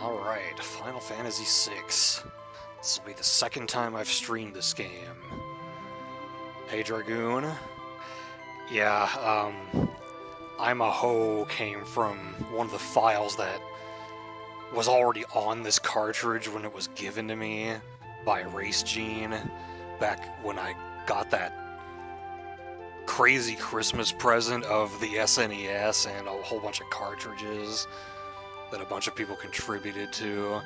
Alright, Final Fantasy VI. This will be the second time I've streamed this game. Hey Dragoon. Yeah, I'm a Ho came from one of the files that was already on this cartridge when it was given to me by Race Gene back when I got that crazy Christmas present of the SNES and a whole bunch of cartridges that a bunch of people contributed to.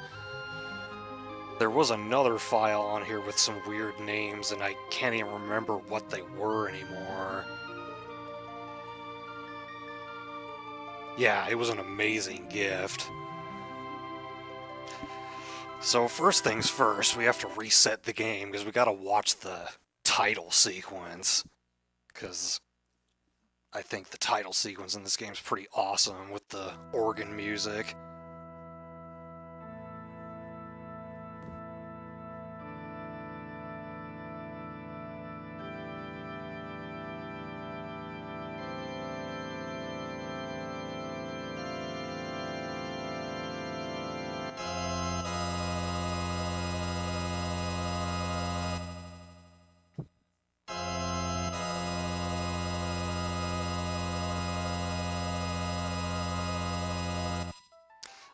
There was another file on here with some weird names, and I can't even remember what they were anymore. Yeah, it was an amazing gift. So first things first, we have to reset the game, because we gotta watch the title sequence. Because I think the title sequence in this game is pretty awesome with the organ music.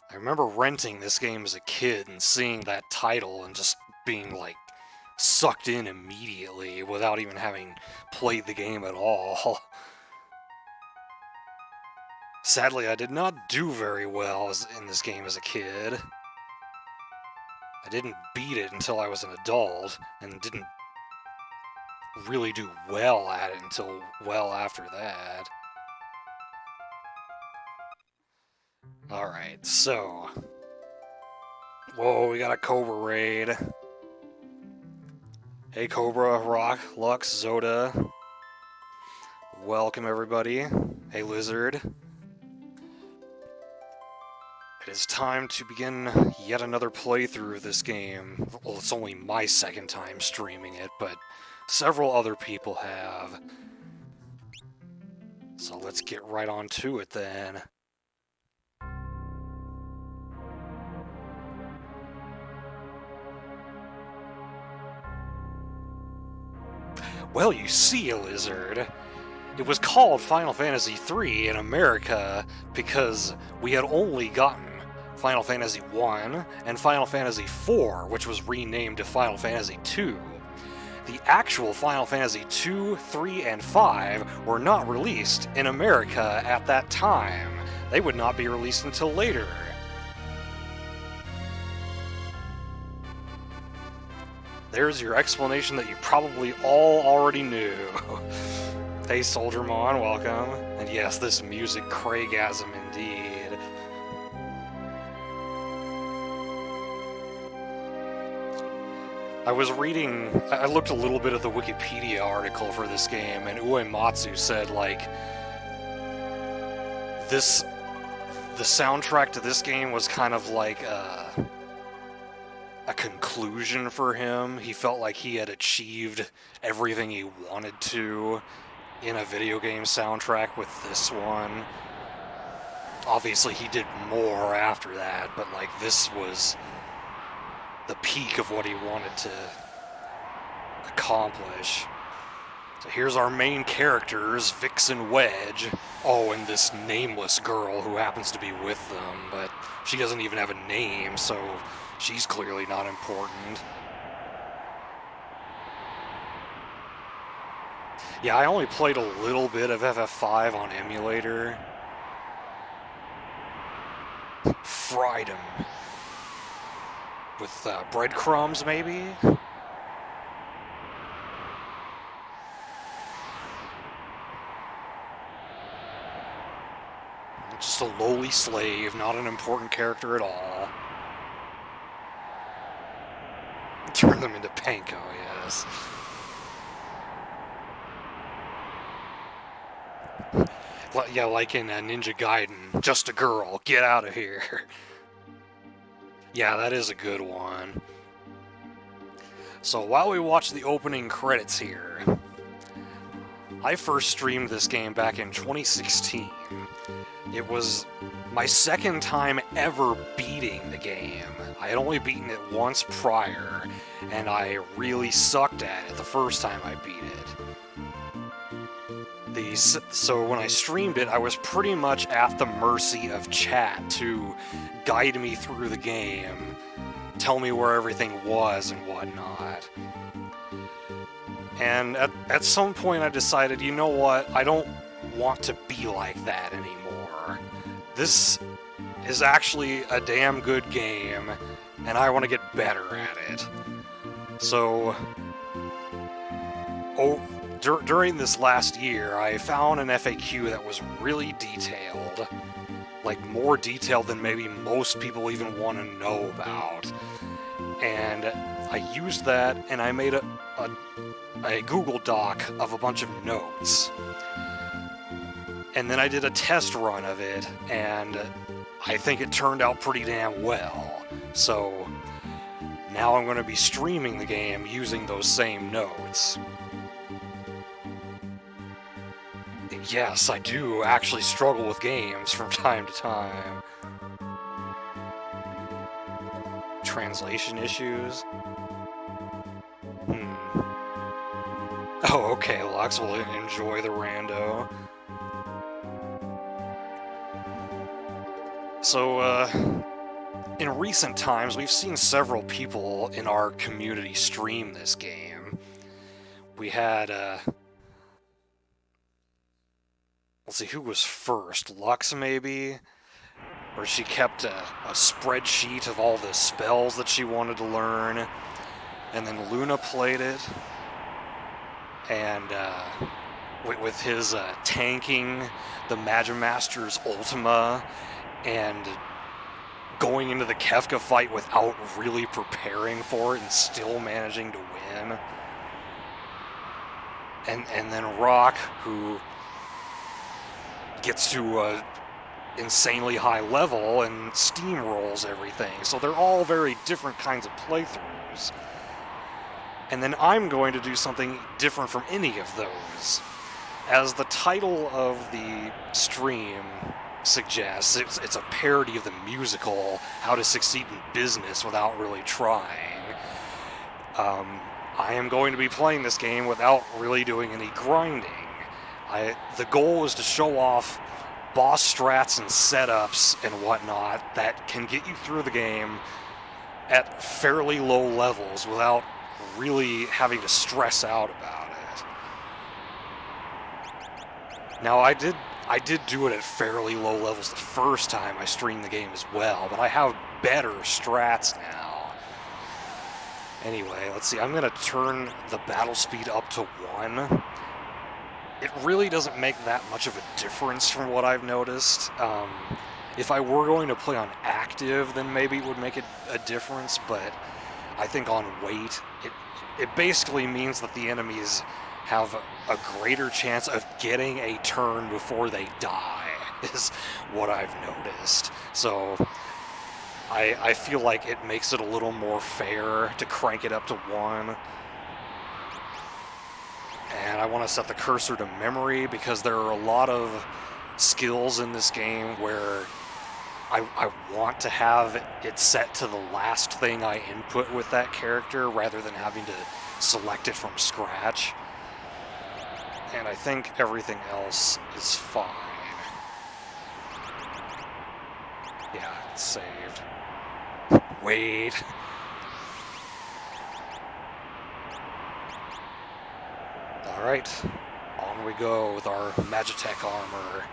I remember renting this game as a kid and seeing that title and just being like sucked in immediately without even having played the game at all. Sadly, I did not do very well in this game as a kid. I didn't beat it until I was an adult, and didn't really do well at it until well after that. Alright, so... Whoa, we got a Cobra raid. Hey Cobra, Rock, Lux, Zoda. Welcome everybody. Hey Lizard. It is time to begin yet another playthrough of this game. Well, it's only my second time streaming it, but several other people have. So let's get right on to it then. Well, you see, Lizard, it was called Final Fantasy III in America because we had only gotten Final Fantasy I and Final Fantasy IV, which was renamed to Final Fantasy II. The actual Final Fantasy II, III, and V were not released in America at that time. They would not be released until later. There's your explanation that you probably all already knew. Hey Soldiermon, welcome. And yes, this music Craigasm indeed. I was reading, I looked a little bit at the Wikipedia article for this game, and Uematsu said, like, the soundtrack to this game was kind of like a conclusion for him. He felt like he had achieved everything he wanted to in a video game soundtrack with this one. Obviously he did more after that, but like this was the peak of what he wanted to accomplish. So here's our main characters, Vix and Wedge. Oh, and this nameless girl who happens to be with them, but she doesn't even have a name, so she's clearly not important. Yeah, I only played a little bit of FF5 on emulator. Fried him. With breadcrumbs, maybe? Just a lowly slave, not an important character at all. Turn them into panko, yes. Yeah, like in Ninja Gaiden, just a girl, get out of here. Yeah, that is a good one. So while we watch the opening credits here, I first streamed this game back in 2016. It was my second time ever beating the game. I had only beaten it once prior, and I really sucked at it the first time I beat it. So when I streamed it, I was pretty much at the mercy of chat to guide me through the game, tell me where everything was and whatnot. And at some point I decided, you know what, I don't want to be like that anymore. This is actually a damn good game, and I want to get better at it. So, during this last year, I found an FAQ that was really detailed, like more detailed than maybe most people even want to know about. And I used that, and I made a Google Doc of a bunch of notes. And then I did a test run of it, and I think it turned out pretty damn well. So now I'm going to be streaming the game using those same notes. Yes, I do actually struggle with games from time to time. Translation issues? Oh, okay, Lux will enjoy the rando. So, in recent times, we've seen several people in our community stream this game. We had, let's see, who was first? Lux, maybe? Where she kept a spreadsheet of all the spells that she wanted to learn. And then Luna played it. And, with his, tanking the Magimaster's Ultima, and going into the Kefka fight without really preparing for it and still managing to win. And then Rock, who gets to a insanely high level and steamrolls everything. So they're all very different kinds of playthroughs. And then I'm going to do something different from any of those. As the title of the stream suggests, it's a parody of the musical How to Succeed in Business Without Really Trying. I am going to be playing this game without really doing any grinding. The goal is to show off boss strats and setups and whatnot that can get you through the game at fairly low levels without really having to stress out about it. Now, I did do it at fairly low levels the first time I streamed the game as well, but I have better strats now. Anyway, let's see, I'm going to turn the battle speed up to 1. It really doesn't make that much of a difference from what I've noticed. If I were going to play on active, then maybe it would make a difference, but I think on weight, it basically means that the enemies have a greater chance of getting a turn before they die, is what I've noticed. So I feel like it makes it a little more fair to crank it up to 1. And I want to set the cursor to memory because there are a lot of skills in this game where I want to have it set to the last thing I input with that character rather than having to select it from scratch. And I think everything else is fine. Yeah, it's saved. Wait. Alright, on we go with our Magitech armor.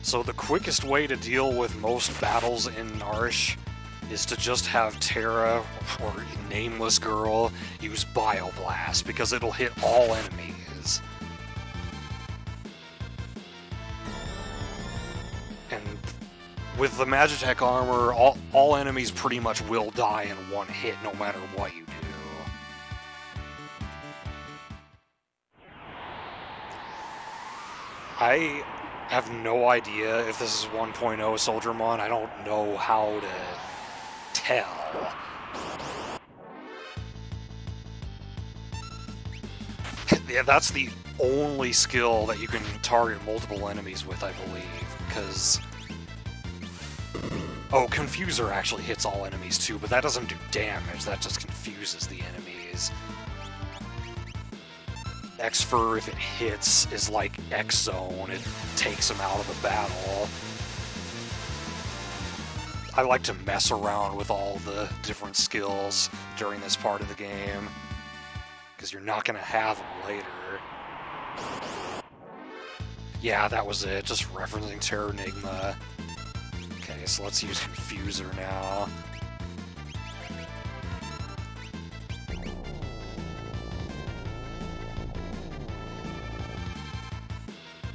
So the quickest way to deal with most battles in Narshe is to just have Terra, or Nameless Girl, use Bioblast, because it'll hit all enemies. And with the Magitech armor, all enemies pretty much will die in one hit, no matter what you do. I have no idea if this is 1.0 Soldiermon. I don't know how to tell. Yeah, that's the only skill that you can target multiple enemies with, I believe, because... Oh, Confuser actually hits all enemies too, but that doesn't do damage, that just confuses the enemies. X-Fur, if it hits, is like X-Zone, it takes them out of the battle. I like to mess around with all the different skills during this part of the game, because you're not going to have them later. Yeah, that was it, just referencing Terranigma. Okay, so let's use Confuser now.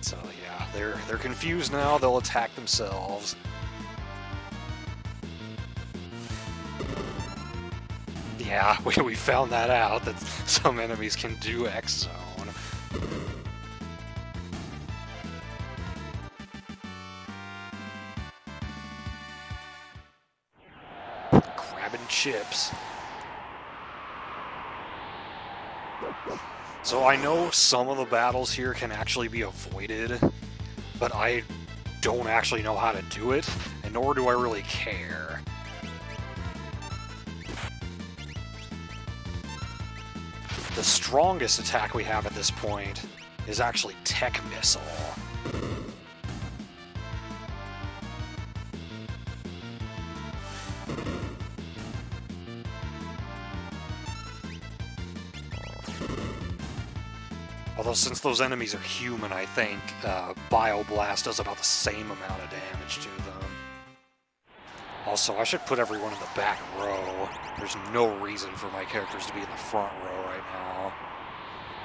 So yeah, they're confused now, they'll attack themselves. Yeah, we found that out, that some enemies can do X-Zone. Grabbing chips. So I know some of the battles here can actually be avoided, but I don't actually know how to do it, and nor do I really care. The strongest attack we have at this point is actually Tech Missile. Although since those enemies are human, I think Bioblast does about the same amount of damage to them. Also, I should put everyone in the back row. There's no reason for my characters to be in the front row right now.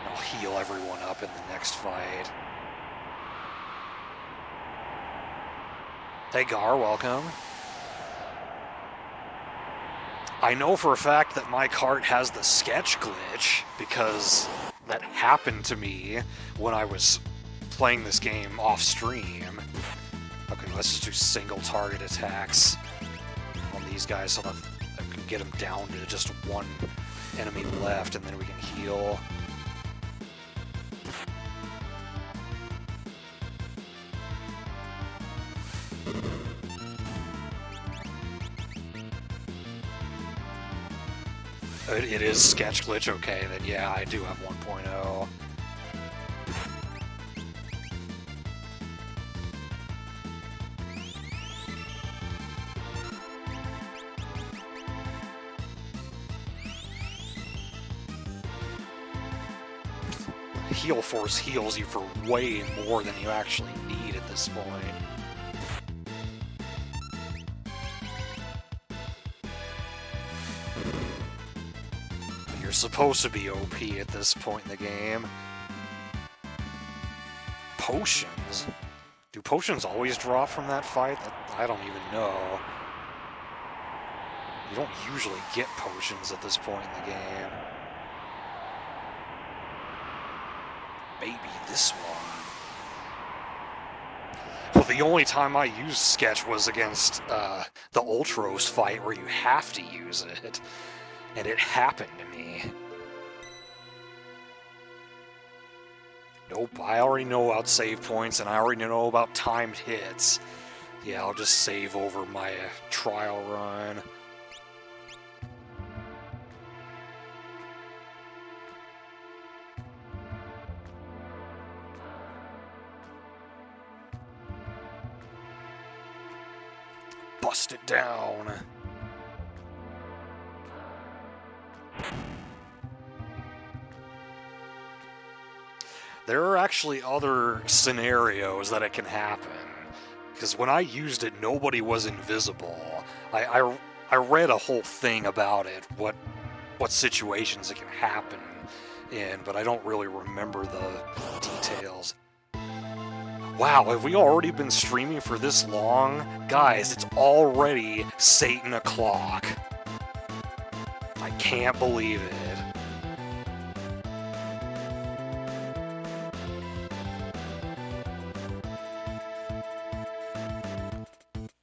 And I'll heal everyone up in the next fight. Hey Gar, welcome. I know for a fact that my cart has the sketch glitch, because that happened to me when I was playing this game off stream. Okay, let's just do single target attacks on these guys so that I can get them down to just one enemy left, and then we can heal. It is sketch glitch, okay, then yeah, I do have 1.0. Heal Force heals you for way more than you actually need at this point. You're supposed to be OP at this point in the game. Potions? Do potions always drop from that fight? I don't even know. You don't usually get potions at this point in the game. Maybe this one. Well, the only time I used Sketch was against the Ultros fight where you have to use it. And it happened to me. Nope, I already know about save points, and I already know about timed hits. Yeah, I'll just save over my trial run. Bust it down. There are actually other scenarios that it can happen, because when I used it, nobody was invisible. I read a whole thing about it, what situations it can happen in, but I don't really remember the details. Wow, have we already been streaming for this long? Guys, it's already Satan o'clock. I can't believe it.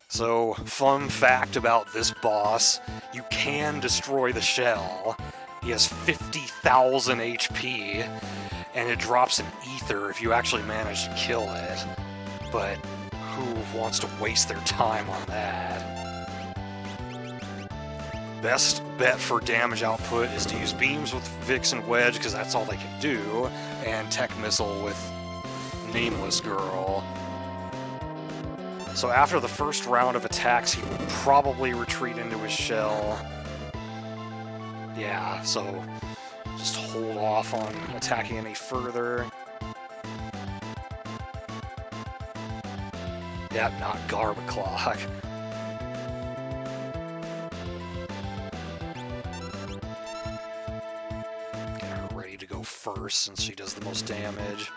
So, fun fact about this boss, you can destroy the shell. He has 50,000 HP, and it drops an ether if you actually manage to kill it. But who wants to waste their time on that? Best bet for damage output is to use beams with Vixen Wedge, because that's all they can do, and Tech Missile with Nameless Girl. So after the first round of attacks, he will probably retreat into his shell. Yeah, so just hold off on attacking any further. Yep, not Garbaclock. Get her ready to go first since she does the most damage.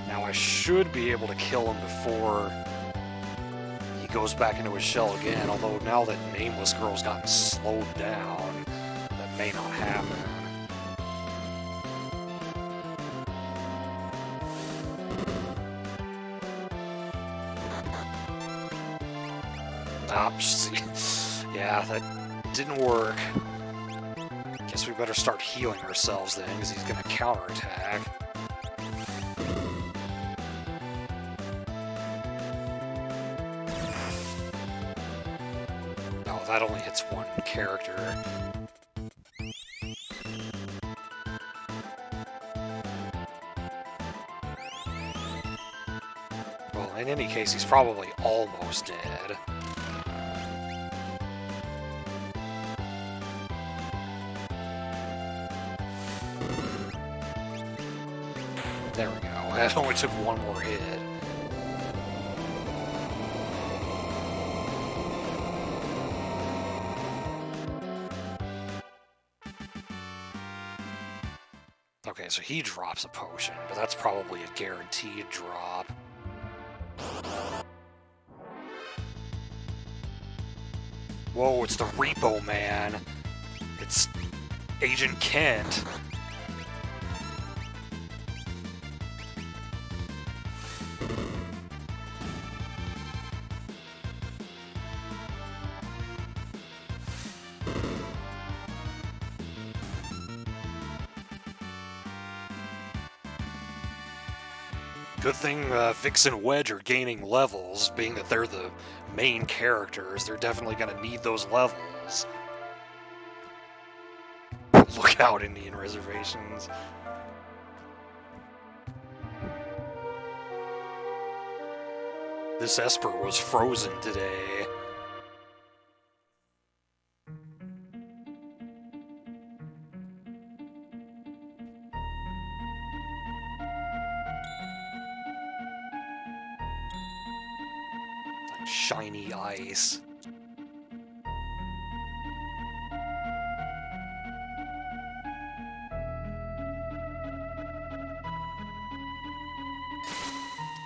Now I should be able to kill him before he goes back into his shell again, although now that Nameless Girl's gotten slowed down, that may not happen. Yeah, that didn't work. Guess we better start healing ourselves then, because he's going to counterattack. No, that only hits one character. Well, in any case, he's probably almost dead. There we go. That only took one more hit. Okay, so he drops a potion, but that's probably a guaranteed drop. Whoa, it's the Repo Man. It's Agent Kent. Good thing Vixen Wedge are gaining levels, being that they're the main characters. They're definitely going to need those levels. Look out, Indian reservations. This Esper was frozen today. Shiny ice.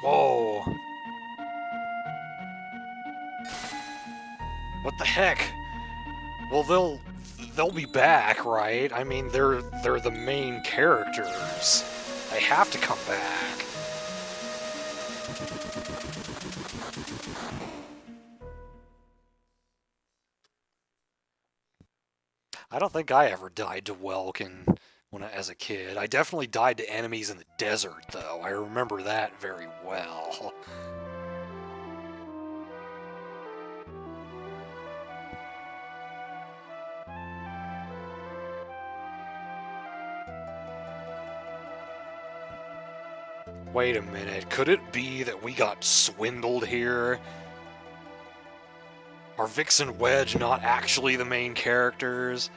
Whoa. What the heck? Well, they'll be back, right? I mean, they're the main characters. They have to come back. I don't think I ever died to Welkin as a kid. I definitely died to enemies in the desert, though. I remember that very well. Wait a minute, could it be that we got swindled here? Are Vixen Wedge not actually the main characters?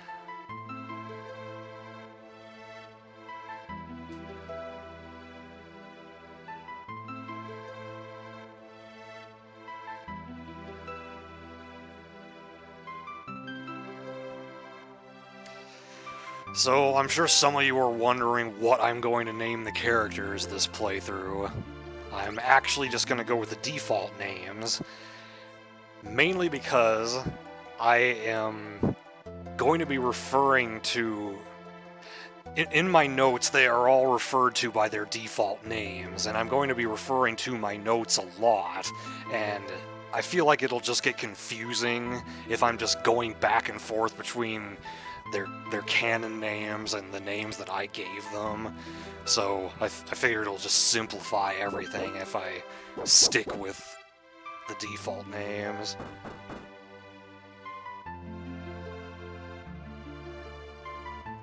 So, I'm sure some of you are wondering what I'm going to name the characters this playthrough. I'm actually just going to go with the default names, mainly because I am going to be referring to in my notes, they are all referred to by their default names, and I'm going to be referring to my notes a lot, and I feel like it'll just get confusing if I'm just going back and forth between their canon names and the names that I gave them. So I figured it'll just simplify everything if I stick with the default names.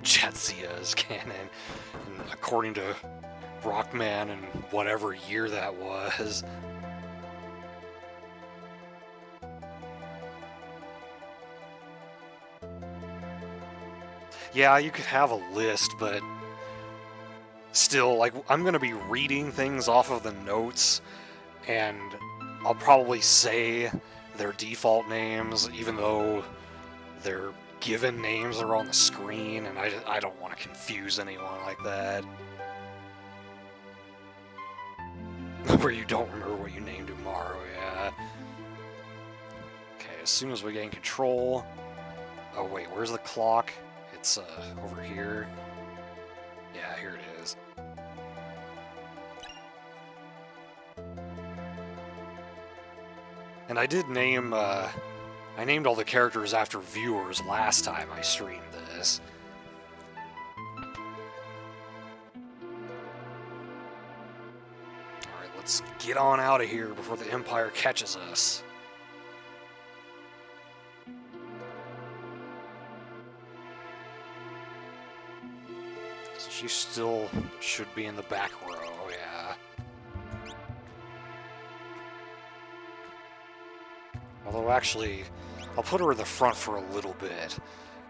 Jetzia's canon, and according to Rockman and whatever year that was. Yeah, you could have a list, but still, like, I'm gonna be reading things off of the notes, and I'll probably say their default names, even though their given names are on the screen, and I don't want to confuse anyone like that. Where you don't remember what you named Umaru, yeah. Okay, as soon as we gain control... Oh wait, where's the clock? It's over here. Yeah, here it is. And I did name, I named all the characters after viewers last time I streamed this. Alright, let's get on out of here before the Empire catches us. So she still should be in the back row, yeah. Although actually, I'll put her in the front for a little bit,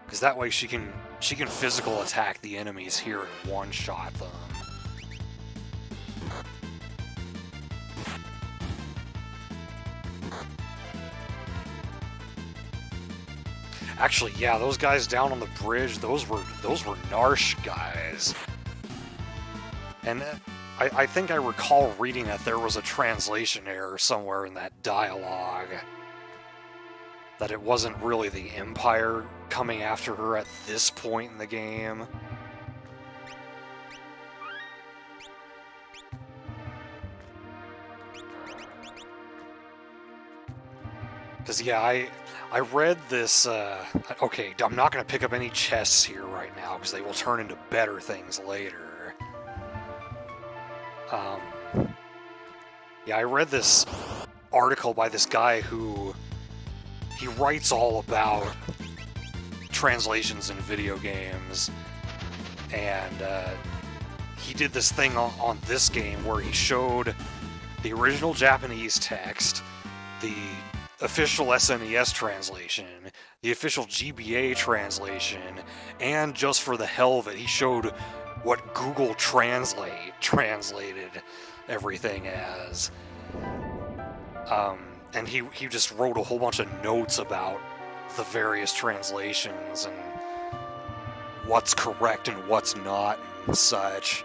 because that way she can physical attack the enemies here and one-shot them. Actually, yeah, those guys down on the bridge, those were Narshe guys. And I think I recall reading that there was a translation error somewhere in that dialogue. That it wasn't really the Empire coming after her at this point in the game. Because, yeah, I read this, okay, I'm not going to pick up any chests here right now, because they will turn into better things later. Yeah, I read this article by this guy who... He writes all about translations in video games, and he did this thing on this game where he showed the original Japanese text, the official SNES translation, the official GBA translation, and just for the hell of it, he showed what Google Translate translated everything as. And he just wrote a whole bunch of notes about the various translations and what's correct and what's not and such.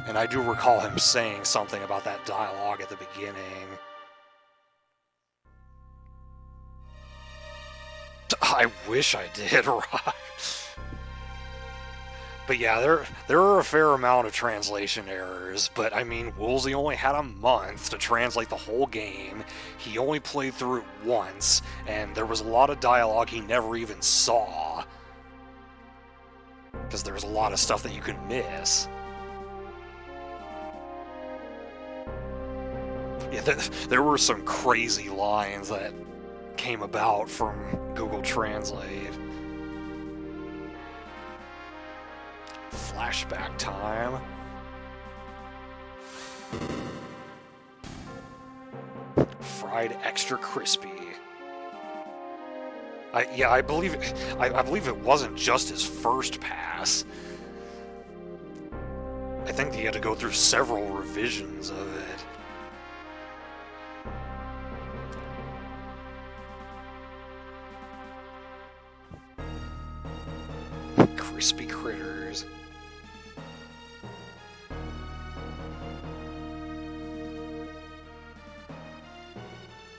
And I do recall him saying something about that dialogue at the beginning. I wish I did, right? But yeah, there are a fair amount of translation errors, but I mean, Woolsey only had a month to translate the whole game, he only played through it once, and there was a lot of dialogue he never even saw. Because there's a lot of stuff that you can miss. Yeah, there were some crazy lines that came about from Google Translate. Flashback time. Fried extra crispy. I believe it wasn't just his first pass. I think he had to go through several revisions of it. Crispy critters.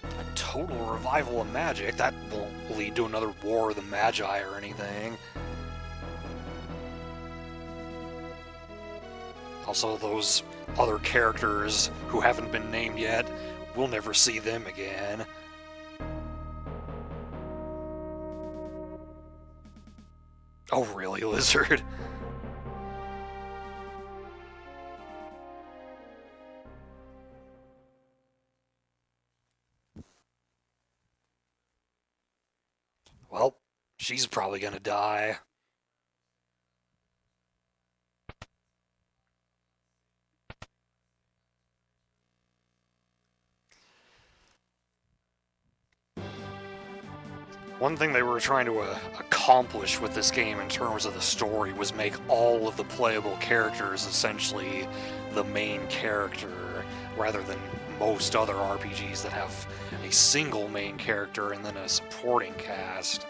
A total revival of magic. That won't lead to another War of the Magi or anything. Also, those other characters who haven't been named yet, we'll never see them again. Oh, really, Lizard? Well, she's probably gonna die. One thing they were trying to accomplish with this game in terms of the story was make all of the playable characters essentially the main character, rather than most other RPGs that have a single main character and then a supporting cast.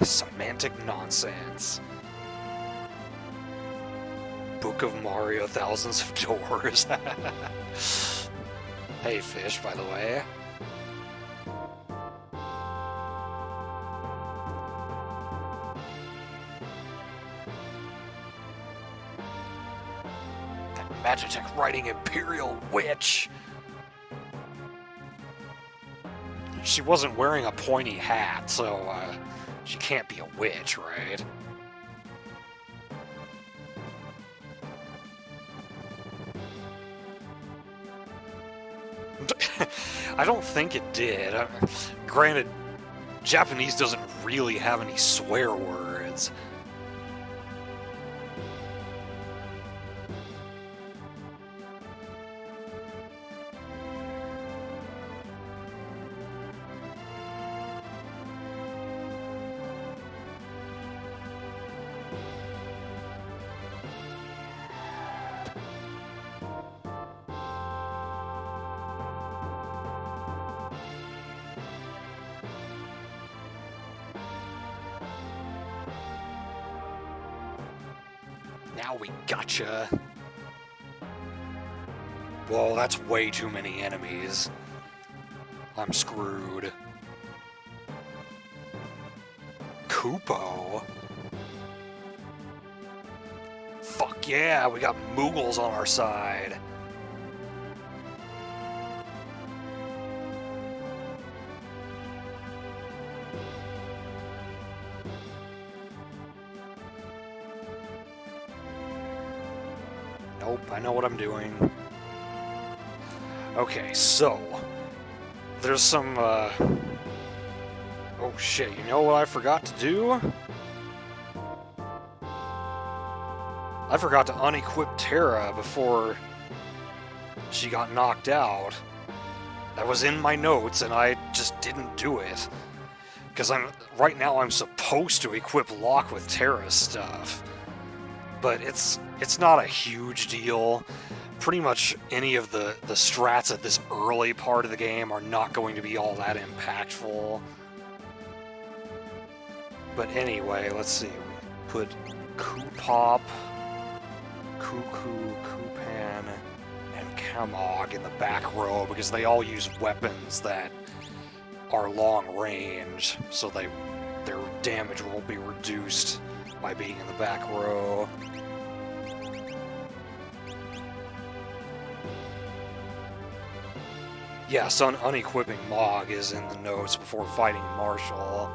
Semantic nonsense. Book of Mario, Thousands of Doors. Hey, fish, by the way. Magitech riding Imperial Witch! She wasn't wearing a pointy hat, so she can't be a witch, right? I don't think it did. Granted, Japanese doesn't really have any swear words. Now we gotcha. Whoa, that's way too many enemies. I'm screwed. Koopo? Fuck yeah, we got Moogles on our side. Nope, I know what I'm doing. Okay, so there's some, oh shit, you know what I forgot to do? I forgot to unequip Terra before she got knocked out. That was in my notes, and I just didn't do it. Because right now I'm supposed to equip Locke with Terra's stuff. But it's not a huge deal. Pretty much any of the strats at this early part of the game are not going to be all that impactful. But anyway, let's see. Put Koopop, Cuckoo, Koopan, and Kamog in the back row because they all use weapons that are long range, so their damage will be reduced by being in the back row. Yes, unequipping Mog is in the notes before fighting Marshall.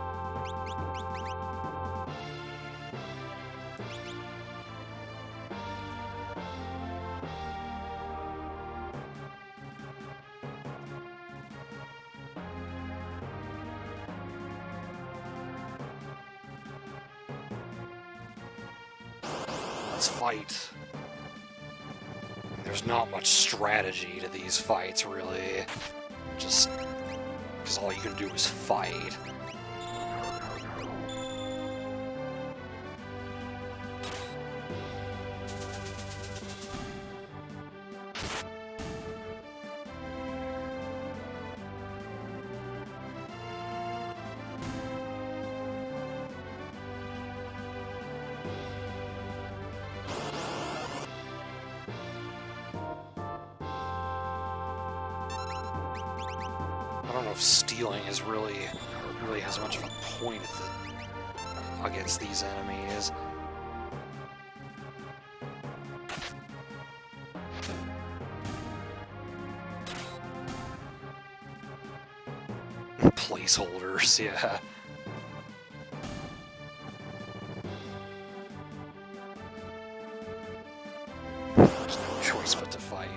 Let's fight. There's not much strategy to these fights, really. Just because all you can do is fight. I don't know if stealing is really has much of a point against these enemies. Placeholders, yeah. There's no choice but to fight.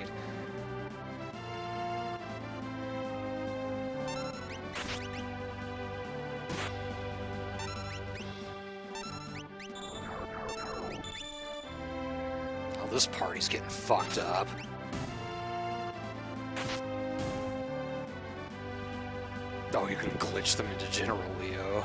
Oh, this party's getting fucked up. Oh, you can glitch them into General Leo.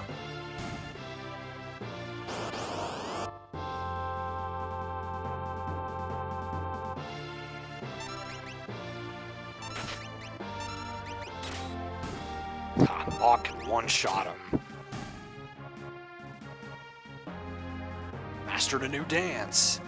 Mog can one-shot him. Mastered a new dance.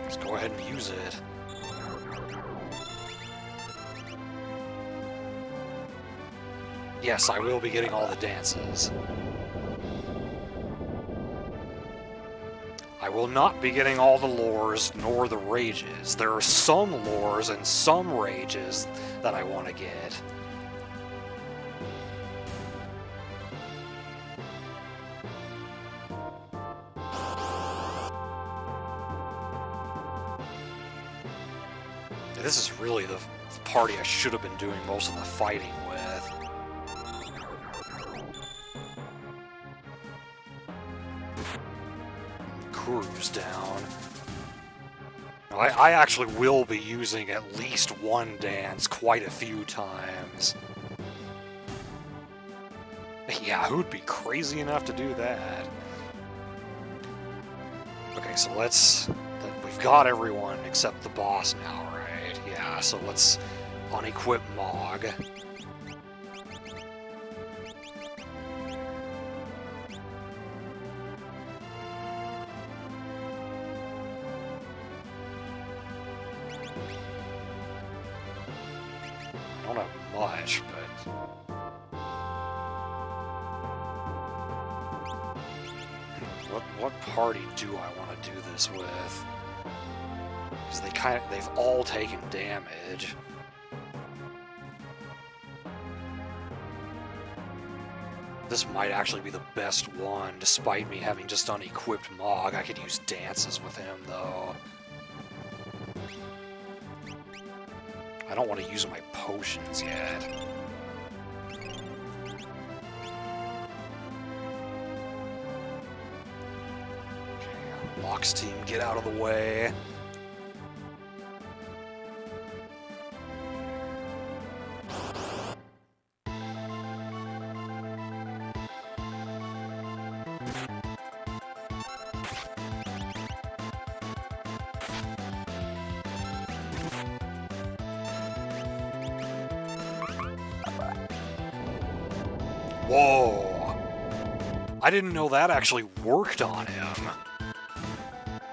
Let's go ahead and use it. Yes, I will be getting all the dances. I will not be getting all the lures nor the rages. There are some lures and some rages that I want to get. This is really the party I should have been doing most of the fighting with. Cruise down. I actually will be using at least one dance quite a few times. Yeah, who'd be crazy enough to do that? Okay, so we've got everyone except the boss now, right? Yeah, so let's unequip Mog. I don't have much, but... What party do I want to do this with? Because they've all taken damage. This might actually be the best one, despite me having just unequipped Mog. I could use dances with him, though. I don't want to use my potions yet. Okay, Locke's team, get out of the way. Whoa! I didn't know that actually worked on him.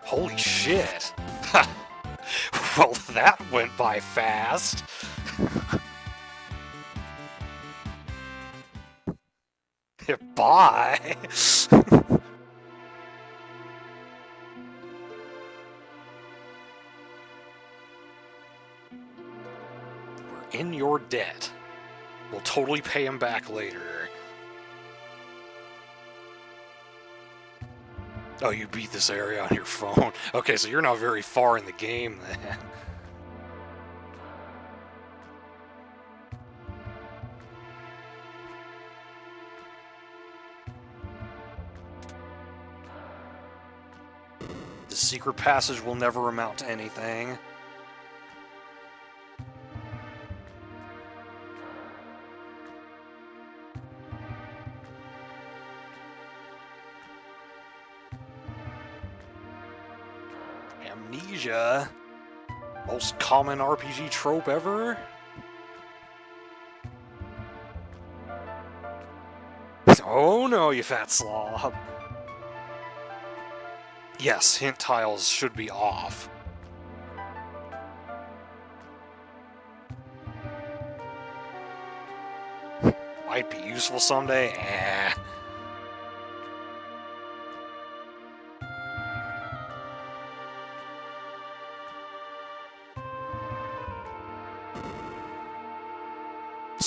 Holy shit! Well, that went by fast. Bye! We're in your debt. We'll totally pay him back later. Oh, you beat this area on your phone. Okay, so you're not very far in the game then. The secret passage will never amount to anything. Amnesia? Most common RPG trope ever? Oh no, you fat slob. Yes, hint tiles should be off. Might be useful someday.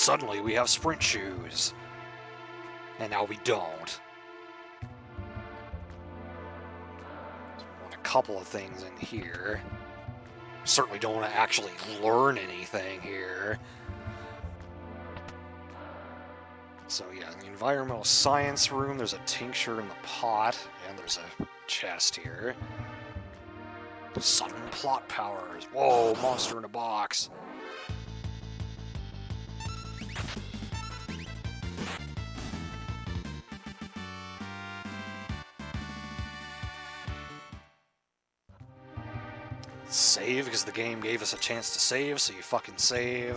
suddenly we have sprint shoes. And now we don't. Want a couple of things in here. Certainly don't want to actually learn anything here. So yeah, in the environmental science room, there's a tincture in the pot, and there's a chest here. Sudden plot powers. Whoa, monster in a box. Save, because the game gave us a chance to save, so you fucking save.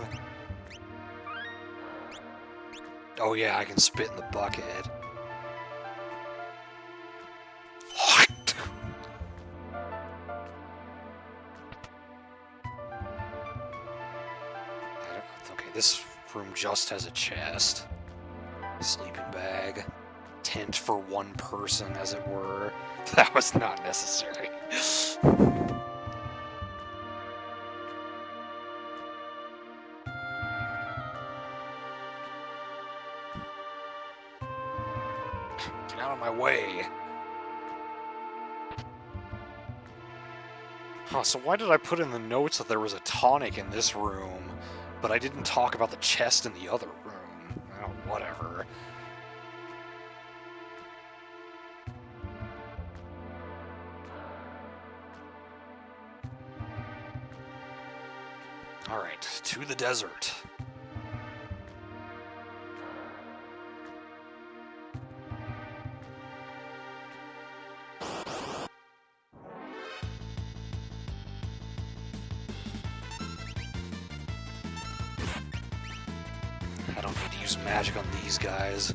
Oh yeah, I can spit in the bucket. Okay, this room just has a chest. Sleeping bag. Tent for one person, as it were. That was not necessary. Get out of my way. Huh, so why did I put in the notes that there was a tonic in this room, but I didn't talk about the chest in the other room? Oh, whatever. Alright, to the desert. I don't need to use magic on these guys.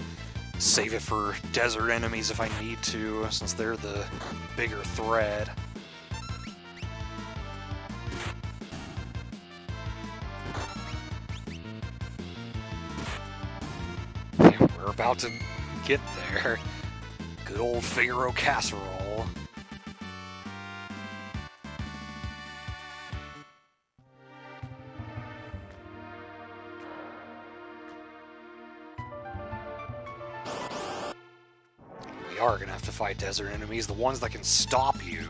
Save it for desert enemies if I need to, since they're the bigger threat. We're about to get there. Good old Figaro casserole. We are gonna have to fight desert enemies, the ones that can stop you.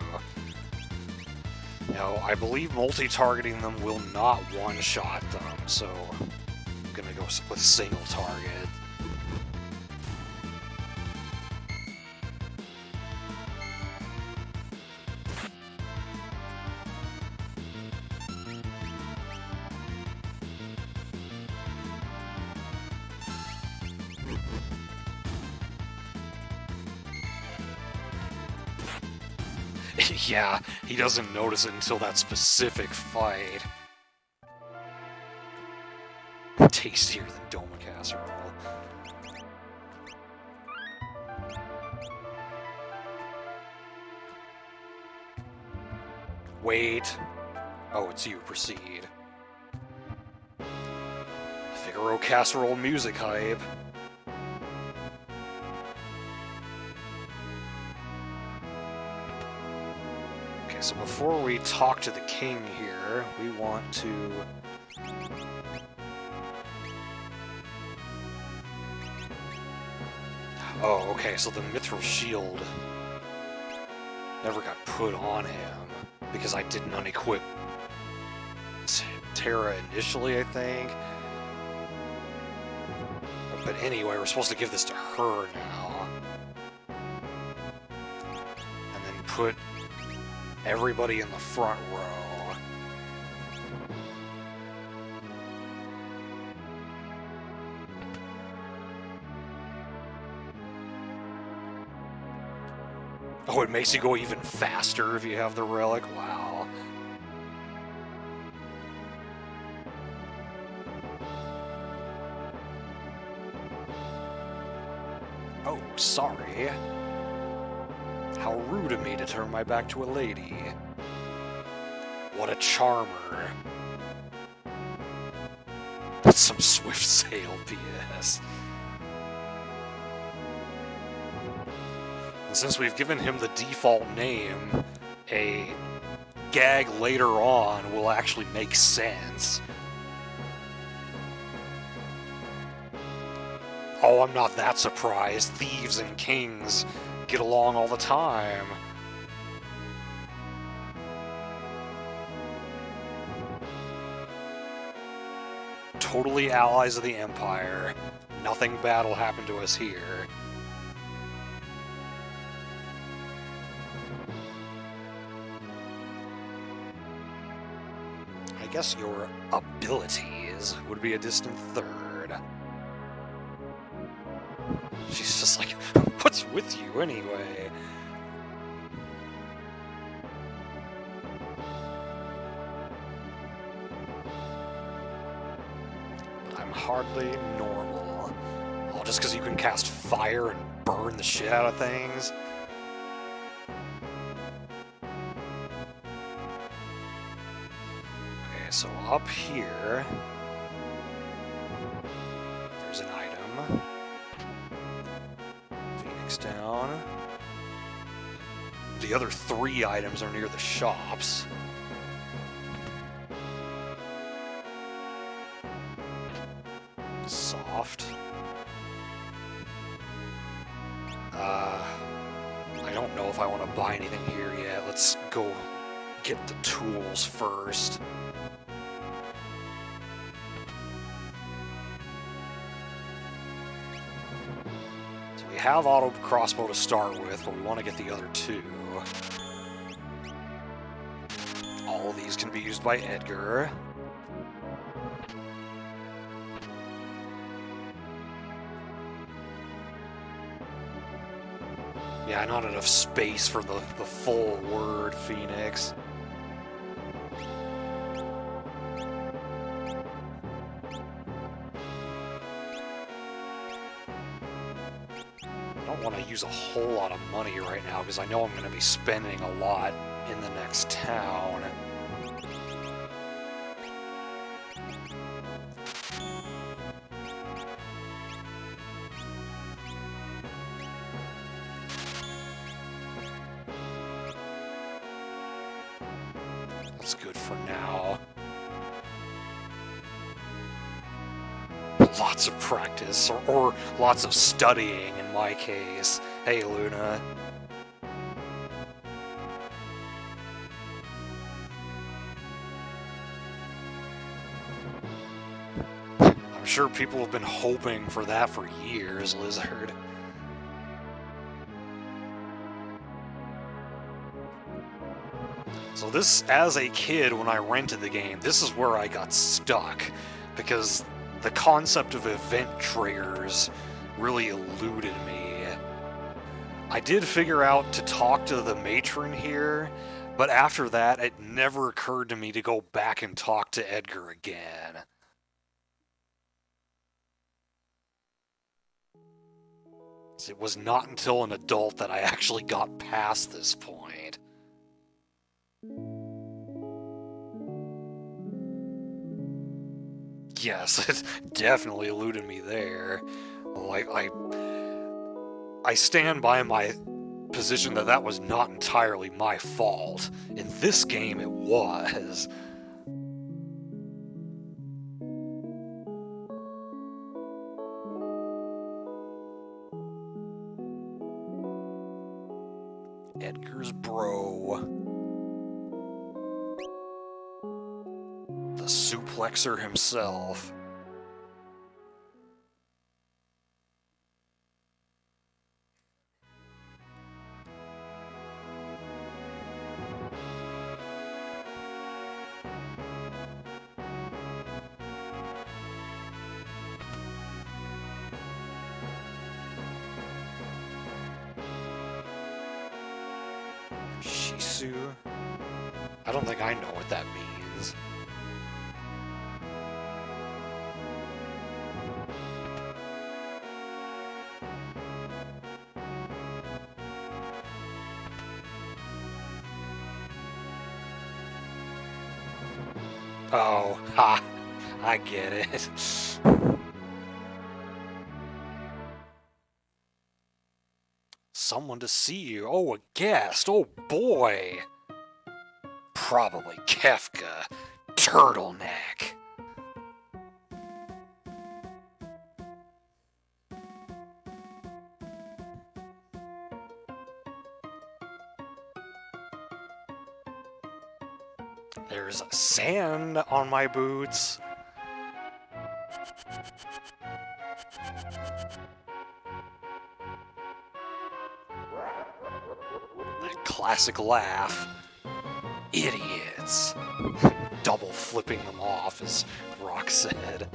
Now, I believe multi-targeting them will not one-shot them, so I'm gonna go with single target. Yeah, he doesn't notice it until that specific fight. Tastier than Doma casserole. Wait. Oh, it's you. Proceed. Figaro casserole music hype. So before we talk to the king here, we want to... Oh, okay, so the Mithril Shield never got put on him, because I didn't unequip Terra initially, I think. But anyway, we're supposed to give this to her now. And then put everybody in the front row. Oh, it makes you go even faster if you have the relic? Wow. Oh, sorry. How rude of me to turn my back to a lady. What a charmer. That's some Swift Sail BS. And since we've given him the default name, a gag later on will actually make sense. Oh, I'm not that surprised. Thieves and kings get along all the time. Totally allies of the Empire. Nothing bad will happen to us here. I guess your abilities would be a distant third. She's just like, what's with you anyway? I'm hardly normal. Oh, just because you can cast fire and burn the shit out of things? Okay, so up here, there's an item. Phoenix down. The other 3 items are near the shops. Soft. I don't know if I want to buy anything here yet. Let's go get the tools first. So we have auto crossbow to start with, but we want to get the other 2. All of these can be used by Edgar. Yeah, not enough space for the full word Phoenix. I don't want to use a whole lot of money right now because I know I'm going to be spending a lot in the next town. That's good for now. Lots of practice, or lots of studying in my case. Hey, Luna. I'm sure people have been hoping for that for years, Lizard. So this, as a kid, when I rented the game, this is where I got stuck, because the concept of event triggers really eluded me. I did figure out to talk to the matron here, but after that, it never occurred to me to go back and talk to Edgar again. It was not until an adult that I actually got past this point. Yes, it definitely eluded me there. I stand by my position that that was not entirely my fault. In this game, it was. Edgar's bro. The suplexer himself. Shisu? I don't think I know what that means. Oh, ha! I get it. Someone to see you. Oh, a guest. Oh, boy. Probably Kefka. Turtleneck. There's sand on my boots. That classic laugh. Idiots. Double flipping them off, as Rock said.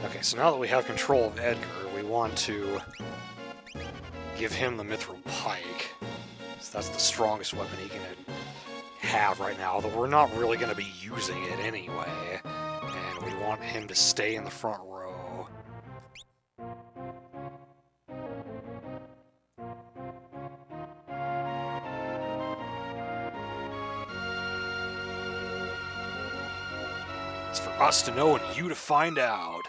Okay, so now that we have control of Edgar, we want to give him the Mithril Pike. So that's the strongest weapon he can have right now, although we're not really going to be using it anyway. And we want him to stay in the front row. It's for us to know and you to find out.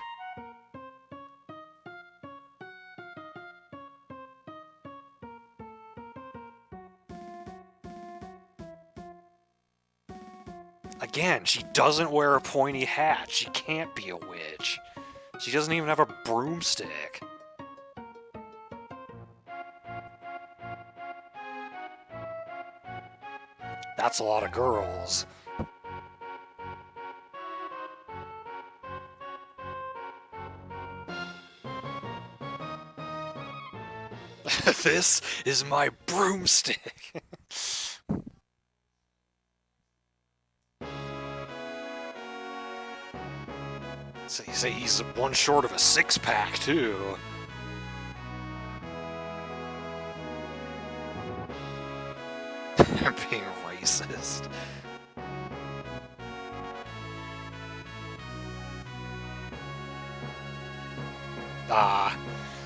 Again, she doesn't wear a pointy hat. She can't be a witch. She doesn't even have a broomstick. That's a lot of girls. This is my broomstick. So you say he's one short of a six-pack, too. I'm being racist.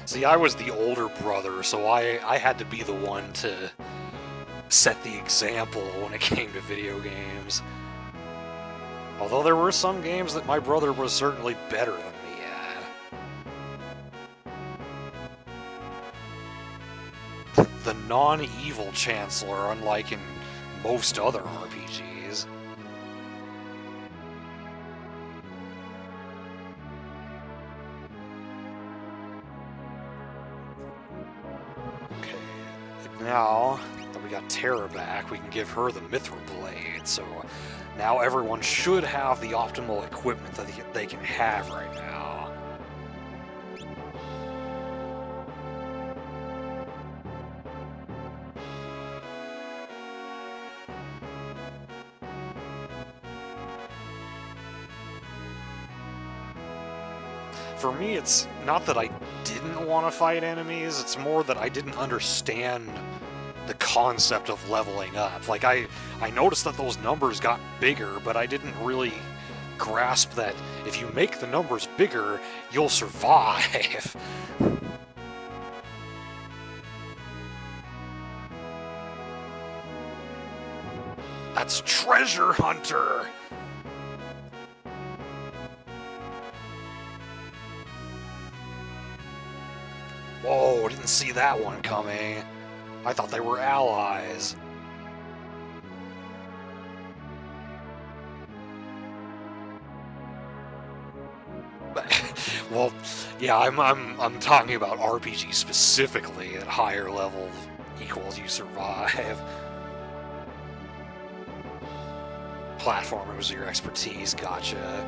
See, I was the older brother, so I had to be the one to set the example when it came to video games. Although there were some games that my brother was certainly better than me at. The non-evil Chancellor, unlike in most other RPGs. Okay, now that we got Terra back, we can give her the Mithril Blade, so now everyone should have the optimal equipment that they can have right now. For me, it's not that I didn't want to fight enemies, it's more that I didn't understand the concept of leveling up. Like, I noticed that those numbers got bigger, but I didn't really grasp that if you make the numbers bigger, you'll survive. That's Treasure Hunter! Whoa, didn't see that one coming. I thought they were allies. Well, yeah, I'm talking about RPG specifically. At higher level equals you survive. Platforming was your expertise, gotcha.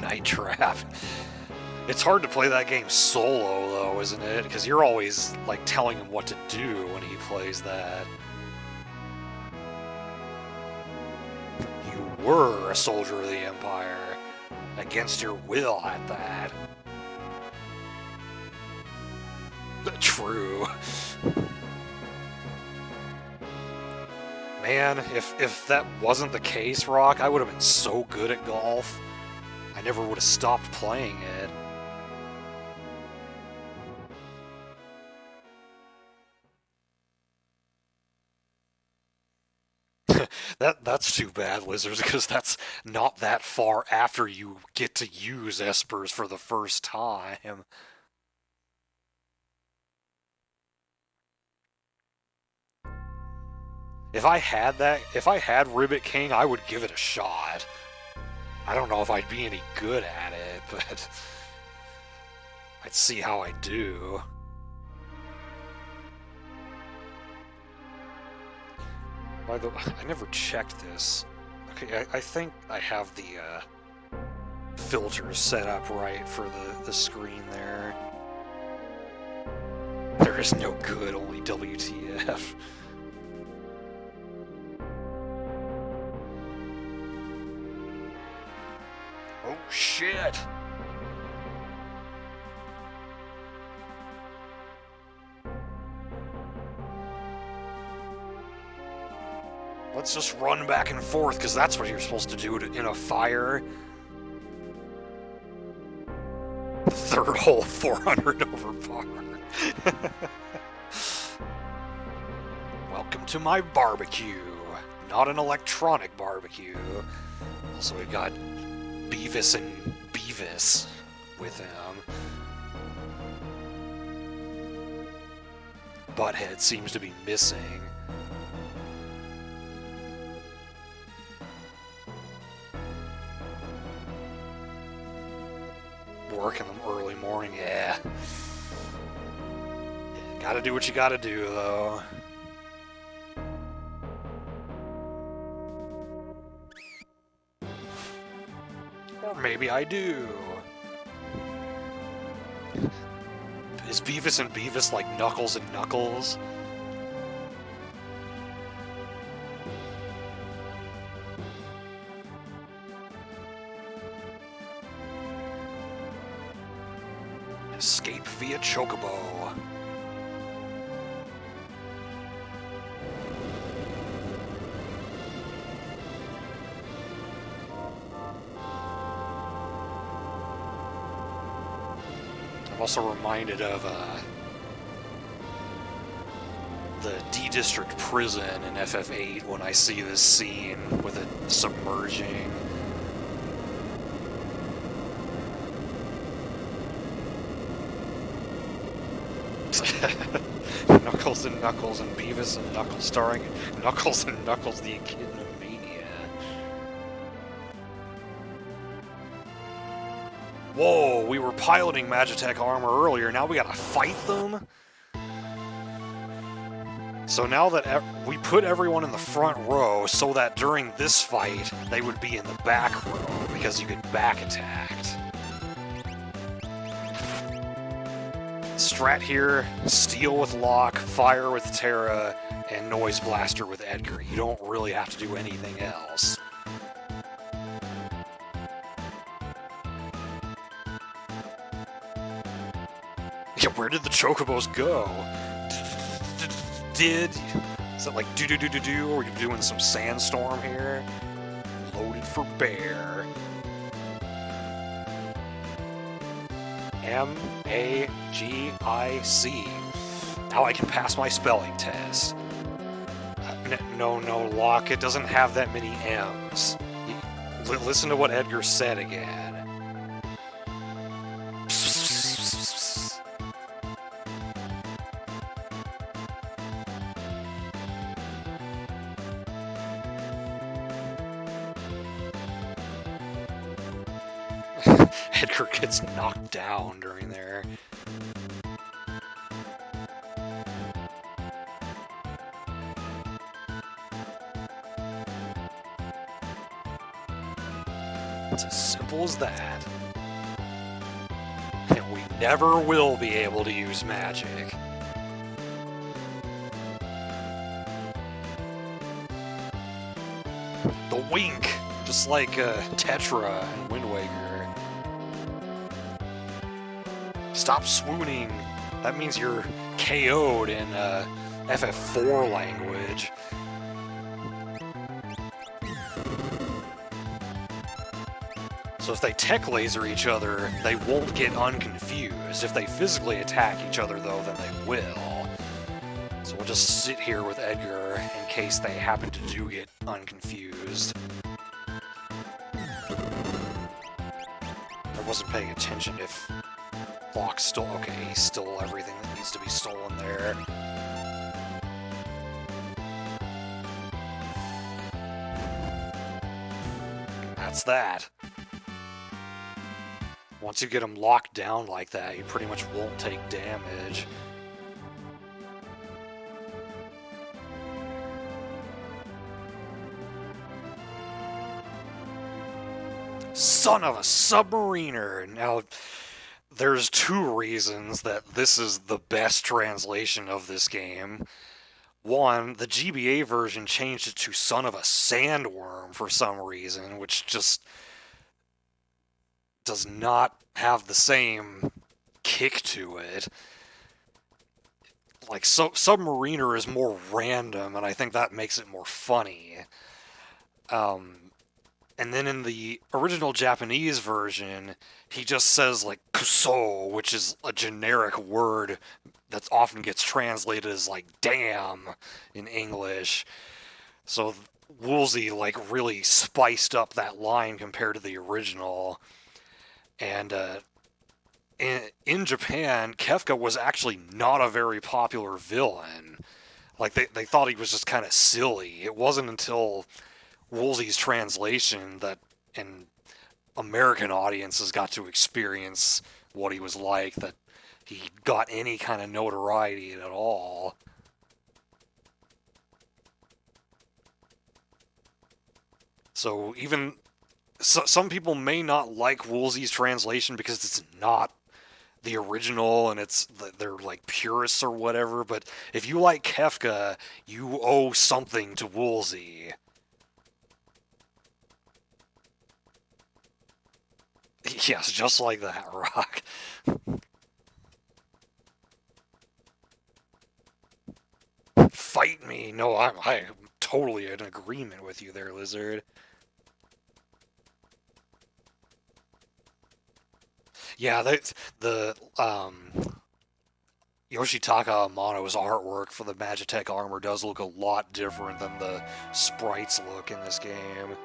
Night Trap. It's hard to play that game solo, though, isn't it? Because you're always, like, telling him what to do when he plays that. You were a soldier of the Empire. Against your will at that. True. Man, if that wasn't the case, Rock, I would have been so good at golf. I never would have stopped playing it. That's too bad, Lizards, because that's not that far after you get to use Espers for the first time. If I had Ribbit King, I would give it a shot. I don't know if I'd be any good at it, but I'd see how I do. By the way, I never checked this. Okay, I think I have the filters set up right for the screen there. There is no good, only WTF. Oh shit! Let's just run back and forth, because that's what you're supposed to do in a fire. Third hole, 400 over par. Welcome to my barbecue. Not an electronic barbecue. Also, we got Beavis and Beavis with him. Butthead seems to be missing. Work in the early morning, yeah. Gotta do what you gotta do, though. Or maybe I do. Is Beavis and Beavis like Knuckles and Knuckles? Escape via Chocobo. I'm also reminded of the D-District prison in FF8 when I see this scene with it submerging. Knuckles and Knuckles and Beavis and Knuckles, starring Knuckles and Knuckles the Echidna Mania. Whoa, we were piloting Magitech armor earlier, now we gotta fight them? So now that we put everyone in the front row so that during this fight, they would be in the back row because you get back attacked. Strat here, Steel with Locke, Fire with Terra, and Noise Blaster with Edgar. You don't really have to do anything else. Yeah, where did the Chocobos go? Is it like do-do-do-do-do, or are you doing some Sandstorm here? Loaded for bear. M-A-G-I-C. Now I can pass my spelling test. No, Locke, it doesn't have that many M's. Listen to what Edgar said again. Edgar gets knocked down during there. It's as simple as that. And we never will be able to use magic. The wink, just like Tetra and Wind Waker. Stop swooning. That means you're KO'd in FF4 language. So if they tech laser each other, they won't get unconfused. If they physically attack each other, though, then they will. So we'll just sit here with Edgar in case they happen to do get unconfused. I wasn't paying attention if Locke stole. Okay, he stole everything that needs to be stolen there. That's that. Once you get him locked down like that, he pretty much won't take damage. Son of a submariner! Now, there's two reasons that this is the best translation of this game. One, the GBA version changed it to son of a sandworm for some reason, which just does not have the same kick to it. Like, Submariner is more random, and I think that makes it more funny. And then in the original Japanese version, he just says, like, kuso, which is a generic word that often gets translated as, like, damn in English. So Woolsey, like, really spiced up that line compared to the original. And in Japan, Kefka was actually not a very popular villain. Like, they thought he was just kind of silly. It wasn't until Woolsey's translation that and American audiences got to experience what he was like, that he got any kind of notoriety at all. So even some people may not like Woolsey's translation because it's not the original and they're like purists or whatever, but if you like Kefka, you owe something to Woolsey. Yes, just like that, Rock. Fight me! No, I'm totally in agreement with you there, Lizard. Yeah, the Yoshitaka Amano's artwork for the Magitech armor does look a lot different than the sprites look in this game.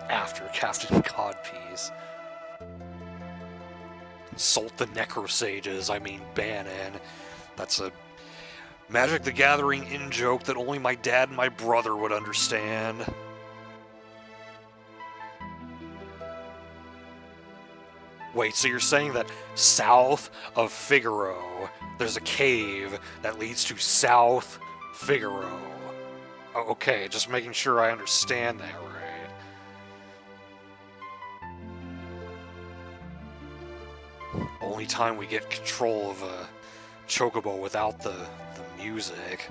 After Captain Codpiece. Salt the Necrosages, I mean Banon. That's a Magic the Gathering in-joke that only my dad and my brother would understand. Wait, so you're saying that south of Figaro, there's a cave that leads to South Figaro? Oh, okay, just making sure I understand that right. Only time we get control of a Chocobo without the music.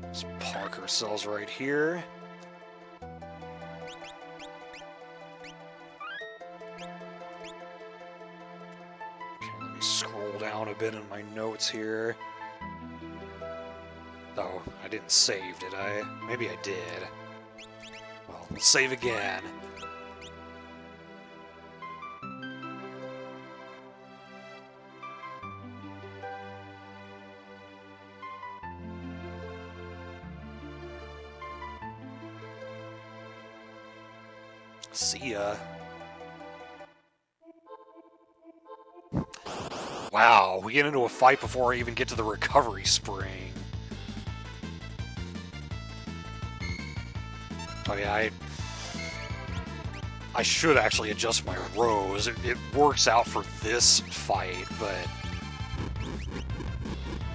Let's park ourselves right here. Okay, let me scroll down a bit in my notes here. Oh, I didn't save, did I? Maybe I did. Well, let's save again. See ya. Wow, we get into a fight before I even get to the recovery spring. Oh yeah, I should actually adjust my rows. It works out for this fight, but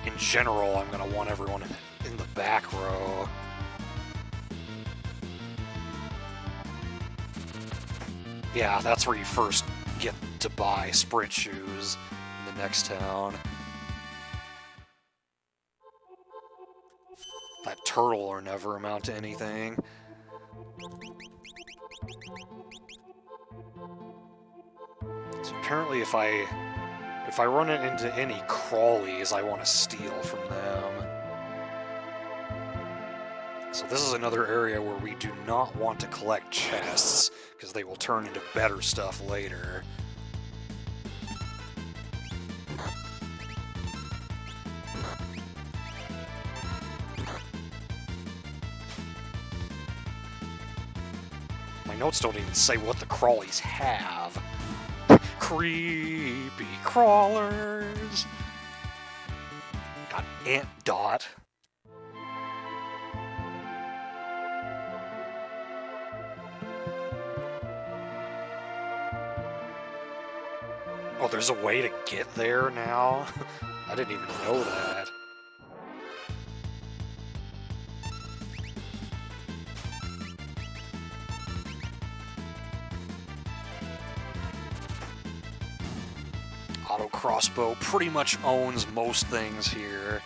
in general, I'm gonna want everyone in the back row. Yeah, that's where you first get to buy sprint shoes in the next town. That turtle will never amount to anything. So apparently if I run it into any crawlies, I want to steal from them. So this is another area where we do not want to collect chests, because they will turn into better stuff later. My notes don't even say what the crawlies have. Creepy crawlers! God, Aunt Dot. Oh, there's a way to get there now? I didn't even know that. Auto crossbow pretty much owns most things here.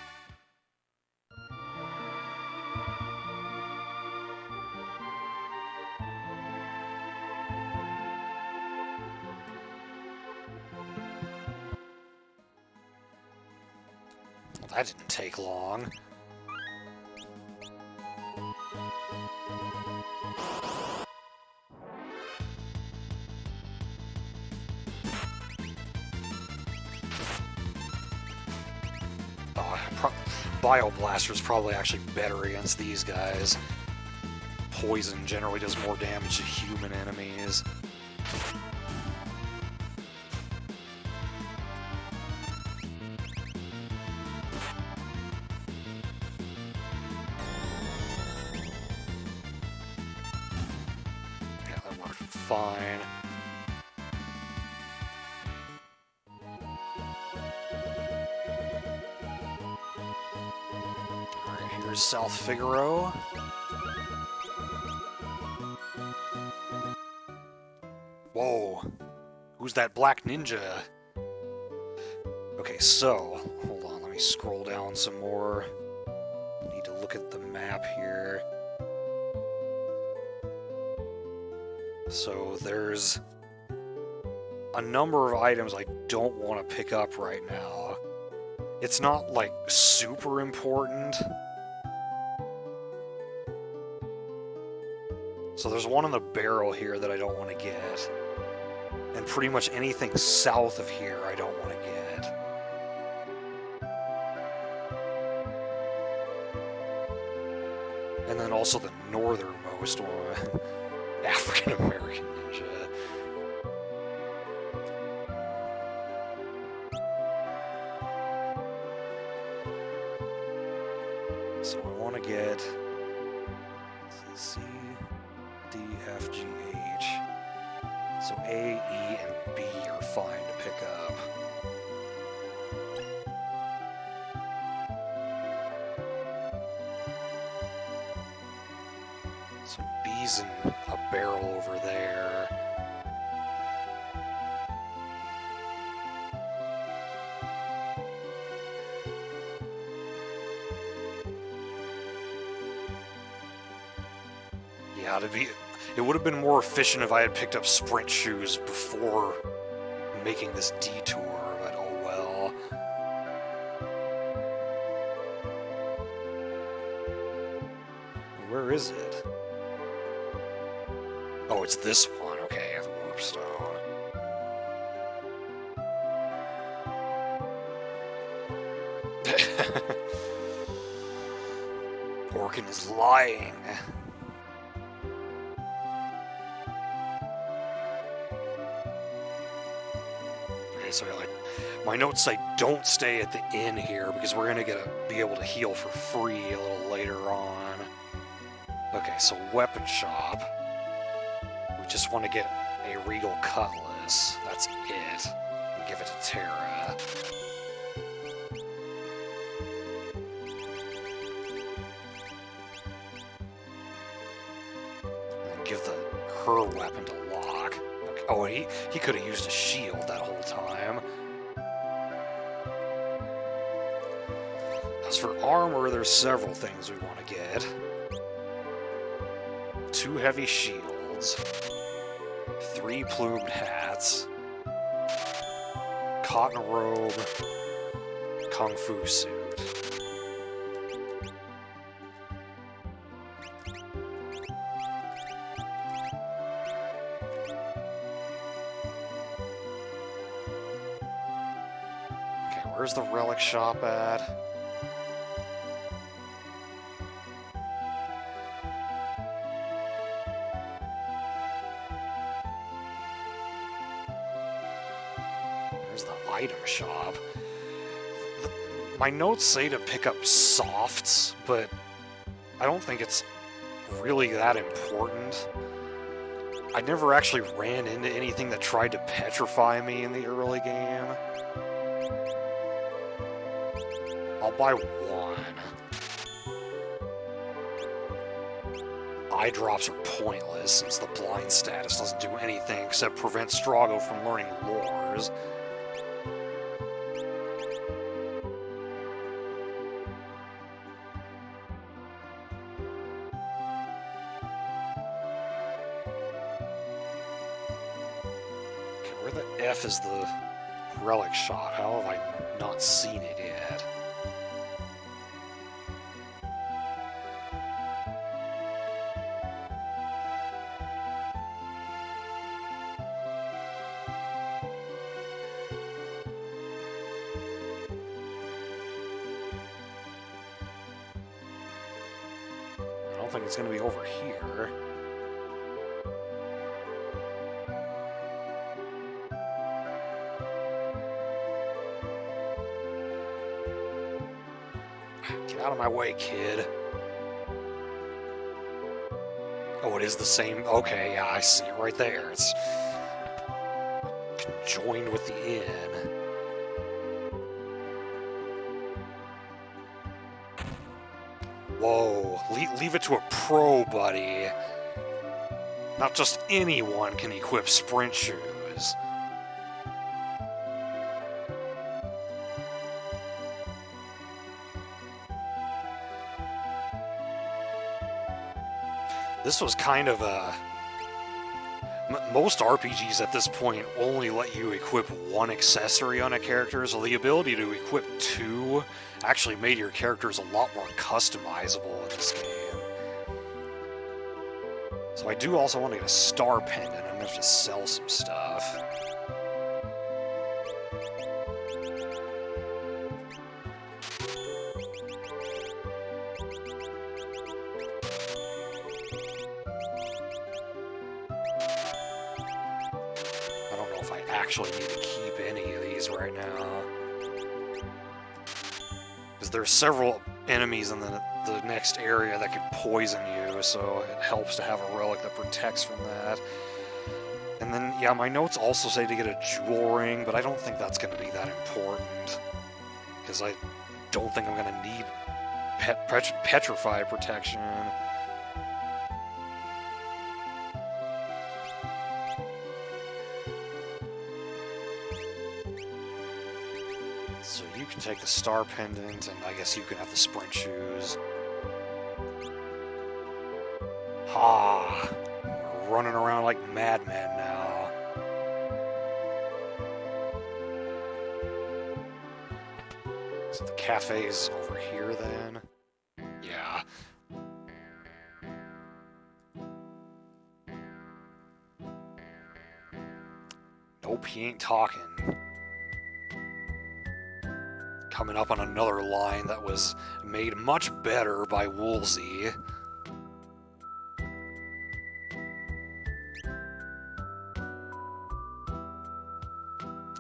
Well, that didn't take long. Bioblaster's probably actually better against these guys. Poison generally does more damage to human enemies. Yeah, that worked fine. Here's South Figaro. Whoa. Who's that black ninja? Okay, so, hold on, let me scroll down some more. Need to look at the map here. So there's a number of items I don't want to pick up right now. It's not, like, super important. So there's one in the barrel here that I don't want to get. And pretty much anything south of here I don't want to get. And then also the northernmost one. African American ninja. So I want to get C, D, F, G, H. So A, E, and B are fine to pick up. So B's in a barrel over there. Yeah, it would have been more efficient if I had picked up sprint shoes before making this detour, but oh well. Where is it? Oh, it's this one. Okay, the warp stone. Orkin is lying. So like, my notes say don't stay at the inn here because we're gonna be able to heal for free a little later on. Okay, so weapon shop. We just want to get a Regal Cutlass. That's it. And give it to Terra. And give her weapon to Locke. Okay. Oh, he could have used a shield that whole time. As for armor, there's several things we want to get. 2 heavy shields, 3 plumed hats, cotton robe, kung fu suit. Okay, where's the relic shop at? Item shop. My notes say to pick up softs, but I don't think it's really that important. I never actually ran into anything that tried to petrify me in the early game. I'll buy one. Eye drops are pointless since the blind status doesn't do anything except prevent Strago from learning lores. Okay, where the F is the relic shop? How have I not seen it yet? I don't think it's going to be over here. Get out of my way, kid. Oh, it is the same. Okay, yeah, I see it right there. It's conjoined with the inn. Whoa, leave it to a pro, buddy. Not just anyone can equip sprint shoes. This was kind of a... Most RPGs at this point only let you equip one accessory on a character, so the ability to equip two actually made your characters a lot more customizable in this game. So I do also want to get a star pendant. I'm going to have to sell some stuff. I don't know if I actually need to keep any of these right now. Because there's several enemies in the next area that could poison you, so it helps to have a relic that protects from that. And then, yeah, my notes also say to get a jewel ring, but I don't think that's going to be that important. Because I don't think I'm going to need petrify protection. So you can take the star pendant, and I guess you can have the sprint shoes. Ha! We're running around like madmen now. So the cafe's over here then? Yeah. Nope, he ain't talking. Coming up on another line that was made much better by Woolsey.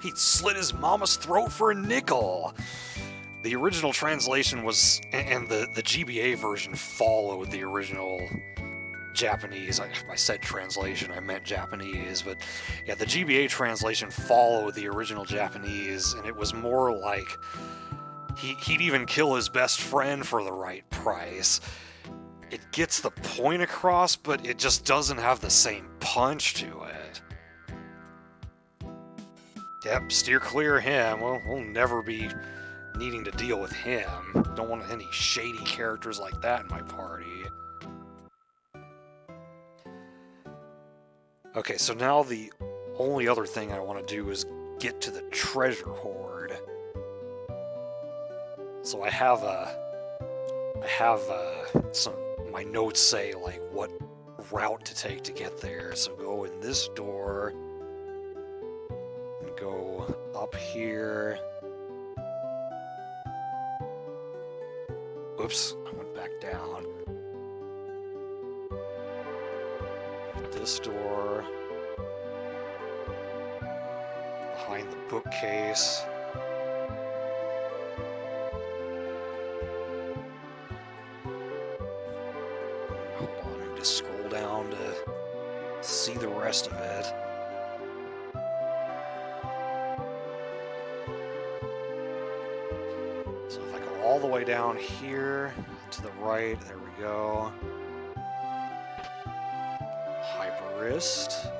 He slit his mama's throat for a nickel. The original translation was, and the GBA version followed the original Japanese. I said translation, I meant Japanese, but yeah, the GBA translation followed the original Japanese, and it was more like he'd even kill his best friend for the right price. It gets the point across, but it just doesn't have the same punch to it. Yep, steer clear of him. We'll never be needing to deal with him. Don't want any shady characters like that in my party. Okay, so now the only other thing I want to do is get to the treasure hoard. So I have some, my notes say like what route to take to get there. So go in this door and go up here. Whoops, I went back down. This door. Behind the bookcase. rest of it. So if I go all the way down here to the right, there we go. Hyperist.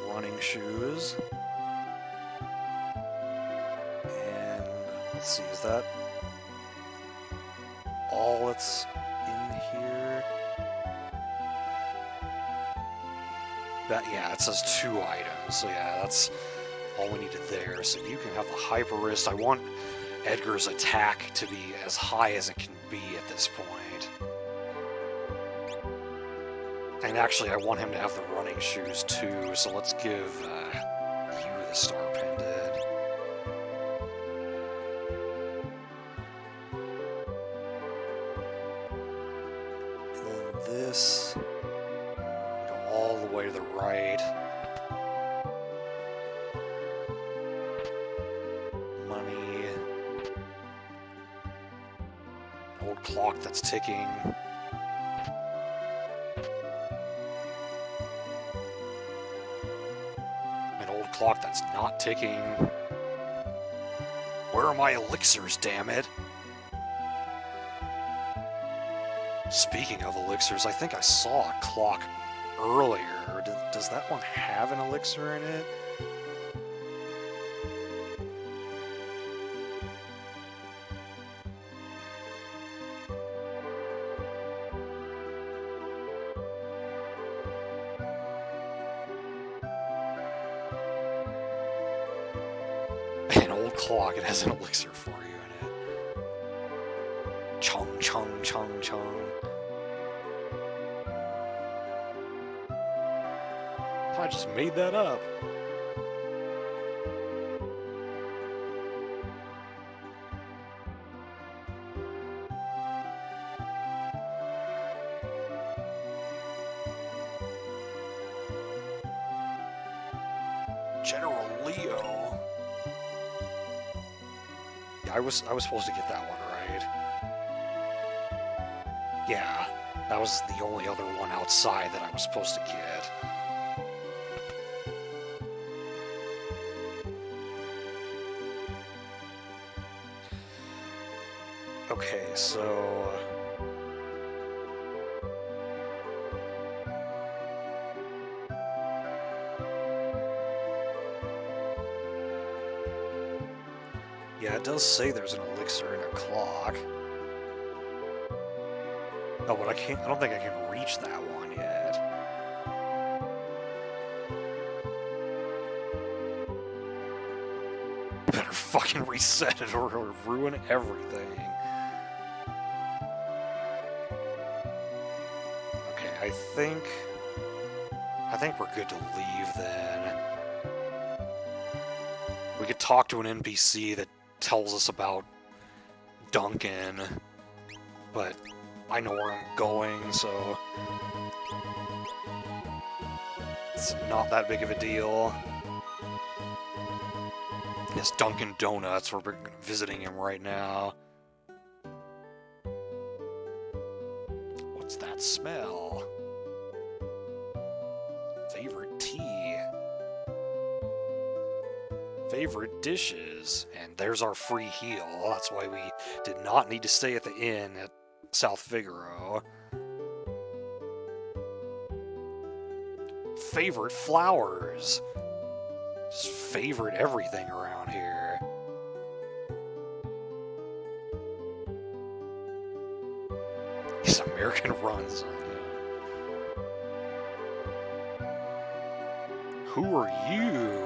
Running shoes. And let's see, is that all that's in here? That, yeah, it says 2 items, so yeah, that's all we needed there. So you can have the Hyperist. I want Edgar's attack to be as high as it can be at this point. And actually, I want him to have the running shoes too, so let's give you the Star Pendant. And then this, go all the way to the right. Money. An old clock that's ticking. Clock that's not ticking. Where are my elixirs, damn it? Speaking of elixirs, I think I saw a clock earlier. Does that one have an elixir in it? Clock, it has an elixir for you in it. Chung, chung, chung, chung. I just made that up. General Leo. I was supposed to get that one, right? Yeah, that was the only other one outside that I was supposed to get. Okay, so... yeah, it does say there's an elixir in a clock. Oh, but I don't think I can reach that one yet. Better fucking reset it or it'll ruin everything. Okay, I think we're good to leave then. We could talk to an NPC that tells us about Duncan, but I know where I'm going, so it's not that big of a deal. It's Dunkin' Donuts, we're visiting him right now. What's that smell? Favorite tea. Favorite dishes. And there's our free heal. That's why we did not need to stay at the inn at South Figaro. Favorite flowers. Just favorite everything around here. These American runs on him. Who are you?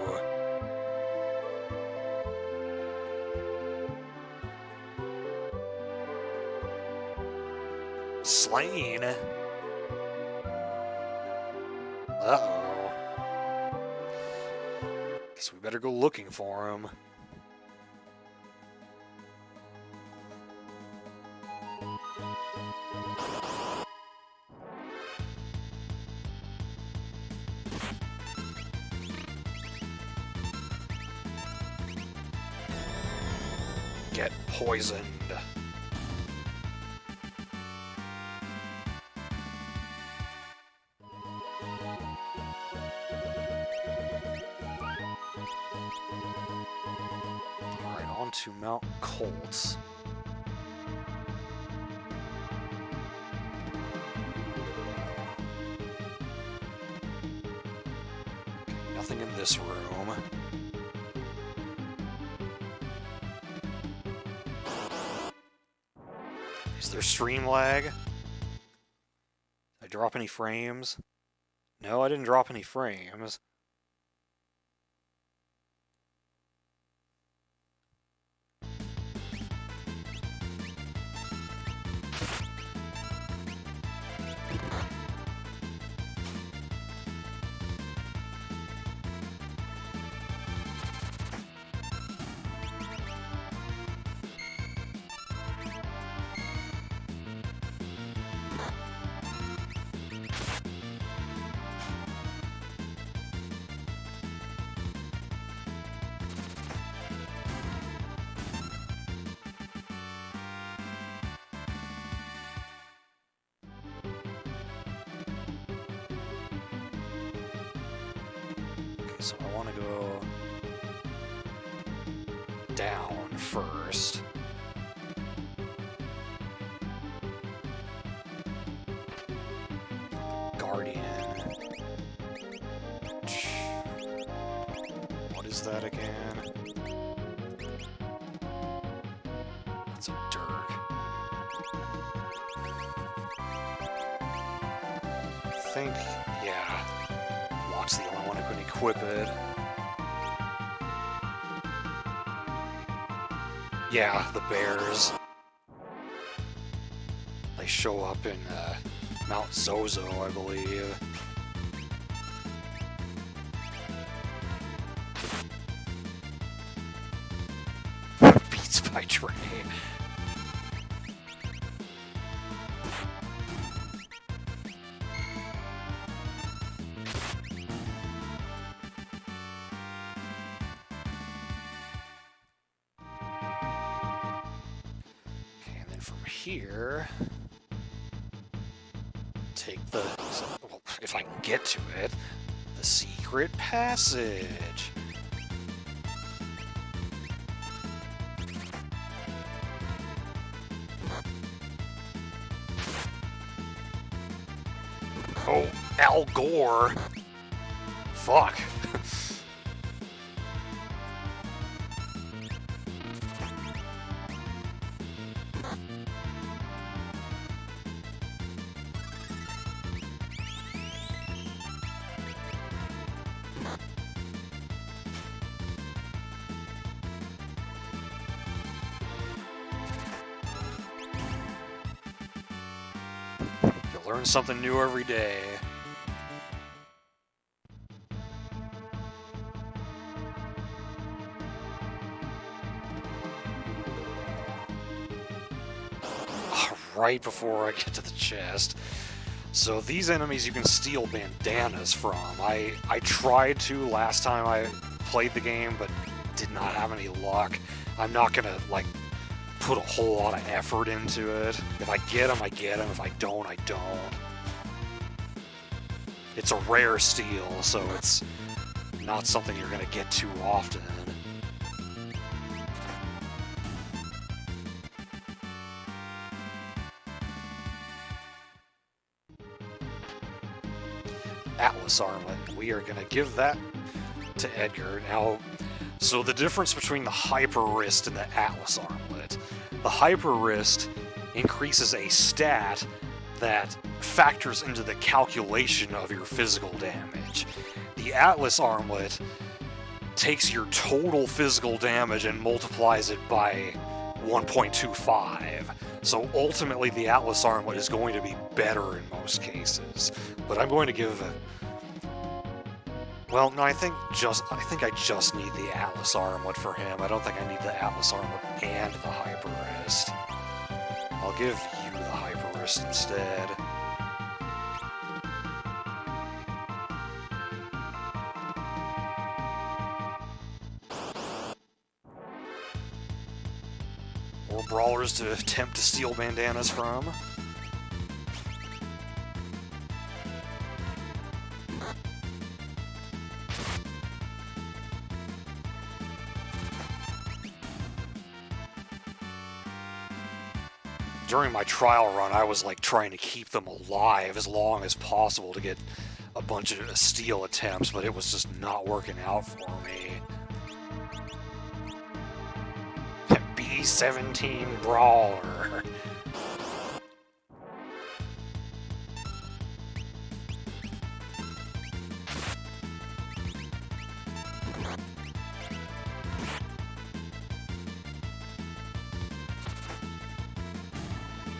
Slain? Uh-oh. Guess we better go looking for him. Get poisoned. to Mount Colts. Okay, nothing in this room. Is there stream lag? Did I drop any frames? No, I didn't drop any frames. So I want to go down first. Guardian. What is that again? That's a Dirk. I think, yeah. Lock's the only one who can equip it. Yeah, the bears. They show up in Mount Zozo, I believe. Beats by Trey. Here, take the, well, if I can get to it, the secret passage. Oh, Al Gore. Fuck. Learn something new every day. Right before I get to the chest. So these enemies you can steal bandanas from. I tried to last time I played the game, but did not have any luck. I'm not gonna, like, put a whole lot of effort into it. If I get them, I get them. If I don't, I don't. It's a rare steal, so it's not something you're gonna get too often. Atlas Armlet. We are gonna give that to Edgar. Now, so the difference between the Hyper Wrist and the Atlas Armlet. The Hyper Wrist increases a stat that factors into the calculation of your physical damage. The Atlas Armlet takes your total physical damage and multiplies it by 1.25. So ultimately the Atlas Armlet is going to be better in most cases. But I'm going to give well, no, I think I just need the Atlas Armlet for him. I don't think I need the Atlas Armlet and the Hyper Wrist. I'll give you the Hyper Wrist instead. More brawlers to attempt to steal bandanas from. during my trial run, I was like trying to keep them alive as long as possible to get a bunch of steal attempts, but it was just not working out for me. B-17 Brawler.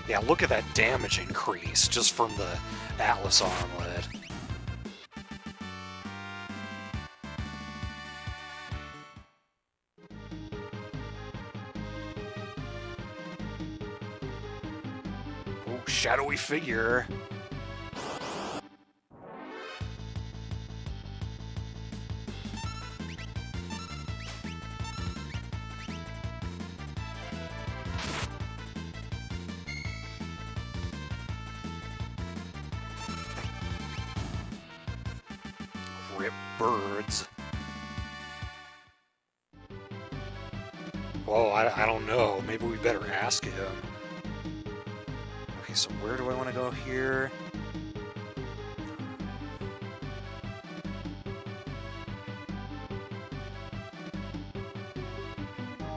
Yeah, look at that damage increase just from the Atlas Armlet. Oh, shadowy figure. Rip birds. Well, I don't know. Maybe we better ask him. Okay, so where do I want to go here?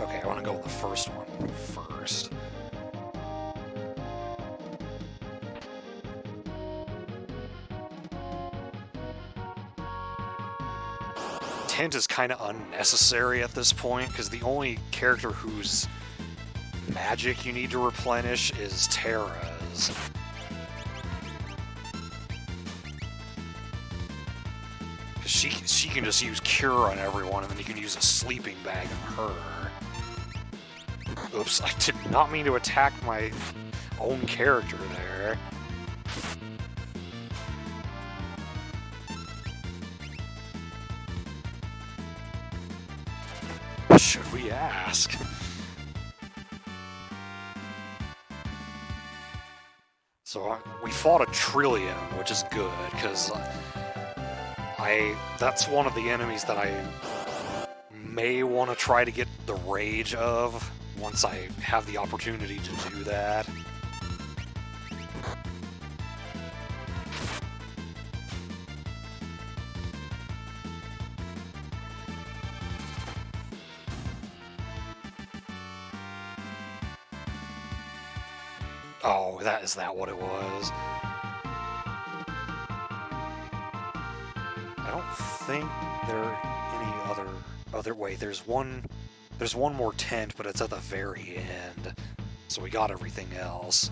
Okay, I want to go with the first one first. Tent is kind of unnecessary at this point, because the only character whose magic you need to replenish is Terra's. Because she can just use Cure on everyone, and then you can use a sleeping bag on her. Oops, I did not mean to attack my own character there. Should we ask? So we fought a Trillium, which is good, because that's one of the enemies that I may want to try to get the Rage of once I have the opportunity to do that. Oh, is that what it was? I don't think there are any other way. There's one more tent, but it's at the very end. So we got everything else.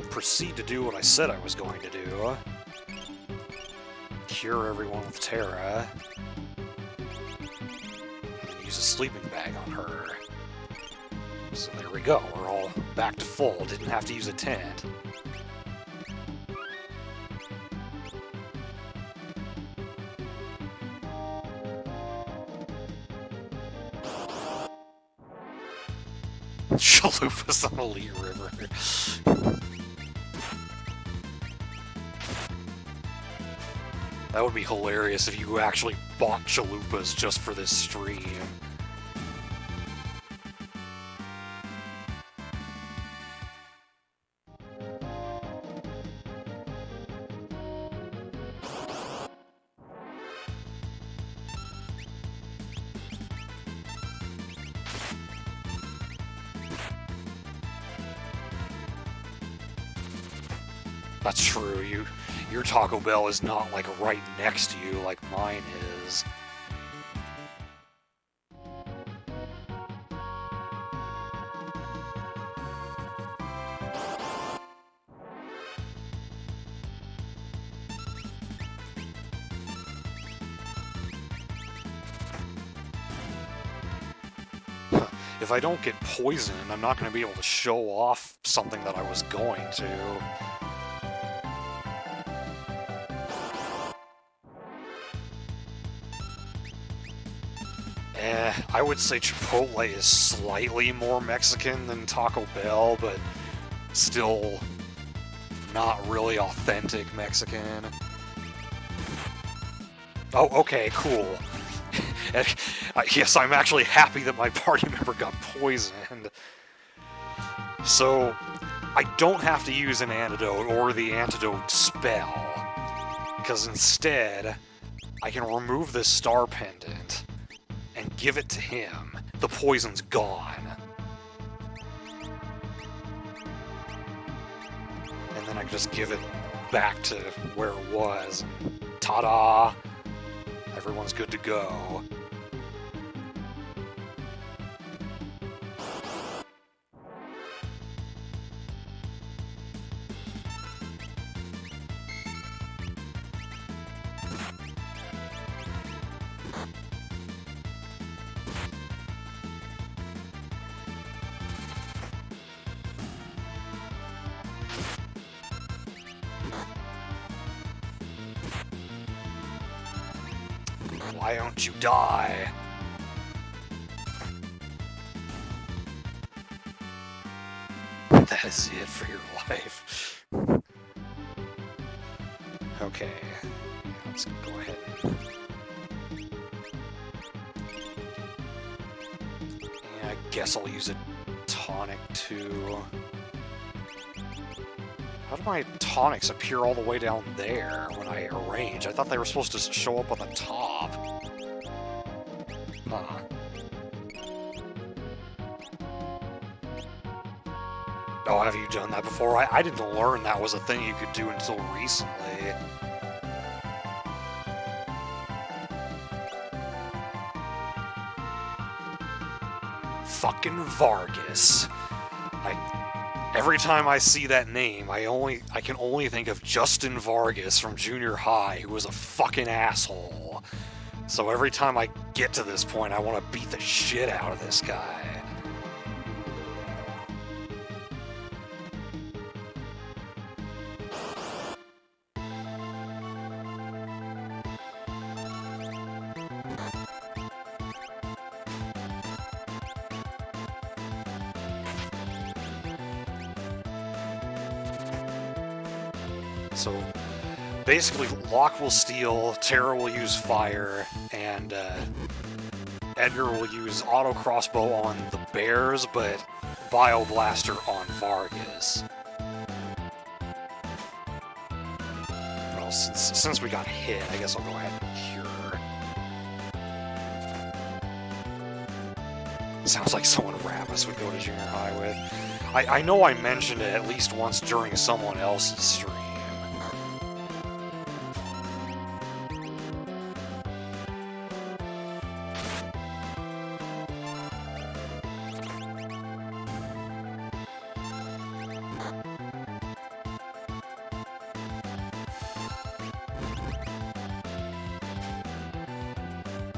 Proceed to do what I said I was going to do. Cure everyone with Terra. And use a sleeping bag on her. So there we go, we're all back to full. Didn't have to use a tent. Chalupa's on Elite River. That would be hilarious if you actually bought chalupas just for this stream. That's true, your Taco Bell is not like right next to you like mine is. if I don't get poisoned, I'm not going to be able to show off something that I was going to. I would say Chipotle is slightly more Mexican than Taco Bell, but still not really authentic Mexican. Oh, okay, cool. Yes, I'm actually happy that my party member got poisoned. So, I don't have to use an antidote or the antidote spell, because instead, I can remove this star pendant and give it to him. The poison's gone. And then I just give it back to where it was, and ta-da! Everyone's good to go. Why don't you die? That is it for your life. Okay, let's go ahead and... Yeah, I guess I'll use a tonic too. How do my tonics appear all the way down there when I arrange? I thought they were supposed to show up on the top. Huh. Oh, have you done that before? I didn't learn that was a thing you could do until recently. Fucking Vargas. Every time I see that name, I can only think of Justin Vargas from junior high, who was a fucking asshole. So every time I get to this point, I want to beat the shit out of this guy. So basically, Locke will steal, Tara will use fire, and Edgar will use auto crossbow on the bears, but bioblaster on Vargas. Well, since we got hit, I guess I'll go ahead and cure. Sounds like someone Ramus would go to junior high with. I know I mentioned it at least once during someone else's stream.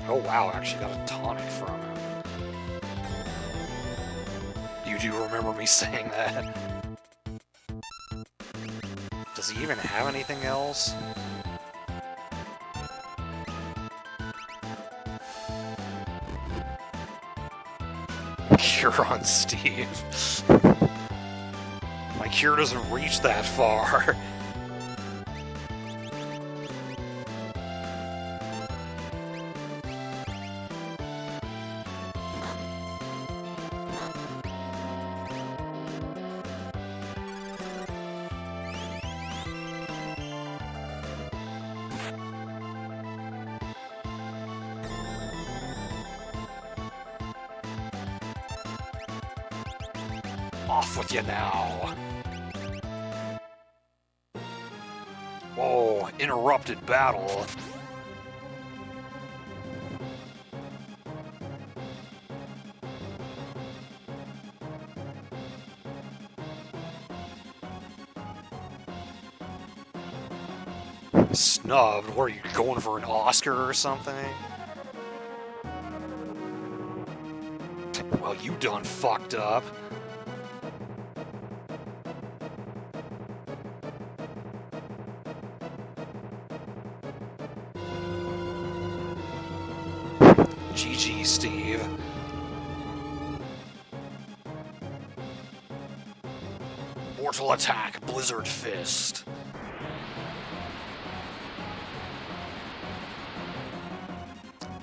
Oh wow, I actually got a tonic from him. You do remember me saying that? Does he even have anything else? Cure on Steve. My cure doesn't reach that far. Off with you now. Whoa, interrupted battle. Snubbed? What are you, going for an Oscar or something? Well, you done fucked up. GG, Steve. Mortal attack, Blizzard Fist.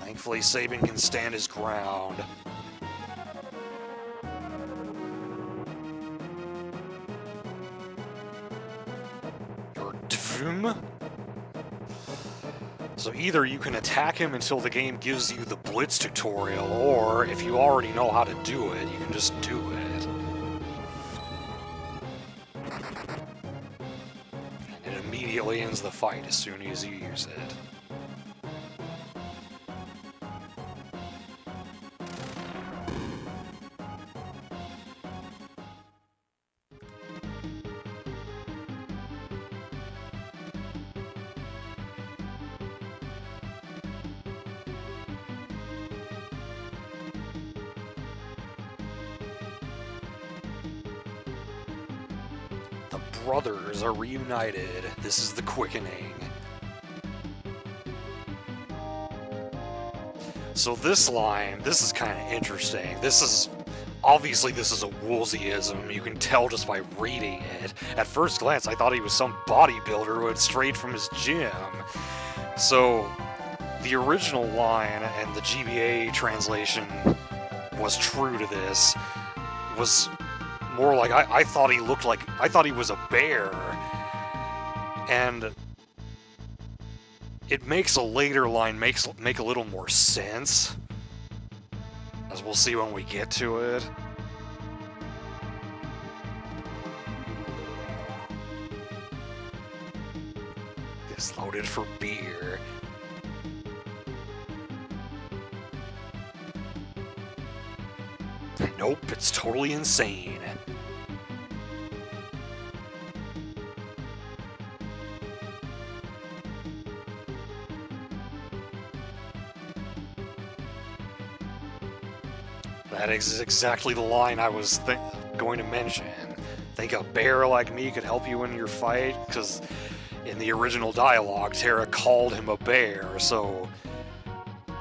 Thankfully, Sabin can stand his ground. Your Dvum? So either you can attack him until the game gives you the Blitz tutorial, or if you already know how to do it, you can just do it. And it immediately ends the fight as soon as you use it. Brothers are reunited. This is the quickening. So this line, this is kind of interesting. This is obviously this is a Woolseyism. You can tell just by reading it. At first glance, I thought he was some bodybuilder who had strayed from his gym. So the original line and the GBA translation was true to this. Was more like I thought he looked like I thought he was a bear, and it makes a later line make a little more sense, as we'll see when we get to it. It's loaded for beer. Nope, it's totally insane. That is exactly the line I was going to mention. Think a bear like me could help you in your fight? Because in the original dialogue, Terra called him a bear, so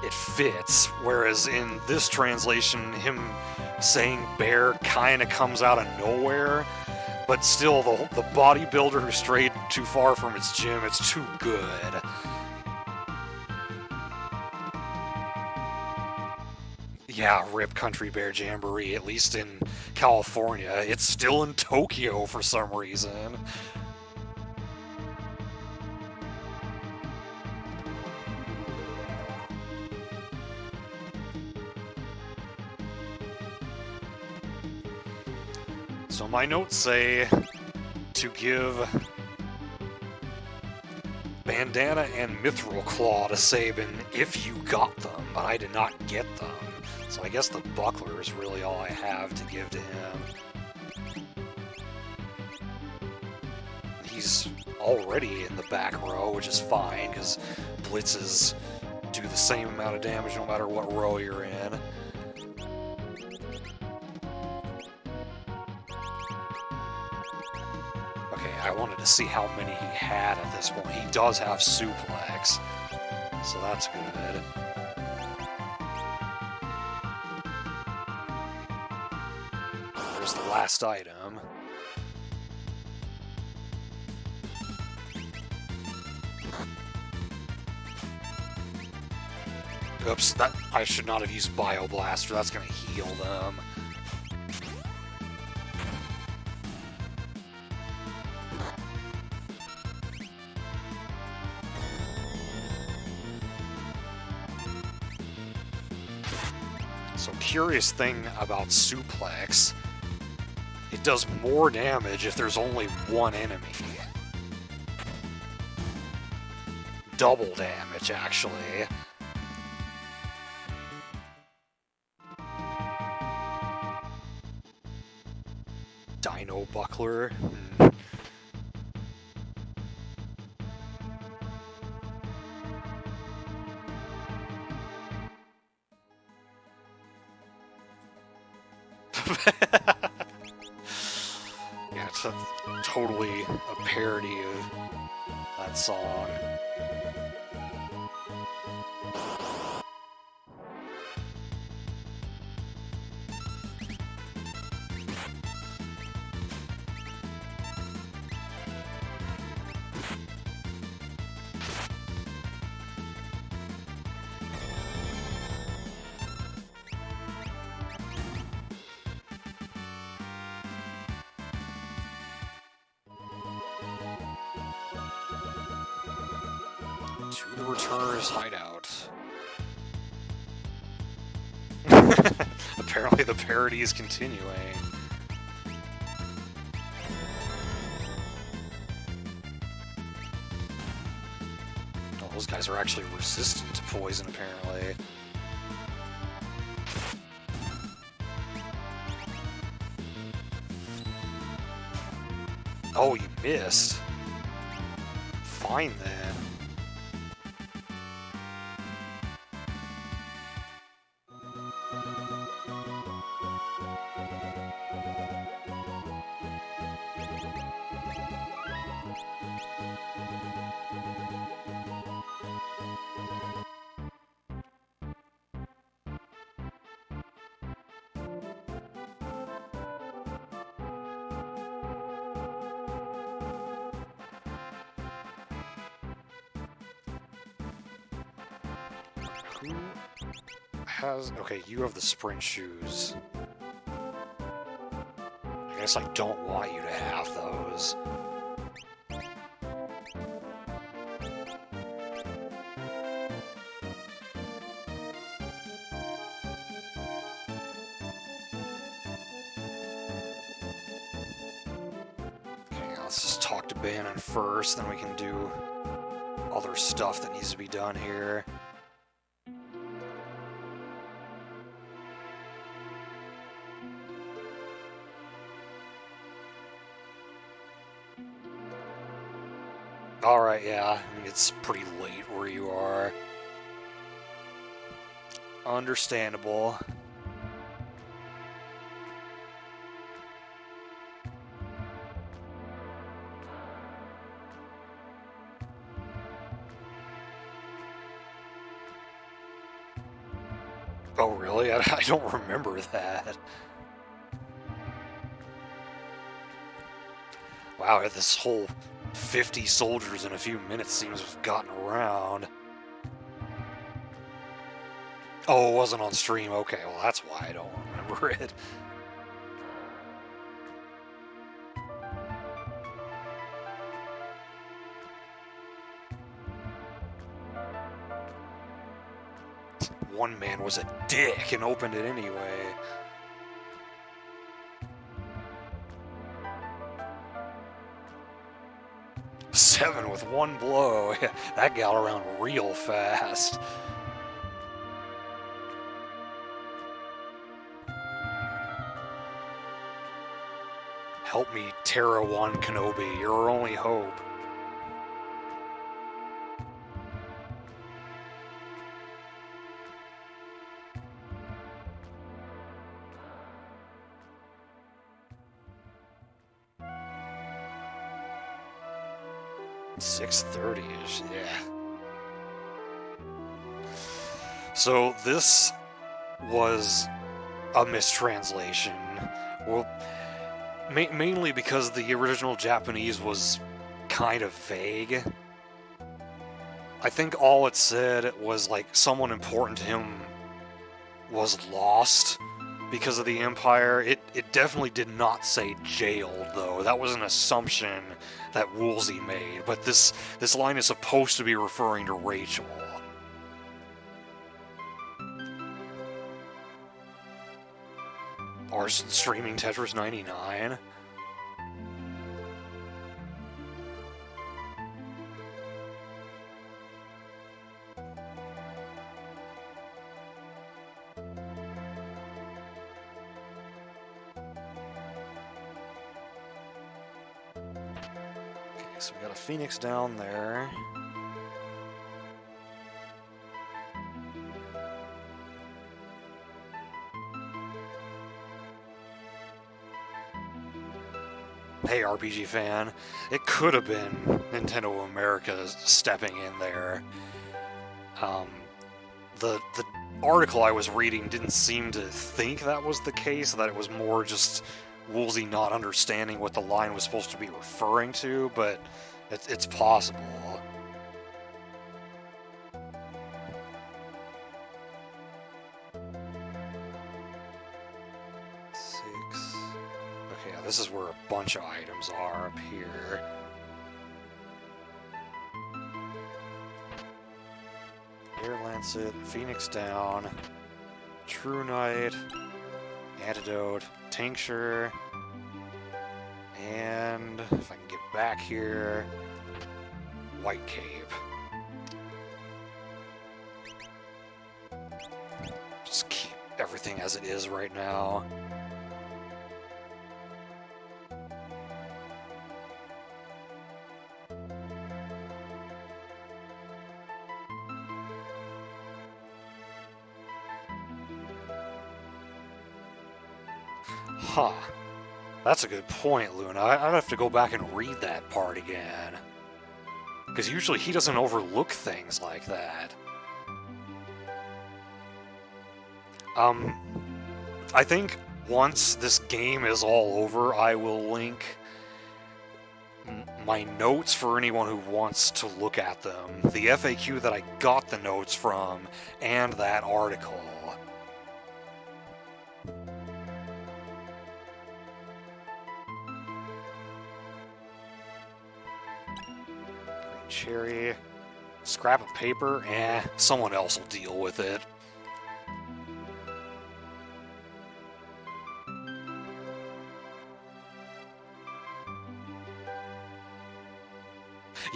it fits. Whereas in this translation, him saying bear kind of comes out of nowhere. But still, the bodybuilder who strayed too far from its gym, it's too good. Yeah, rip Country Bear Jamboree, at least in California. It's still in Tokyo for some reason. So my notes say to give Bandana and Mithril Claw to Sabin if you got them, but I did not get them. So I guess the buckler is really all I have to give to him. He's already in the back row, which is fine, because blitzes do the same amount of damage no matter what row you're in. Okay, I wanted to see how many he had at this point. He does have suplex, so that's good. There's the last item. Oops, I should not have used Bio Blaster. That's gonna heal them. So, curious thing about Suplex, it does more damage if there's only one enemy. Double damage, actually. Dino Buckler. Yeah, it's totally a parody of that song. To the Returner's hideout. Apparently the parody is continuing. Oh, those guys are actually resistant to poison, apparently. Oh, you missed. Fine then. Who has... Okay, you have the sprint shoes. I guess I don't want you to have those. Okay, let's just talk to Bannon first, then we can do other stuff that needs to be done here. Alright, yeah, I mean, it's pretty late where you are. Understandable. Oh, really? I don't remember that. Wow, this whole 50 soldiers in a few minutes seems to have gotten around. Oh, it wasn't on stream. Okay, well, that's why I don't remember it. One man was a dick and opened it anyway. Seven with one blow. That gal around real fast. Help me, Terra 1 Kenobi. You're our only hope. $6:30-ish, yeah. So this was a mistranslation. Well, mainly because the original Japanese was kind of vague. I think all it said was like someone important to him was lost because of the Empire. It definitely did not say jailed, though. That was an assumption that Woolsey made, but this line is supposed to be referring to Rachel. Arson streaming Tetris 99? So we got a Phoenix down there. hey, RPG fan, it could have been Nintendo America stepping in there. The article I was reading didn't seem to think that was the case, that it was more just Woolsey not understanding what the line was supposed to be referring to, but it's possible. Okay, yeah, this is where a bunch of items are up here. Air Lancet, Phoenix Down, True Knight, Antidote, Tincture, and if I can get back here, White Cape. Just keep everything as it is right now. Huh. That's a good point, Luna. I'd have to go back and read that part again. Because usually he doesn't overlook things like that. I think once this game is all over, I will link my notes for anyone who wants to look at them. The FAQ that I got the notes from, and that article. Green cherry. Scrap of paper? Someone else will deal with it.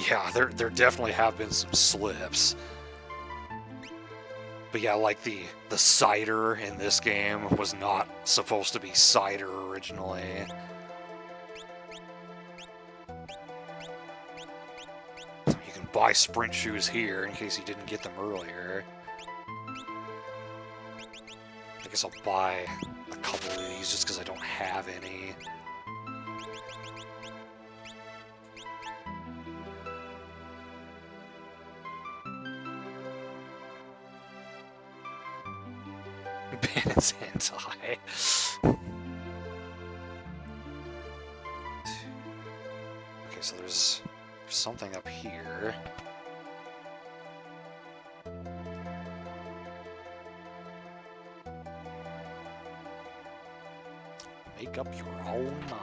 Yeah, there definitely have been some slips. But yeah, like the cider in this game was not supposed to be cider originally. You can buy sprint shoes here in case you didn't get them earlier. I guess I'll buy a couple of these just because I don't have any. Bandit's hentai. Okay, so there's something up here. Make up your own mind.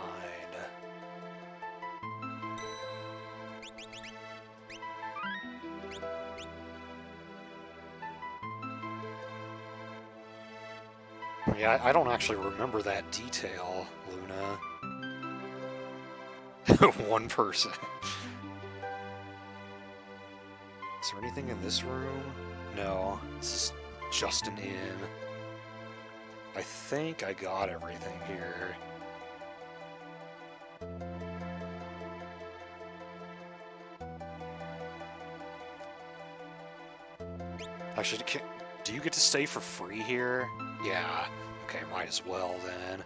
Yeah, I don't actually remember that detail, Luna. One person. Is there anything in this room? No, this is just an inn. I think I got everything here. Actually, do you get to stay for free here? Yeah. Okay, might as well then.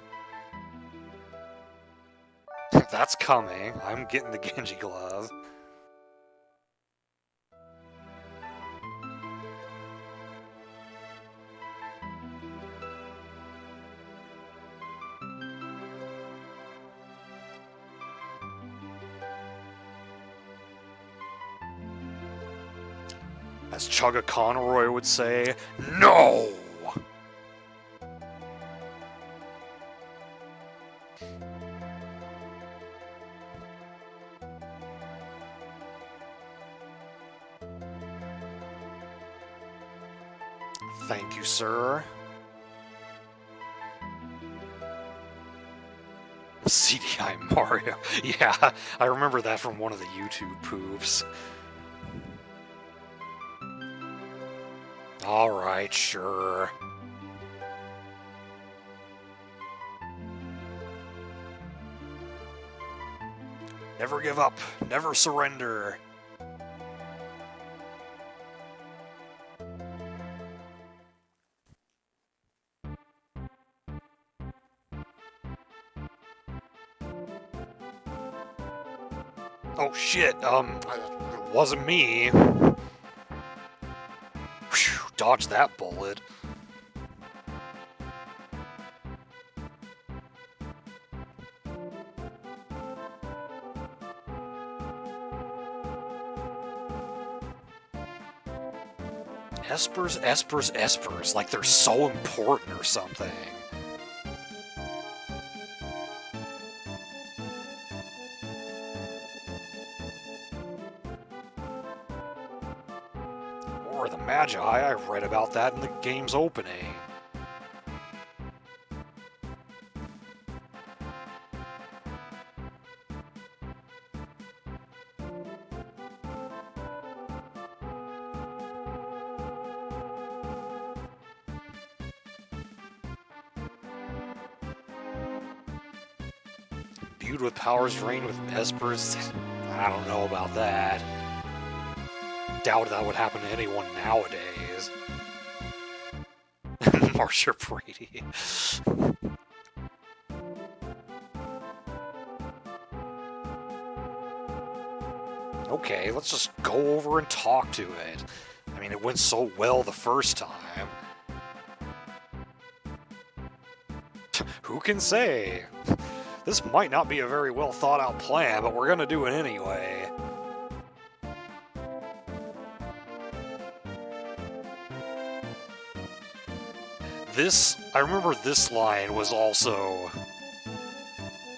That's coming. I'm getting the Genji glove. As Chugga Conroy would say, no! Thank you, sir. CDI Mario. Yeah, I remember that from one of the YouTube poops. Alright, sure. Never give up. Never surrender. Oh shit, it wasn't me. Phew, dodged that bullet. Espers, espers, espers, like they're so important or something. Or the Magi, I read about that in the game's opening. Viewed with powers drained with espers? I don't know about that. Doubt that would happen to anyone nowadays. Marcia Brady. Okay, let's just go over and talk to it. I mean, it went so well the first time. Who can say? This might not be a very well thought out plan, but we're gonna do it anyway. I remember this line was also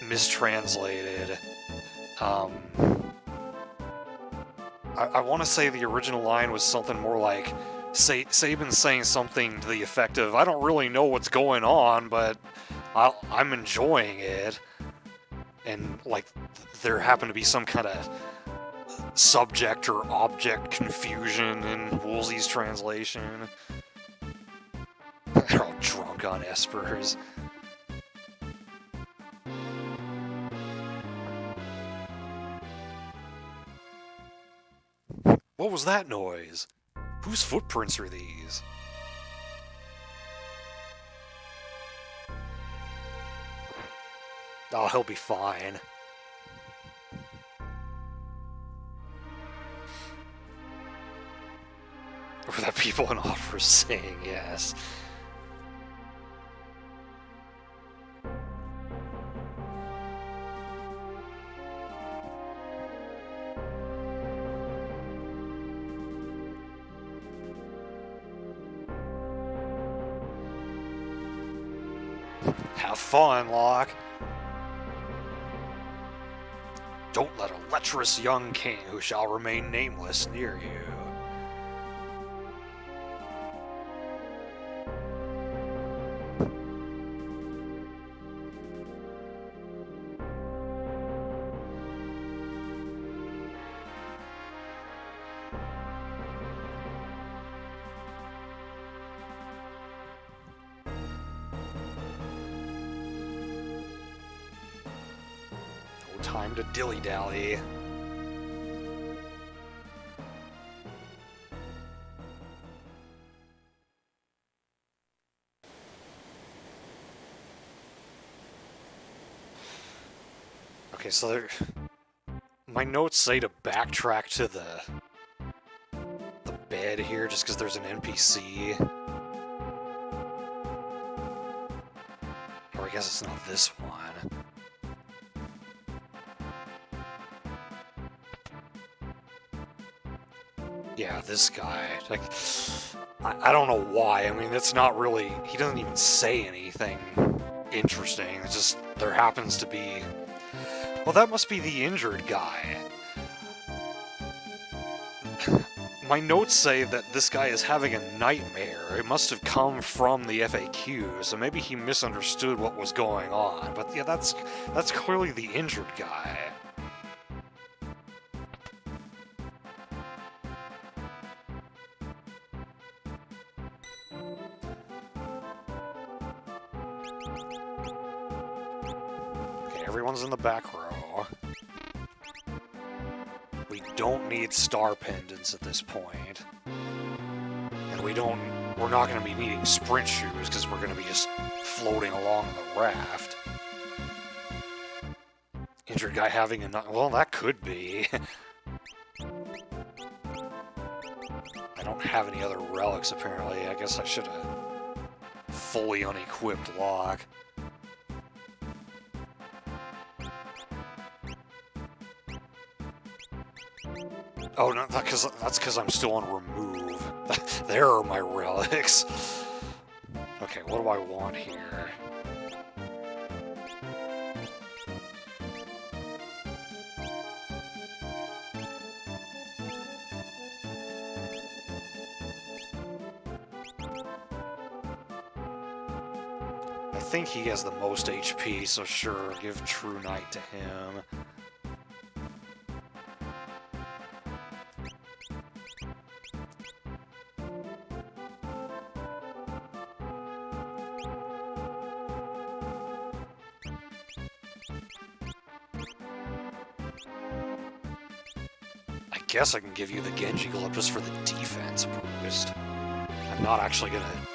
mistranslated. I want to say the original line was something more like, Sabin saying something to the effect of, I don't really know what's going on, but I'm enjoying it. And, like, there happened to be some kind of subject or object confusion in Woolsey's translation. They're all drunk on espers. What was that noise? Whose footprints are these? Oh, he'll be fine. Or that people in Offers saying yes. Have fun, Locke. Don't let a lecherous young king who shall remain nameless near you. Time to dilly-dally. Okay, so my notes say to backtrack to the bed here just because there's an NPC. Or I guess it's not this one. Yeah, this guy. Like, I don't know why. I mean, it's not really... He doesn't even say anything interesting. It's just, there happens to be... Well, that must be the injured guy. My notes say that this guy is having a nightmare. It must have come from the FAQ, so maybe he misunderstood what was going on. But yeah, that's clearly the injured guy. Everyone's in the back row. We don't need star pendants at this point. And we're not going to be needing sprint shoes because we're going to be just floating along the raft. Injured guy having a... Well, that could be. I don't have any other relics, apparently. I guess I should have fully unequipped Locke. Oh, no, that's because I'm still on remove. There are my relics. Okay, what do I want here? I think he has the most HP, so sure, give True Knight to him. I guess I can give you the Genji Glove just for the defense boost. I'm not actually gonna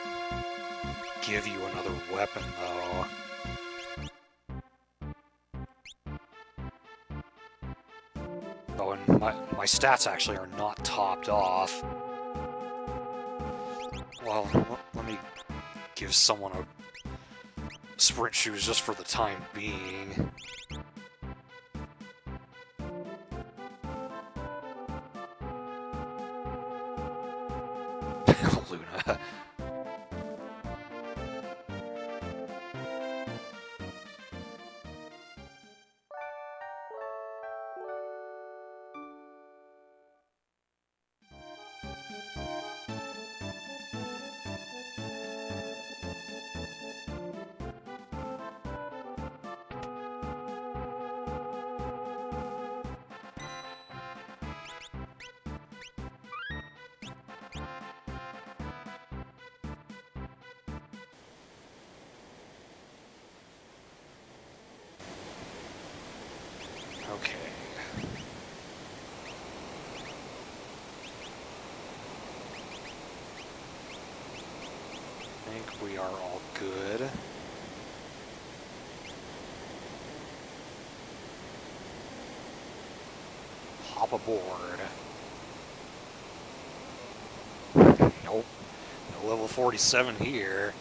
give you another weapon, though. Oh, and my stats actually are not topped off. Well, let me give someone a sprint shoes just for the time being. Luna. Okay. I think we are all good. Hop aboard. Nope. No level 47 here.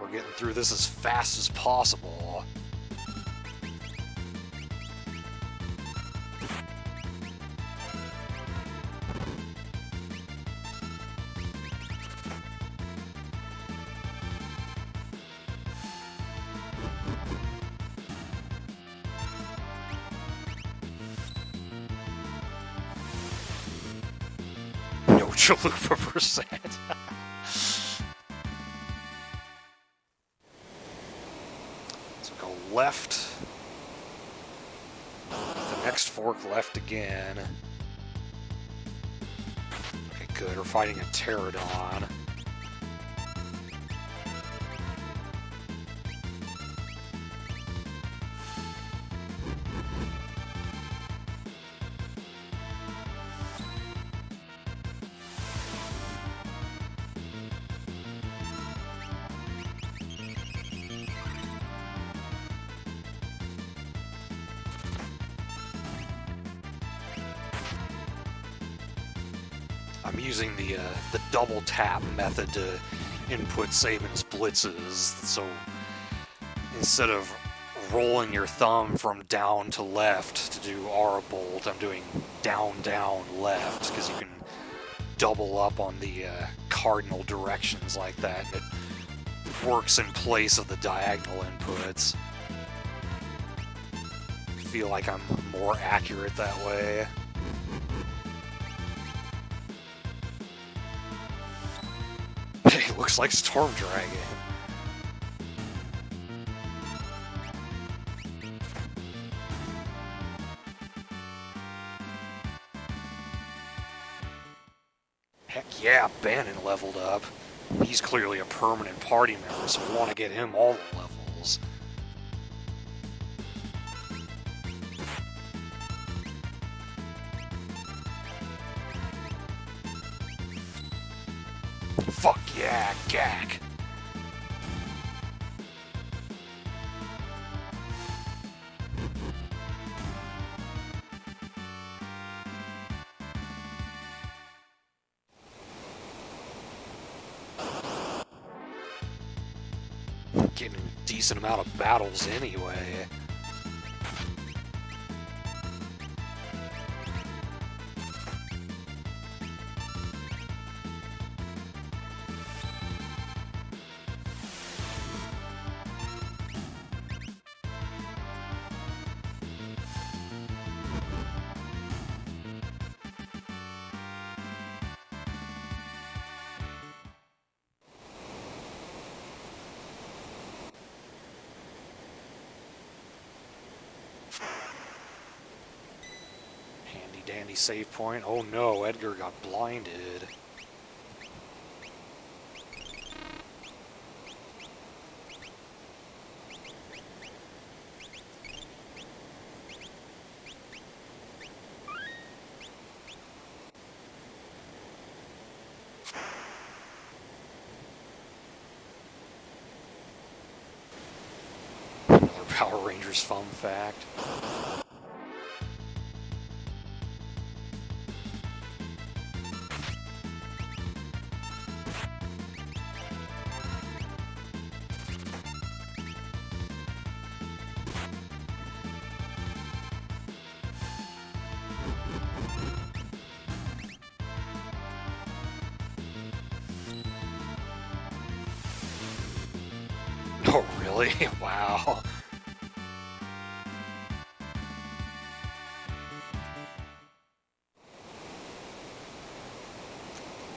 We're getting through this as fast as possible. No Chalupa percent. So go left. The next fork left again. Okay, good. We're fighting a Pterodon. I'm using the double tap method to input Saban's blitzes, so instead of rolling your thumb from down to left to do Aura Bolt, I'm doing down, down, left, because you can double up on the cardinal directions like that, and it works in place of the diagonal inputs. I feel like I'm more accurate that way. It looks like Storm Dragon. Heck yeah, Bannon leveled up. He's clearly a permanent party member, so we want to get him all the levels. Fuck yeah, Gak. getting a decent amount of battles anyway. Dandy save point. Oh no, Edgar got blinded. Another Power Rangers fun fact. Oh, really? Wow.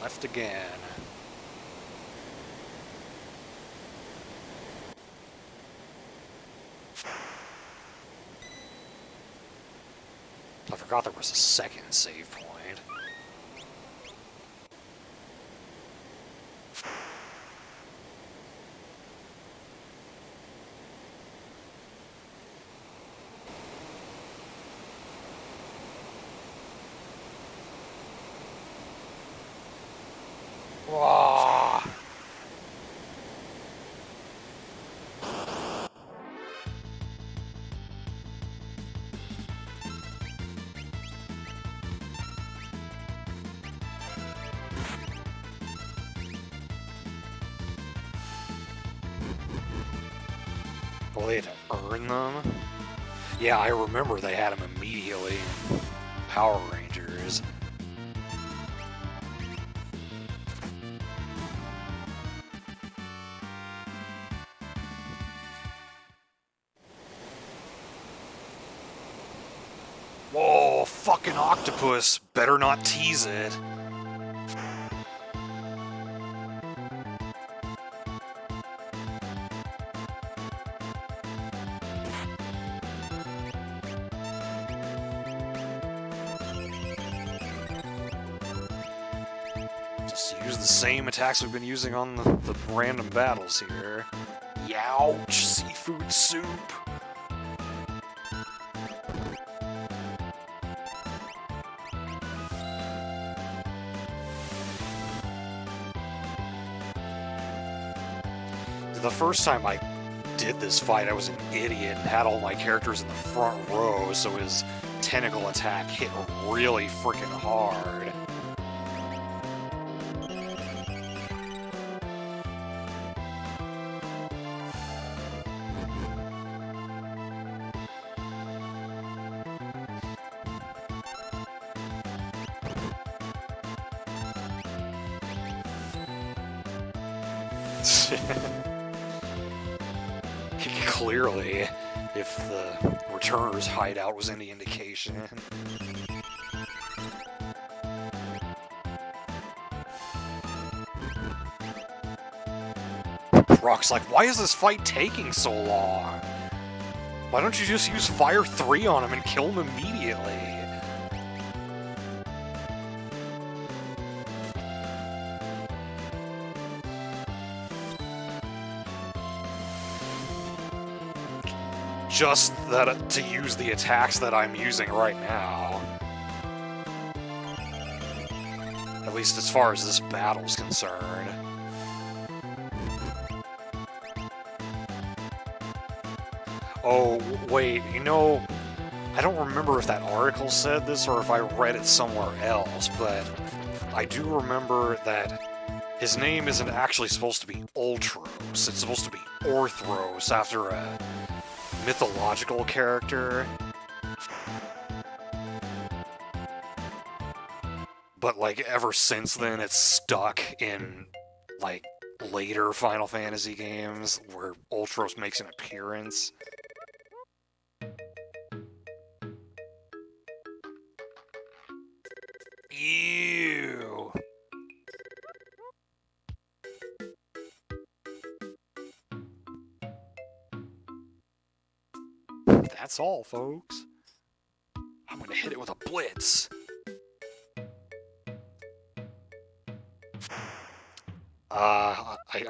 Left again. I forgot there was a second save point. Whoa. Well, they had to earn them? Yeah, I remember they had them immediately in Power Rangers. Whoa, fucking octopus! Better not tease it. Just use the same attacks we've been using on the random battles here. Youch, seafood soup. The first time I did this fight, I was an idiot and had all my characters in the front row, so his tentacle attack hit really freaking hard. Clearly, if the Returner's hideout was any indication. Brock's like, why is this fight taking so long? Why don't you just use Fire 3 on him and kill him immediately? Just that to use the attacks that I'm using right now. At least as far as this battle's concerned. Oh, wait, you know, I don't remember if that article said this or if I read it somewhere else, but I do remember that his name isn't actually supposed to be Ultros, it's supposed to be Orthros after a mythological character. But, like, ever since then, it's stuck in, like, later Final Fantasy games where Ultros makes an appearance. Ew. That's all, folks. I'm gonna hit it with a blitz.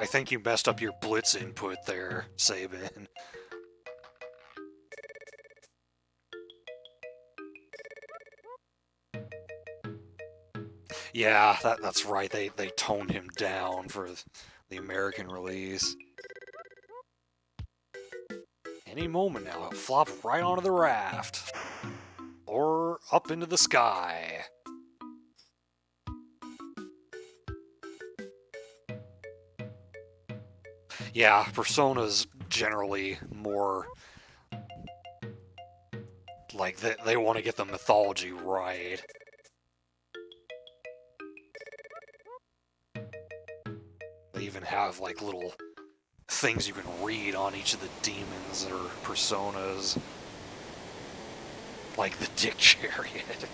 I think you messed up your blitz input there, Sabin. Yeah, that's right. They toned him down for the American release. Any moment now, he'll flop right onto the raft. Or up into the sky. Yeah, Persona's generally more like they want to get the mythology right. They even have like little things you can read on each of the demons or personas. Like the Dick Chariot.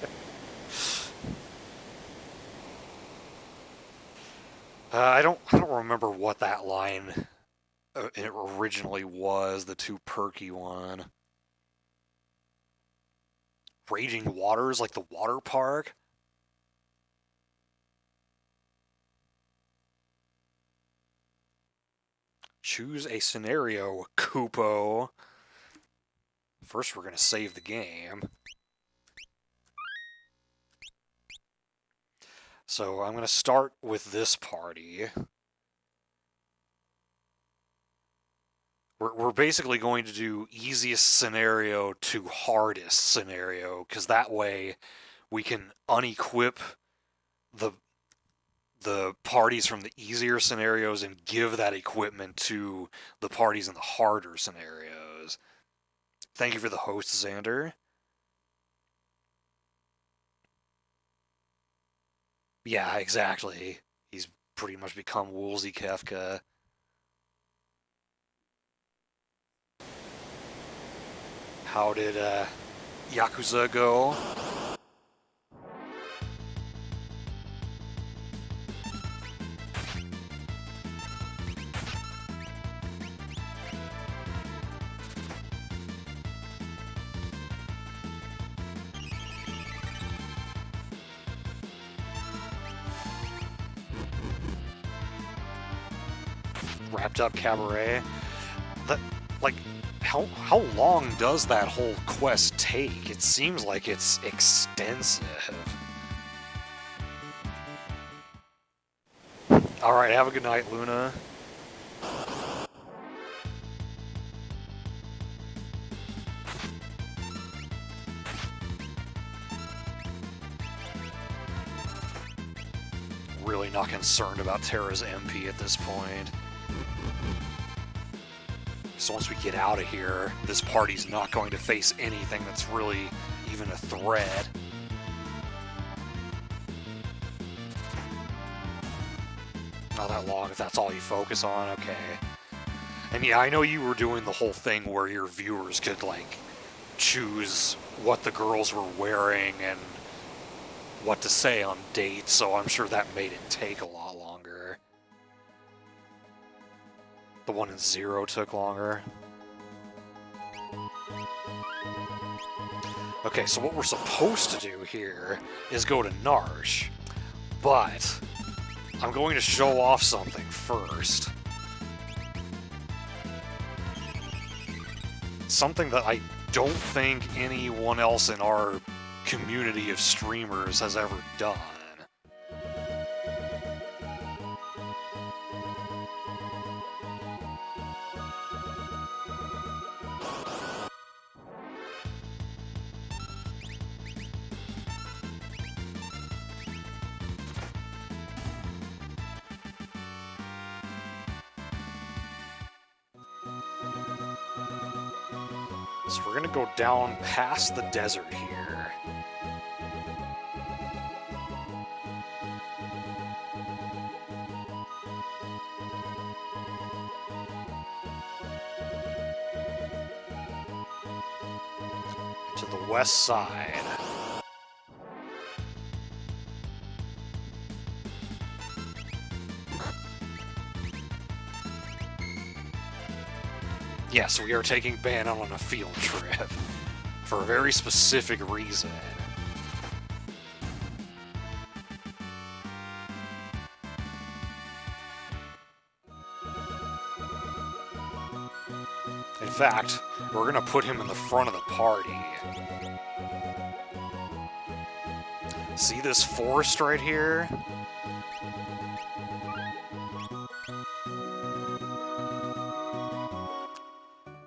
I don't remember what that line it originally was, the too perky one. Raging Waters, like the water park? Choose a scenario, Kupo. First, we're going to save the game. So I'm going to start with this party. We're basically going to do easiest scenario to hardest scenario, because that way we can unequip the parties from the easier scenarios and give that equipment to the parties in the harder scenarios. Thank you for the host, Xander. Yeah, exactly. He's pretty much become Woolsey Kefka. How did Yakuza go? Wrapped up Cabaret. That, like, how long does that whole quest take? It seems like it's extensive. Alright, have a good night, Luna. Really not concerned about Terra's MP at this point. So once we get out of here, this party's not going to face anything that's really even a threat. Not that long if that's all you focus on, okay. And yeah, I know you were doing the whole thing where your viewers could, like, choose what the girls were wearing and what to say on dates, so I'm sure that made it take a lot longer. The one in Zero took longer. Okay, so what we're supposed to do here is go to Narshe, but I'm going to show off something first. Something that I don't think anyone else in our community of streamers has ever done. So we're gonna go down past the desert here. To the west side. Yes, we are taking Banon on a field trip. For a very specific reason. In fact, we're gonna put him in the front of the party. See this forest right here?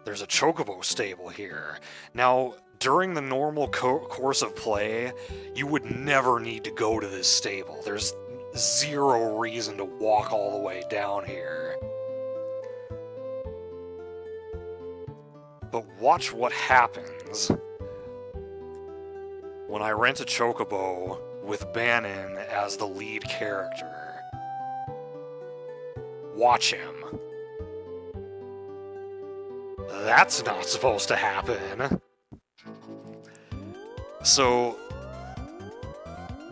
There's a Chocobo stable here. Now, during the normal course of play, you would never need to go to this stable. There's zero reason to walk all the way down here. But watch what happens when I rent a Chocobo with Banon as the lead character. Watch him. That's not supposed to happen. So,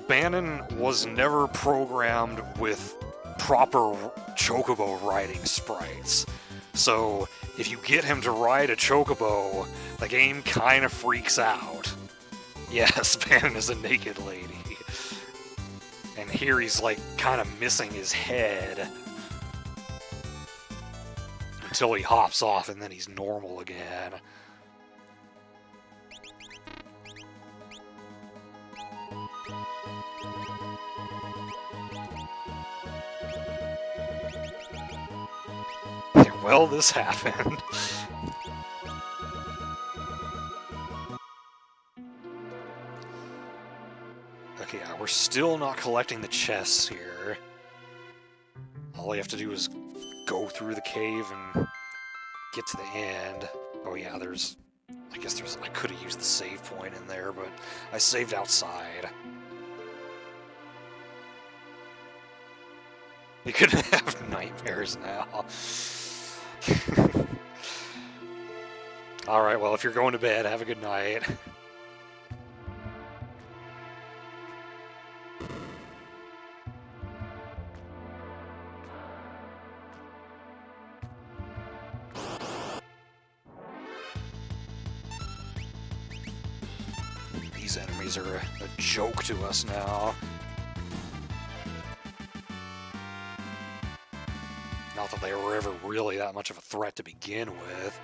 Banon was never programmed with proper Chocobo riding sprites. So, if you get him to ride a Chocobo, the game kind of freaks out. Yes, Banon is a naked lady. And here he's like kind of missing his head. Until he hops off and then he's normal again. Well, this happened. Okay, we're still not collecting the chests here. All you have to do is go through the cave and get to the end. Oh yeah, there's... I guess there's... I could have used the save point in there, but I saved outside. You could have nightmares now. Alright, well, if you're going to bed, have a good night. These enemies are a joke to us now. Not that they were ever really that much of a threat to begin with.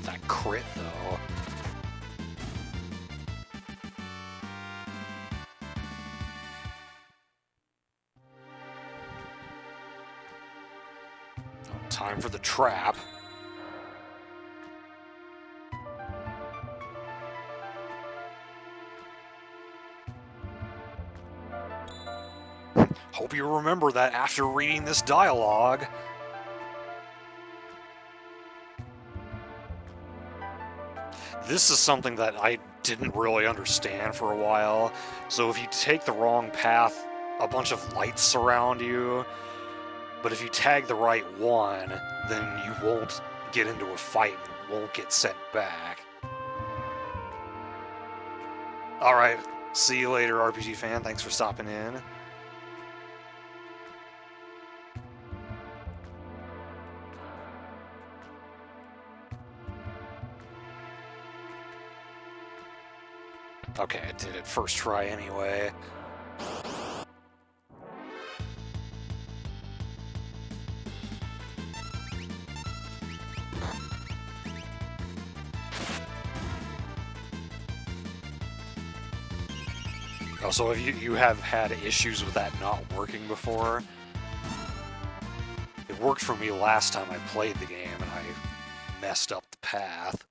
That crit, though. Time for the trap. Hope you remember that after reading this dialogue. This is something that I didn't really understand for a while. So if you take the wrong path, a bunch of lights surround you. But if you tag the right one, then you won't get into a fight and won't get sent back. Alright, see you later, RPG fan. Thanks for stopping in. Okay, I did it first try anyway. Oh, so have you have had issues with that not working before? It worked for me last time I played the game, and I messed up the path.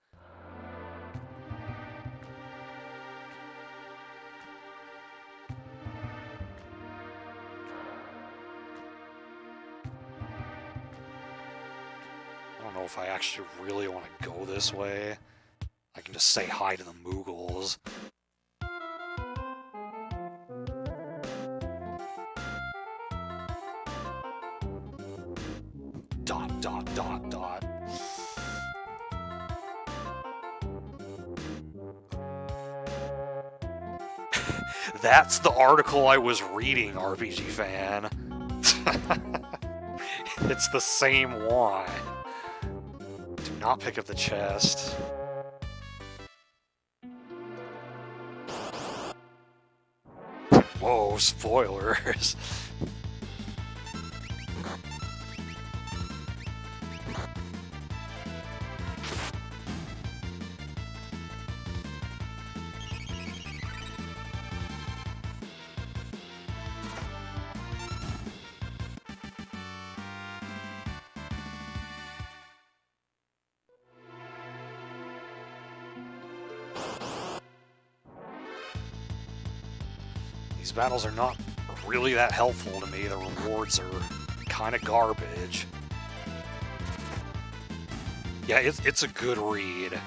I don't know if I actually really want to go this way. I can just say hi to the Moogles. Dot, dot, dot, dot. That's the article I was reading, RPG fan. It's the same one. Do not pick up the chest. Whoa, spoilers. These battles are not really that helpful to me. The rewards are kind of garbage. Yeah, it's a good read.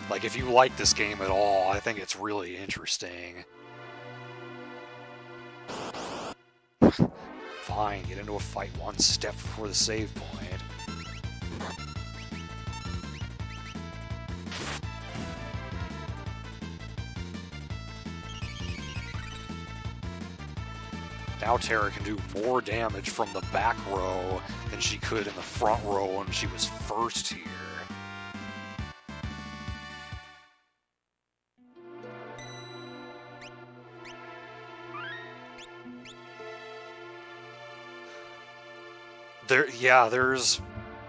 Like, if you like this game at all, I think it's really interesting. Fine, get into a fight one step before the save point. Now Terra can do more damage from the back row than she could in the front row when she was first here. There's...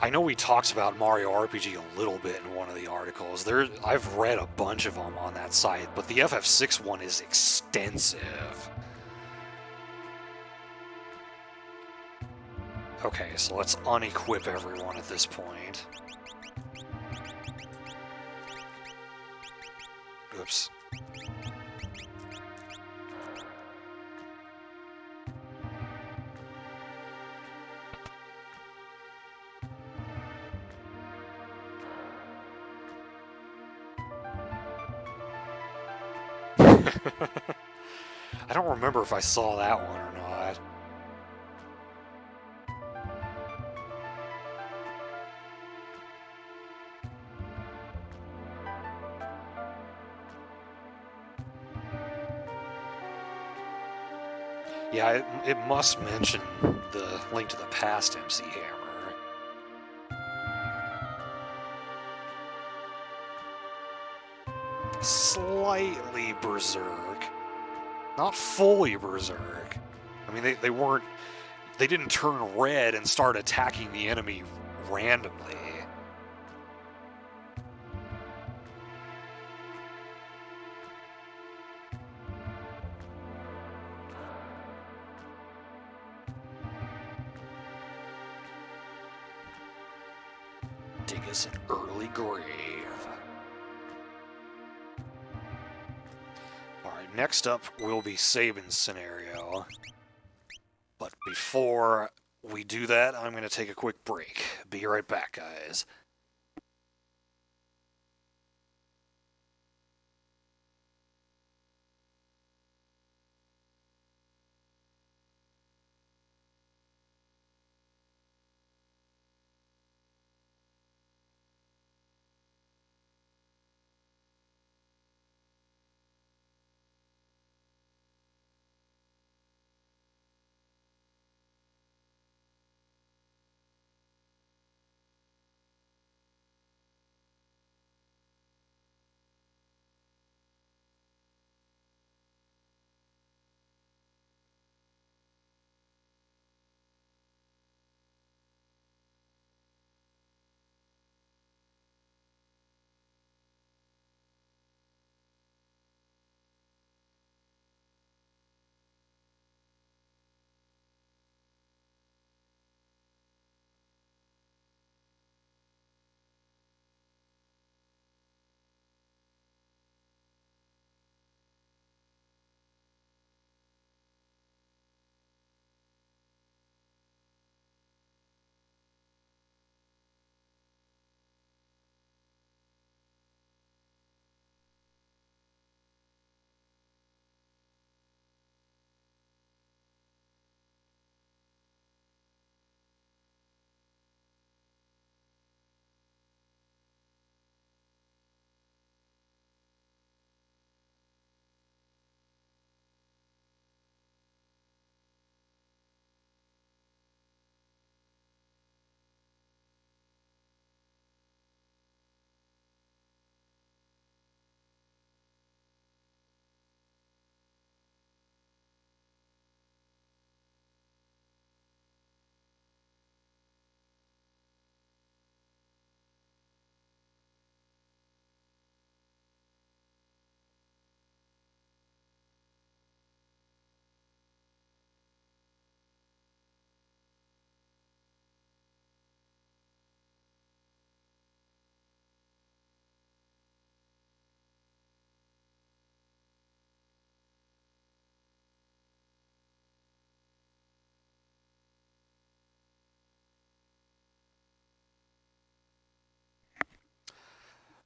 I know we talked about Mario RPG a little bit in one of the articles. I've read a bunch of them on that site, but the FF6 one is extensive. Okay, so let's unequip everyone at this point. Oops. I don't remember if I saw that one or not. Yeah, it must mention the Link to the Past MC Hammer. Slightly berserk. Not fully berserk. I mean, they didn't turn red and start attacking the enemy randomly. Dig us an early grave. Alright, next up will be Sabin's scenario. But before we do that, I'm going to take a quick break. Be right back, guys.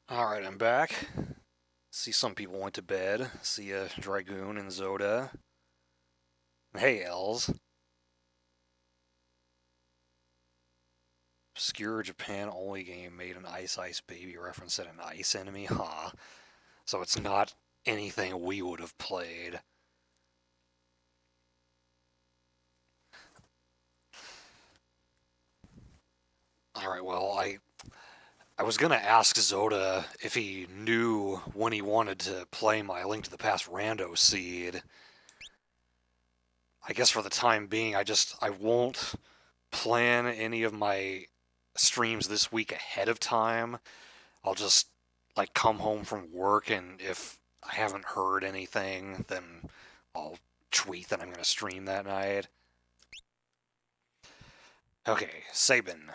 Alright, I'm back. See, some people went to bed. See Dragoon and Zoda. Hey, Els. Obscure Japan only game made an Ice Ice Baby reference at an ice enemy, huh? So it's not anything we would have played. Alright, well, I was gonna ask Zoda if he knew when he wanted to play my Link to the Past Rando Seed. I guess for the time being, I won't plan any of my streams this week ahead of time. I'll just like come home from work, and if I haven't heard anything, then I'll tweet that I'm going to stream that night. Okay, Sabin.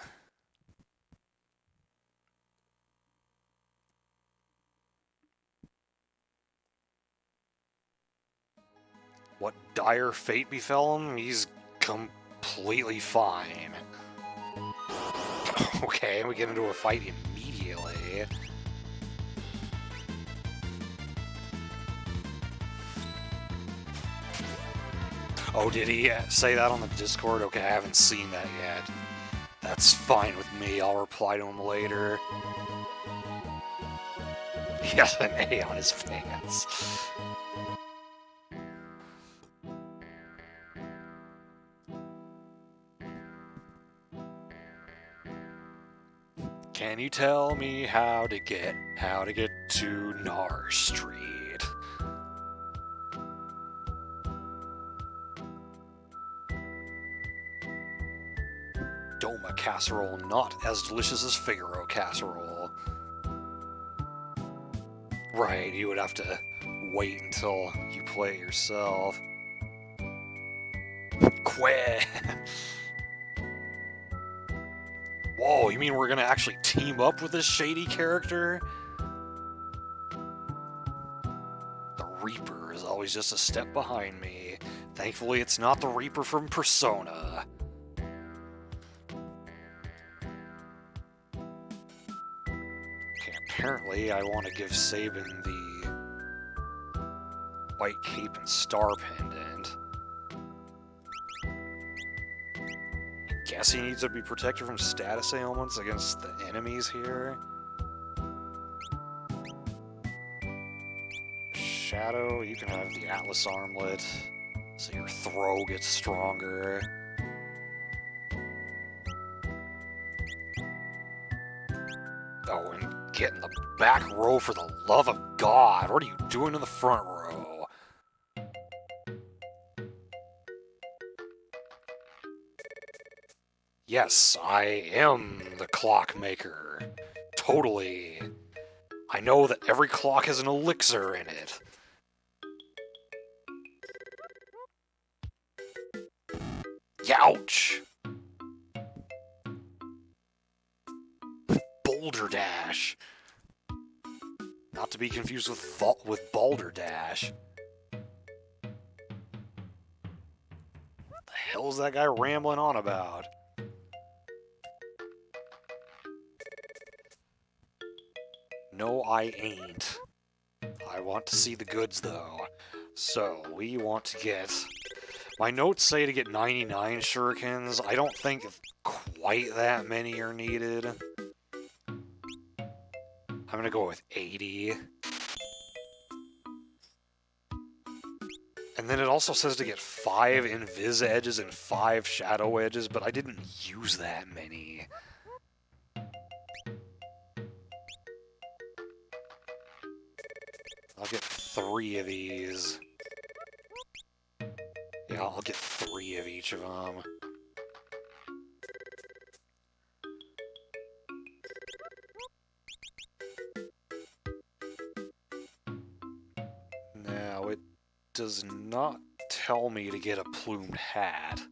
What dire fate befell him? He's completely fine. Okay, we get into a fight immediately. Oh, did he say that on the Discord? Okay, I haven't seen that yet. That's fine with me. I'll reply to him later. He has an A on his pants. Can you tell me how to get to Nar Street? Doma casserole, not as delicious as Figaro casserole. Right, you would have to wait until you play it yourself. Queh! Whoa, you mean we're gonna actually team up with this shady character? The Reaper is always just a step behind me. Thankfully, it's not the Reaper from Persona. Okay, apparently I want to give Sabin the White Cape and Star Pendant. Guess he needs to be protected from status ailments against the enemies here. Shadow, you can have the Atlas Armlet, so your throw gets stronger. Oh, and get in the back row for the love of God. What are you doing in the front row? Yes, I am the clockmaker. Totally. I know that every clock has an elixir in it. Youch! Boulder Dash. Not to be confused with Balderdash. What the hell is that guy rambling on about? No, I ain't. I want to see the goods, though. So, we want to get... My notes say to get 99 shurikens. I don't think quite that many are needed. I'm gonna go with 80. And then it also says to get 5 invis edges and 5 shadow edges, but I didn't use that many. I'll get 3 of these. Yeah, I'll get 3 of each of them. Now, it does not tell me to get a plumed hat.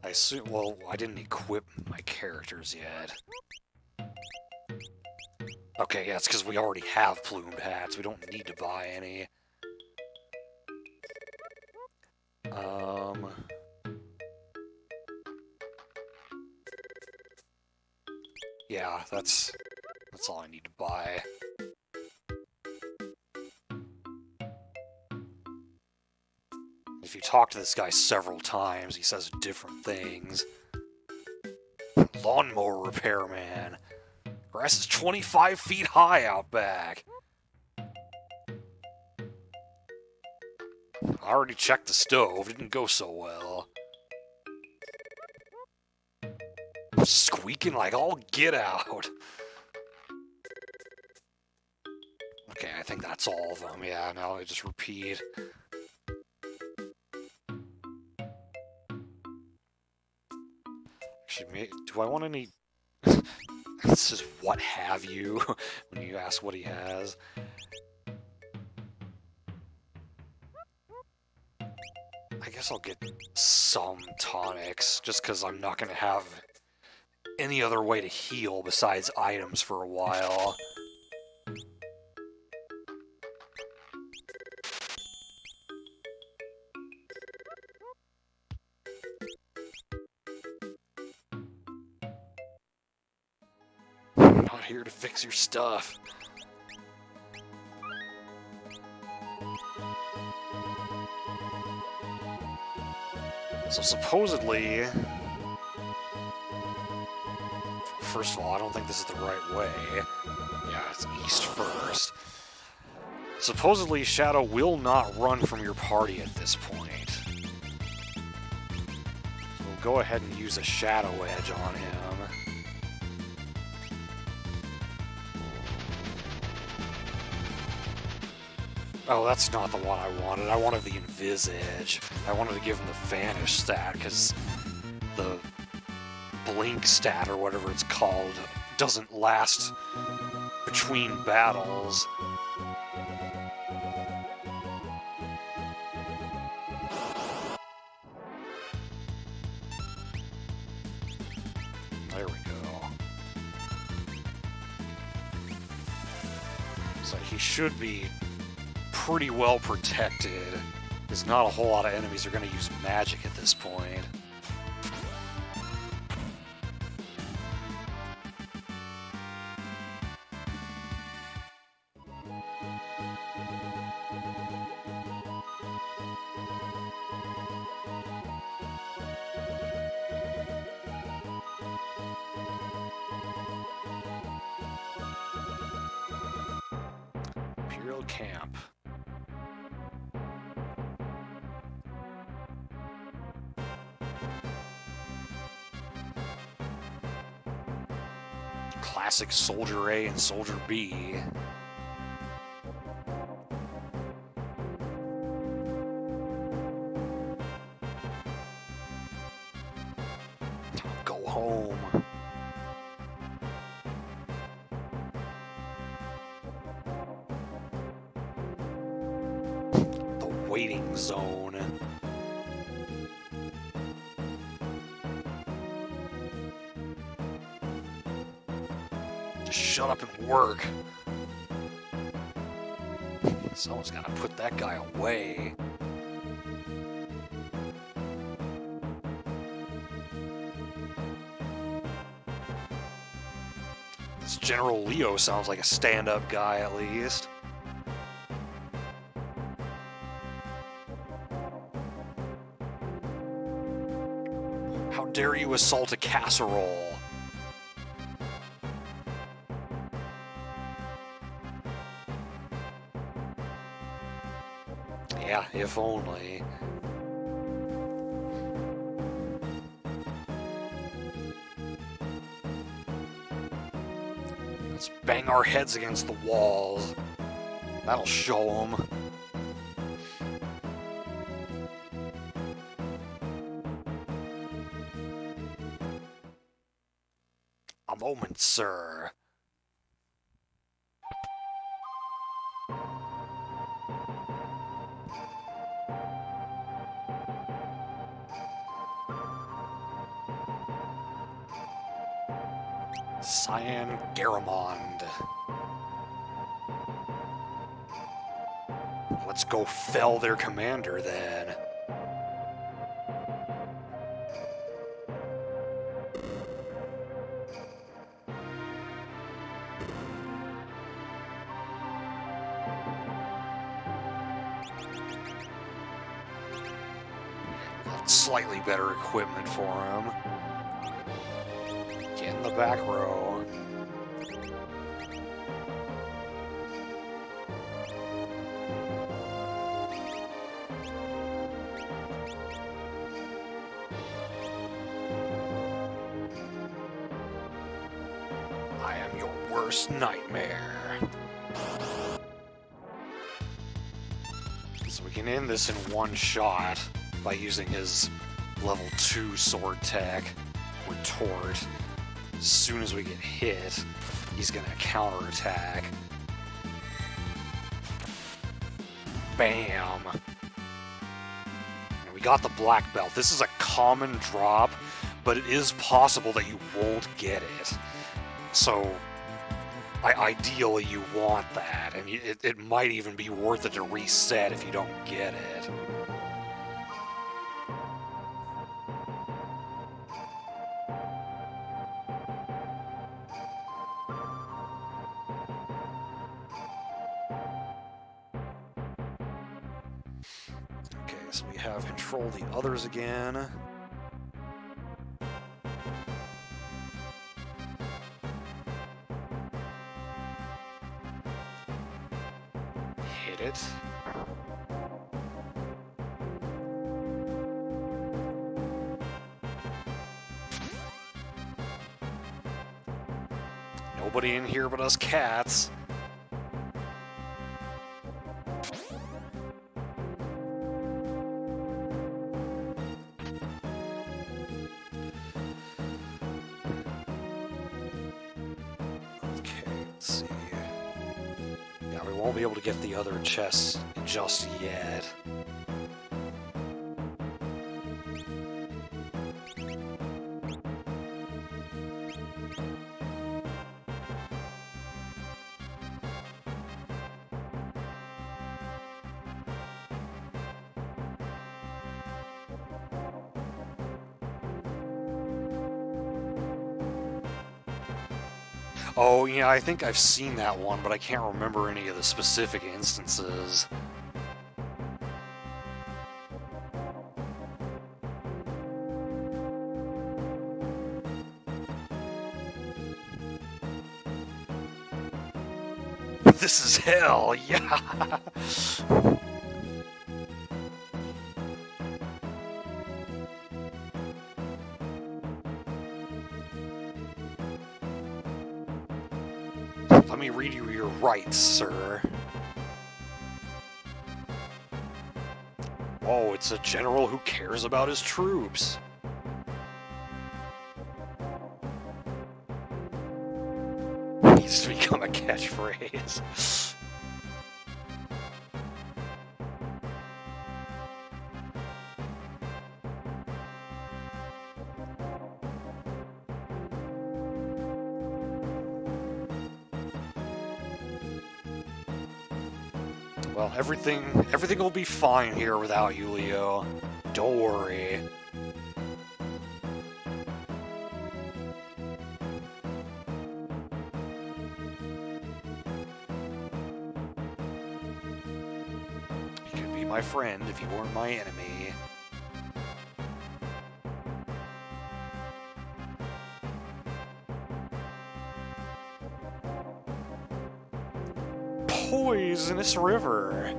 I assume, well, I didn't equip my characters yet. Okay, yeah, it's because we already have plumed hats. We don't need to buy any. Yeah, that's all I need to buy. If you talk to this guy several times, he says different things. Lawnmower repairman. Grass is 25 feet high out back. I already checked the stove. It didn't go so well. Squeaking like all get out. Okay, I think that's all of them. Yeah, now I just repeat. Actually, do I want any... This is what have you, when you ask what he has. I guess I'll get some tonics, just because I'm not going to have any other way to heal besides items for a while. I'm not here to fix your stuff. So supposedly... First of all, I don't think this is the right way. Yeah, it's east first. Supposedly, Shadow will not run from your party at this point. So we'll go ahead and use a Shadow Edge on him. Oh, that's not the one I wanted. I wanted the Invis-Edge. I wanted to give him the Vanish stat, because the Blink stat, or whatever it's called, doesn't last between battles. There we go. So he should be pretty well protected. There's not a whole lot of enemies are going to use magic at this point. Imperial Camp. Classic Soldier A and Soldier B. Go home. The waiting zone. Shut up and work. Someone's gotta put that guy away. This General Leo sounds like a stand-up guy, at least. How dare you assault a casserole? Yeah, if only. Let's bang our heads against the walls. That'll show them. A moment, sir. Cyan Garamond. Let's go fell their commander, then. slightly better equipment for him. Get in the back row. I am your worst nightmare. So we can end this in one shot by using his level 2 sword tech, Retort. As soon as we get hit, he's gonna counterattack. Bam! And we got the black belt. This is a common drop, but it is possible that you won't get it. So, ideally you want that, and it might even be worth it to reset if you don't get it. Okay, so we have control the others again. Hit it. Nobody in here but us cats. Won't be able to get the other chests just yet. Oh, yeah, I think I've seen that one, but I can't remember any of the specific instances. This is hell, yeah! Let me read you your rights, sir. Oh, it's a general who cares about his troops. Needs to become a catchphrase. Well, everything will be fine here without you, Leo. Don't worry. You could be my friend if you weren't my enemy. Poisonous river.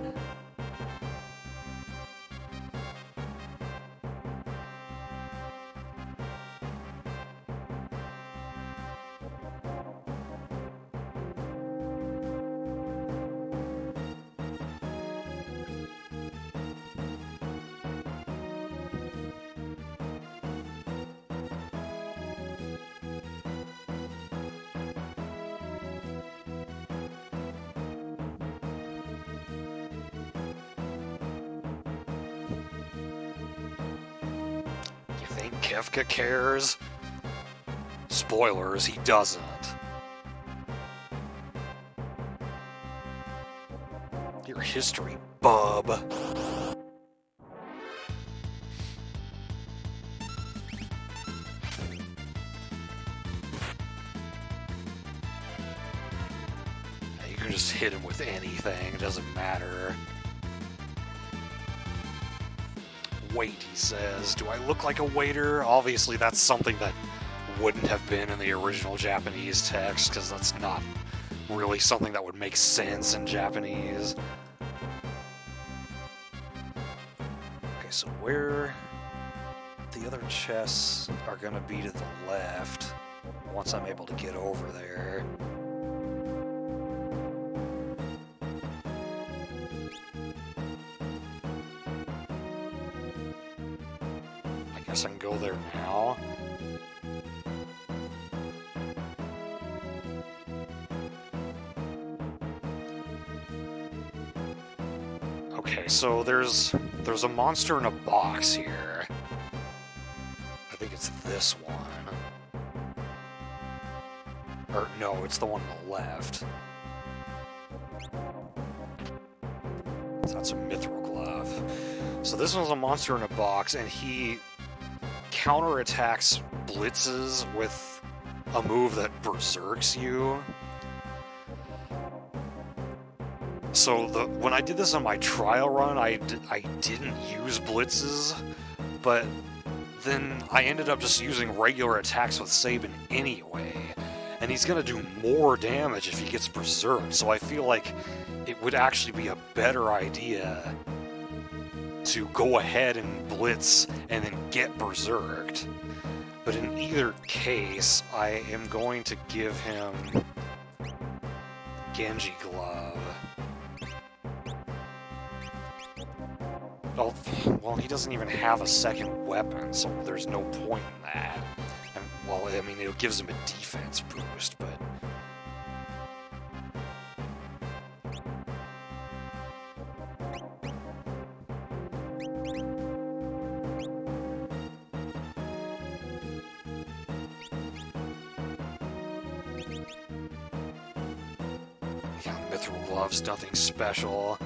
Kefka cares? Spoilers, he doesn't. Your history, bub. You can just hit him with anything, it doesn't matter. wait, he says. Do I look like a waiter? Obviously, that's something that wouldn't have been in the original Japanese text, because that's not really something that would make sense in Japanese. Okay, so where the other chests are going to be to the left once I'm able to get over there. I guess I can go there now. Okay, so there's a monster in a box here. I think it's this one. Or no, it's the one on the left. So that's a Mithril Glove. So this one's a monster in a box, and he counterattacks blitzes with a move that berserks you. So when I did this on my trial run, I didn't use blitzes, but then I ended up just using regular attacks with Sabin anyway. And he's going to do more damage if he gets berserked, so I feel like it would actually be a better idea to go ahead and blitz and then get berserked. But in either case, I am going to give him Genji Glove. Oh, well, he doesn't even have a second weapon, so there's no point in that. And, well, I mean, it gives him a defense boost, but... yeah, Mithril Glove's nothing special.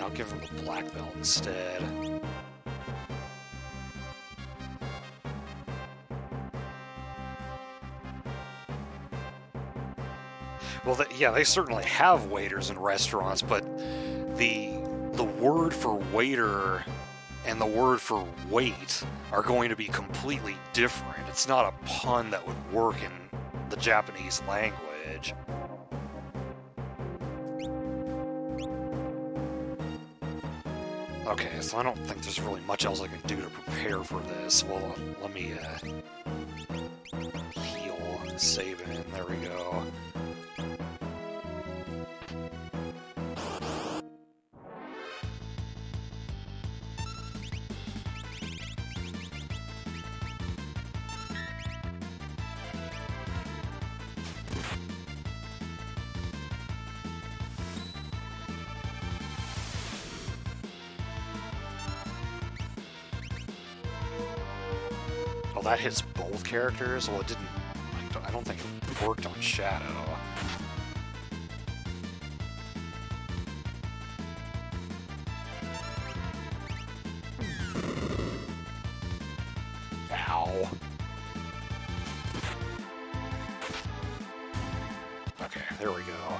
I'll give him the black belt instead. Well, yeah, they certainly have waiters in restaurants, but the word for waiter and the word for wait are going to be completely different. It's not a pun that would work in the Japanese language. Okay, so I don't think there's really much else I can do to prepare for this. Well, let me heal Sabin. There we go. Oh, that hits both characters? Well, it didn't... I don't think it worked on Shadow. Ow. Okay, there we go. Got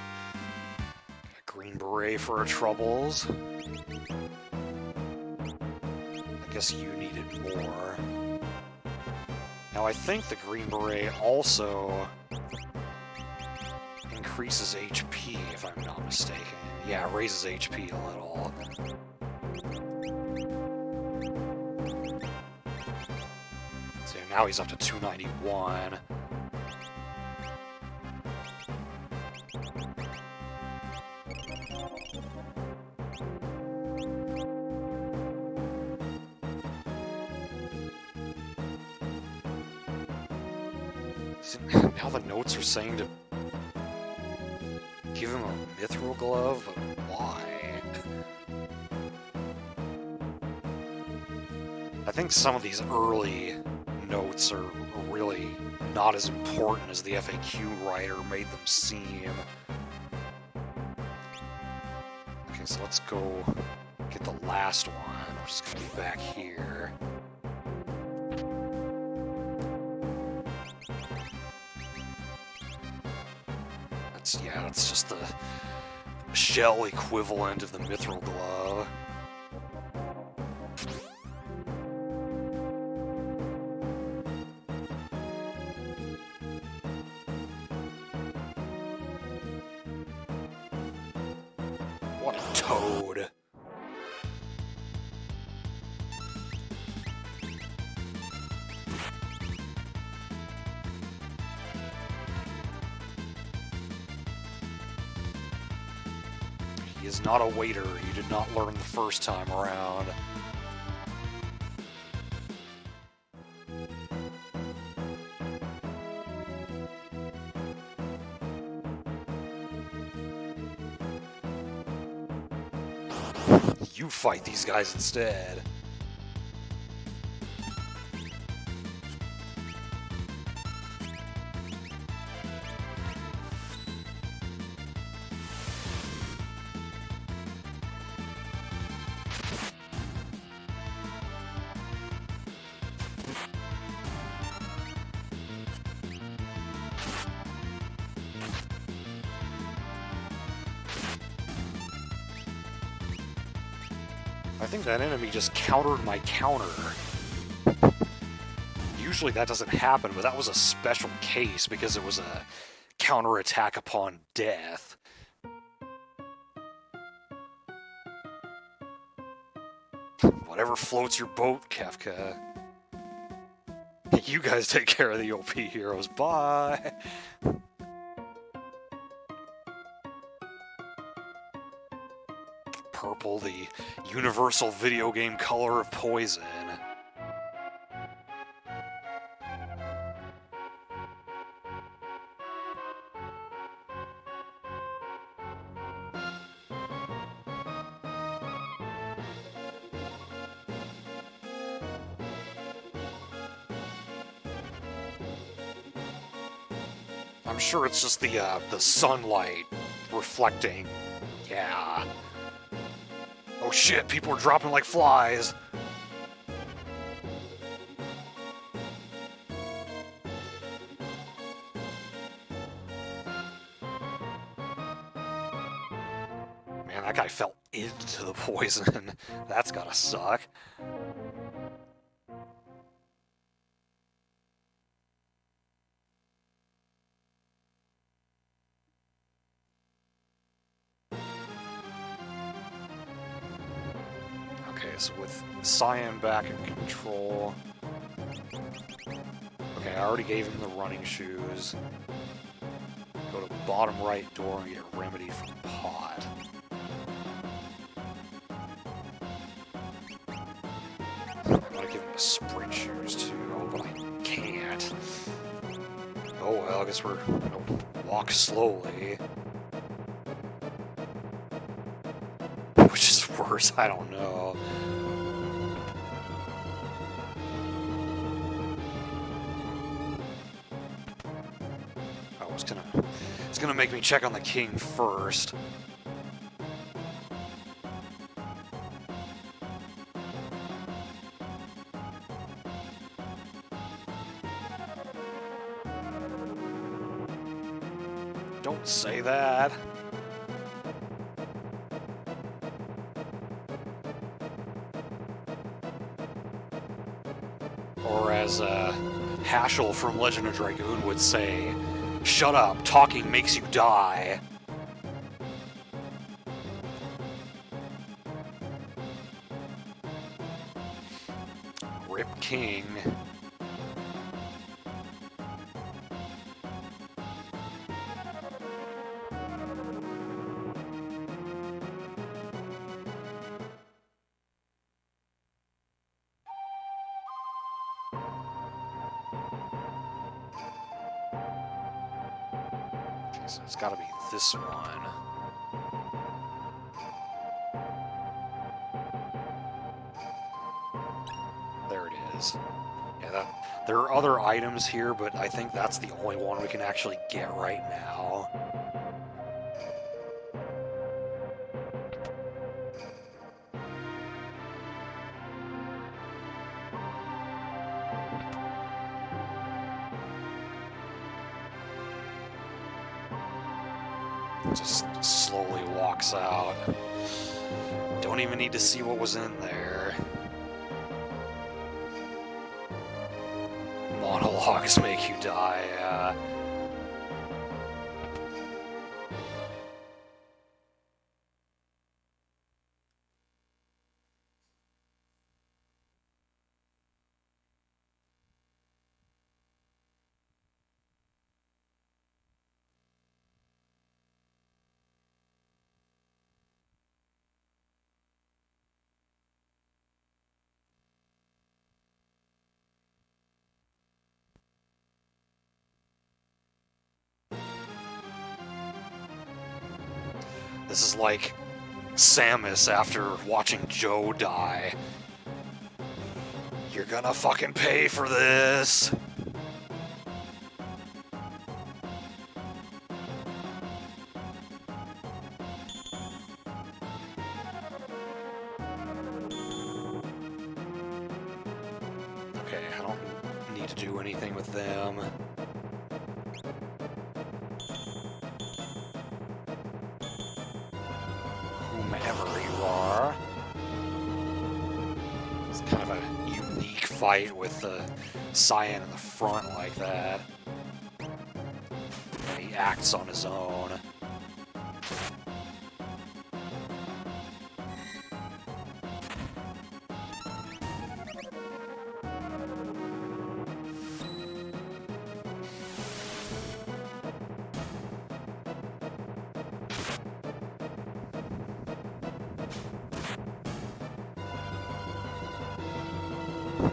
a Green Beret for our troubles. I guess you needed more. Now, I think the Green Beret also increases HP, if I'm not mistaken. Yeah, it raises HP a little. So now he's up to 291. Now the notes are saying to give him a Mithril Glove, but why? I think some of these early notes are really not as important as the FAQ writer made them seem. Okay, so let's go get the last one, which is going to be back here. it's just the shell equivalent of the Mithril Glove. What a toad. He is not a waiter. You did not learn the first time around. You fight these guys instead. I think that enemy just countered my counter. Usually that doesn't happen, but that was a special case because it was a counterattack upon death. Whatever floats your boat, Kefka. You guys take care of the OP heroes. Bye! Purple, the universal video game color of poison. I'm sure it's just the sunlight reflecting. Yeah. Oh shit, people are dropping like flies. Man, that guy fell into the poison. That's gotta suck. Okay, so with Cyan back in control... Okay, I already gave him the running shoes. Go to bottom right door and get a remedy from Pot. I want to give him the sprint shoes too, but I can't. Oh well, I guess we're gonna walk slowly. Which is worse, I don't know. Oh, it's gonna make me check on the king first. Don't say that. Or as Haschel from Legend of Dragoon would say, shut up, talking makes you die. Rip King. So it's got to be this one. There it is. Yeah, there are other items here, but I think that's the only one we can actually get right now. Just slowly walks out. Don't even need to see what was in there. Monologues make you die, This is like Samus after watching Joe die. You're gonna fucking pay for this! Okay, I don't need to do anything with them. Whomever you are. It's kind of a unique fight with the Cyan in the front like that. And he acts on his own.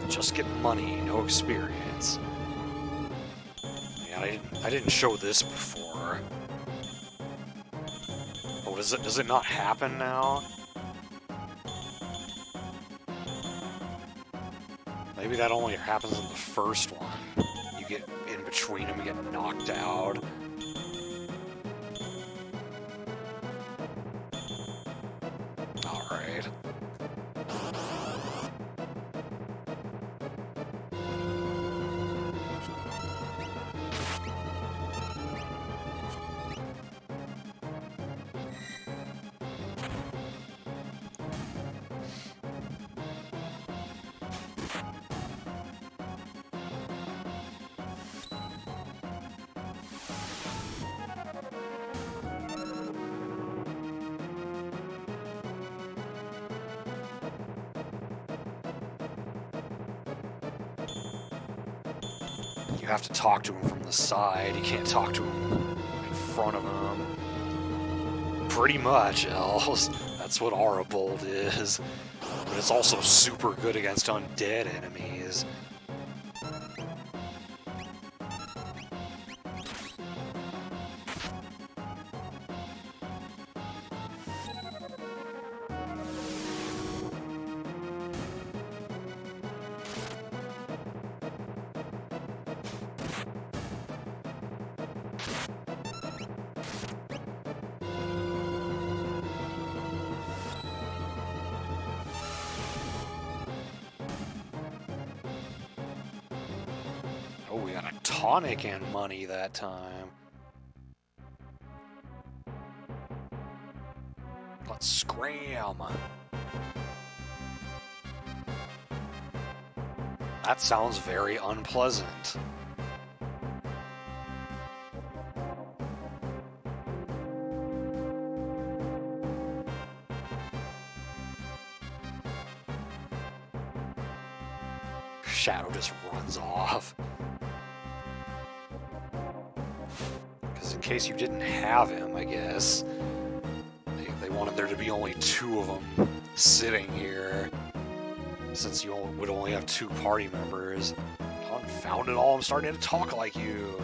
Just get money, no experience. Man, I didn't show this before. Oh, does it not happen now? Maybe that only happens in the first one. You get in between them, you get knocked out. Alright. You have to talk to him from the side. You can't talk to him in front of him. Pretty much, Els. That's what Aura Bolt is. But it's also super good against undead enemies. Oh, we got a tonic and money that time. Let's scram. That sounds very unpleasant. Shadow just runs off. Because in case you didn't have him, I guess, they wanted there to be only 2 of them sitting here, since you would only have 2 party members. Confound it all, I'm starting to talk like you.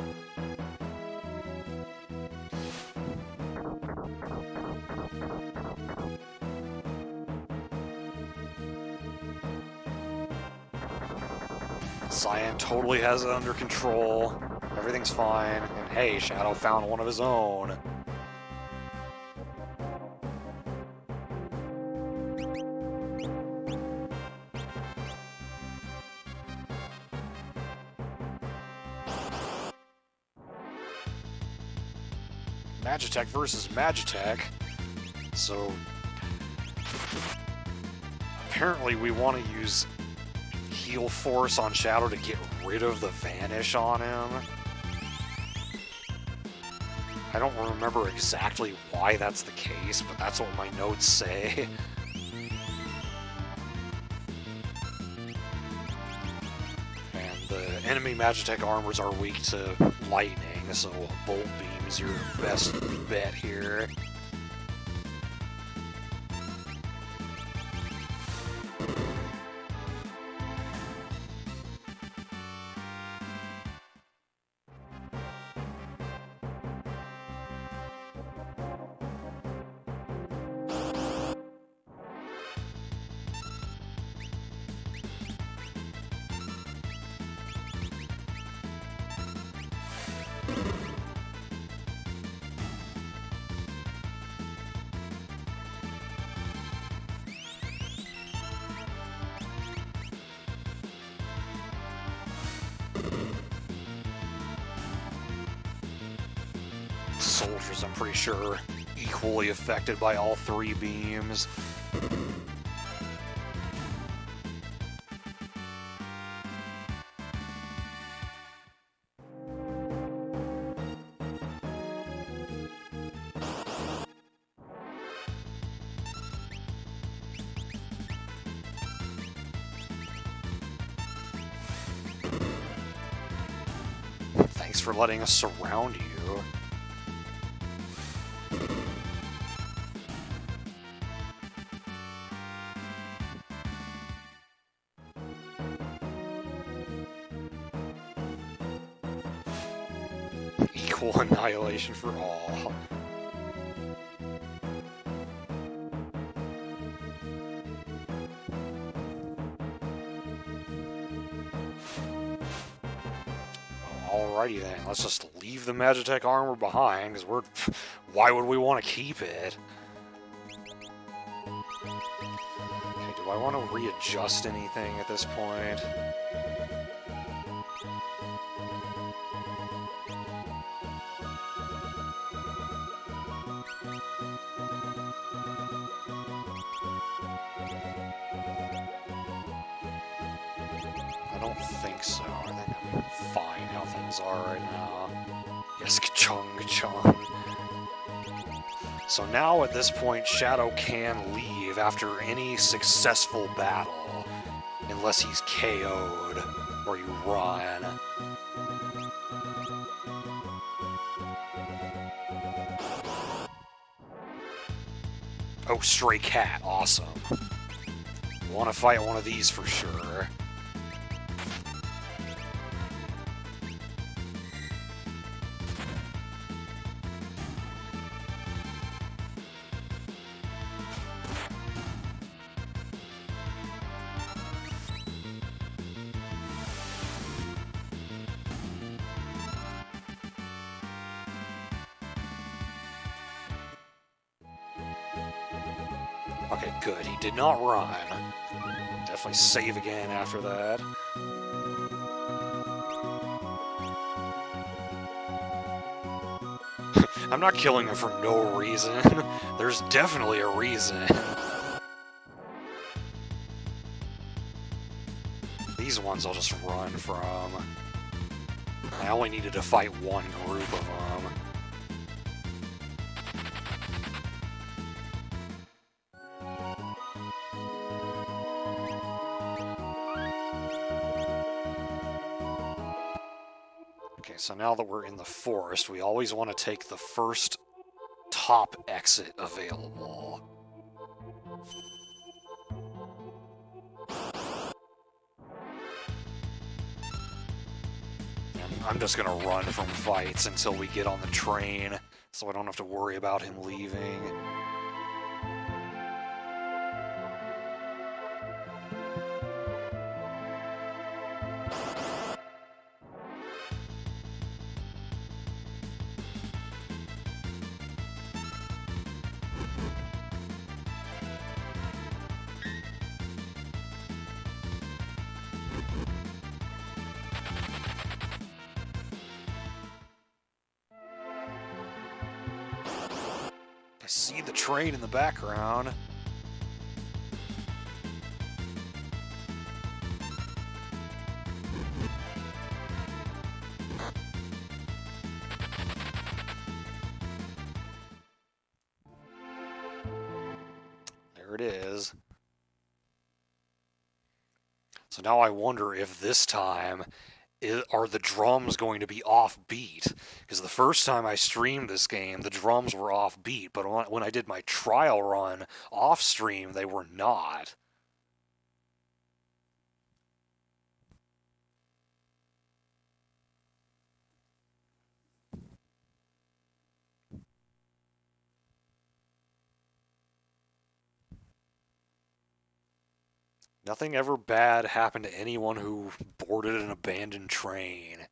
Cyan totally has it under control. Everything's fine. And hey, Shadow found one of his own. Magitech versus Magitech. So apparently we want to use Heal Force on Shadow to get rid of the Vanish on him. I don't remember exactly why that's the case, but that's what my notes say. And the enemy Magitech armors are weak to lightning, so Bolt Beam is your best bet here. Soldiers, I'm pretty sure, equally affected by all three beams. Thanks for letting us surround you. Equal annihilation for all. Alrighty then, let's just leave the Magitech armor behind, because why would we want to keep it? Okay, do I want to readjust anything at this point? I don't think so. I think I'm fine how things are right now. Yes, ka-chung, ka-chung. So now at this point, Shadow can leave after any successful battle, unless he's KO'd or you run. Oh, Stray Cat, awesome. Want to fight one of these for sure. Okay, good. He did not run. Definitely save again after that. I'm not killing him for no reason. There's definitely a reason. These ones I'll just run from. I only needed to fight one group of them. Okay, so now that we're in the forest, we always want to take the first top exit available. I'm just gonna run from fights until we get on the train, so I don't have to worry about him leaving. see the train in the background. There it is. So now I wonder if this time, are the drums going to be offbeat? Because the first time I streamed this game, the drums were offbeat, but when I did my trial run off stream, they were not. Nothing ever bad happened to anyone who boarded an abandoned train.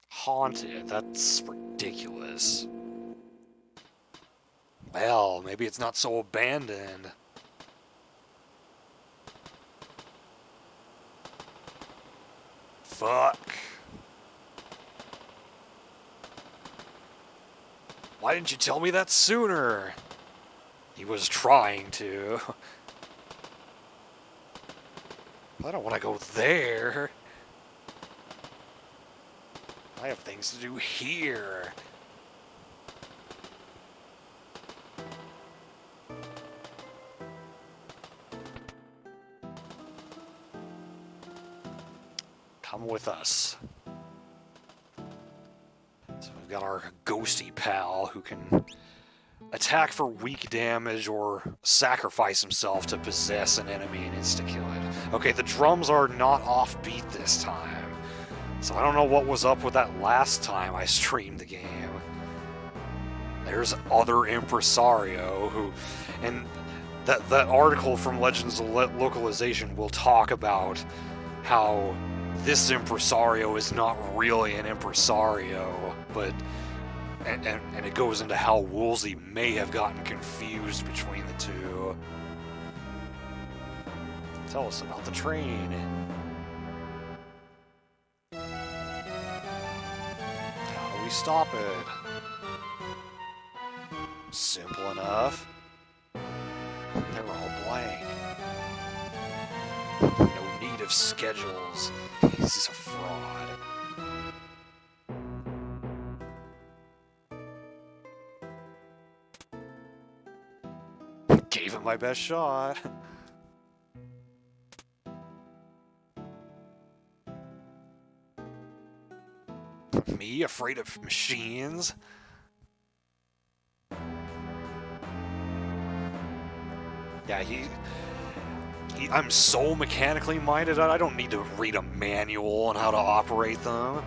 Haunted, that's ridiculous. Well, maybe it's not so abandoned. Fuck. Why didn't you tell me that sooner? He was trying to. I don't want to go there. I have things to do here. Come with us. So we've got our ghosty pal who can attack for weak damage or sacrifice himself to possess an enemy and insta-kill it. Okay, the drums are not offbeat this time. So I don't know what was up with that last time I streamed the game. There's other impresario who... And that article from Legends of Localization will talk about how this impresario is not really an impresario, but... And it goes into how Woolsey may have gotten confused between the two. Tell us about the train. How do we stop it? Simple enough. They're all blank. No need of schedules. This is a fraud. Gave it my best shot. Me, afraid of machines? Yeah, I'm so mechanically minded, I don't need to read a manual on how to operate them.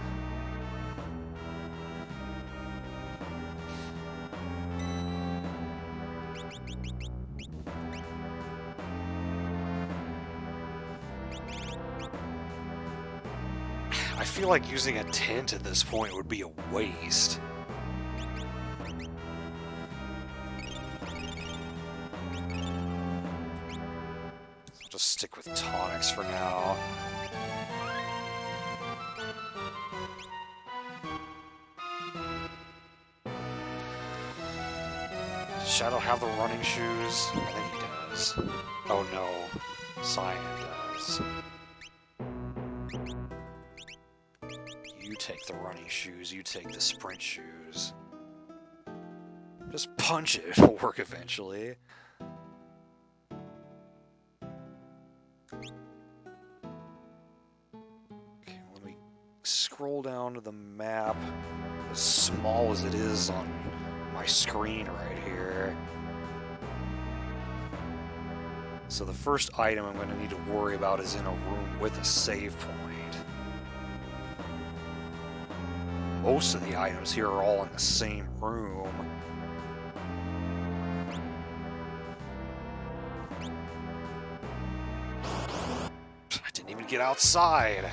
I feel like using a tent at this point would be a waste. I'll just stick with tonics for now. Does Shadow have the running shoes? I think he does. Oh no, Cyan does. You take the running shoes, you take the sprint shoes. Just punch it, it'll work eventually. Okay, let me scroll down to the map, as small as it is on my screen right here. So the first item I'm going to need to worry about is in a room with a save point. Most of the items here are all in the same room. I didn't even get outside.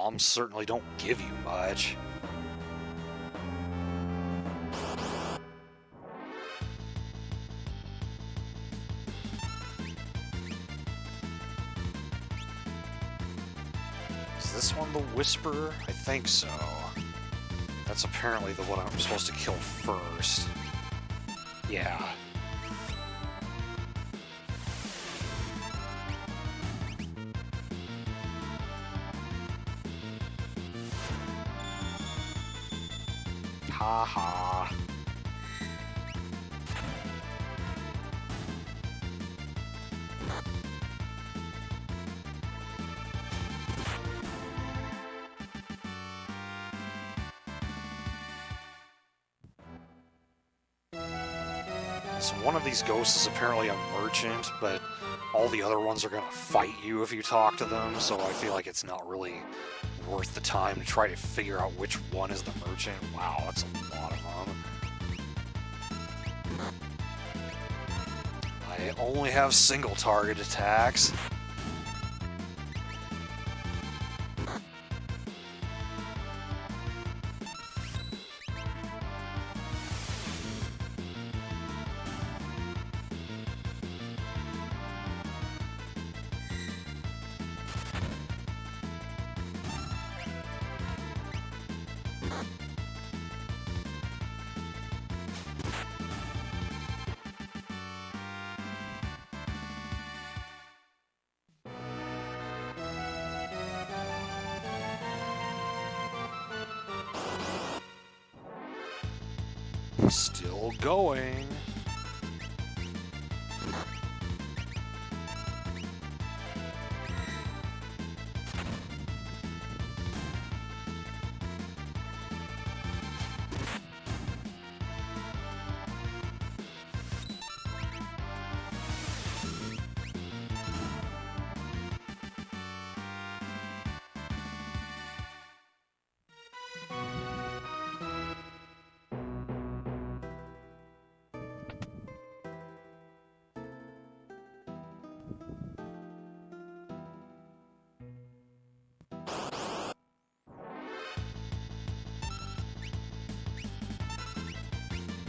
bombs certainly don't give you much. Is this one the Whisper? I think so. That's apparently the one I'm supposed to kill first. Yeah. Ha ha. So one of these ghosts is apparently a merchant, but all the other ones are gonna fight you if you talk to them, so I feel like it's not really worth the time to try to figure out which one is the merchant. Wow, that's a lot of them. I only have single target attacks. Still going.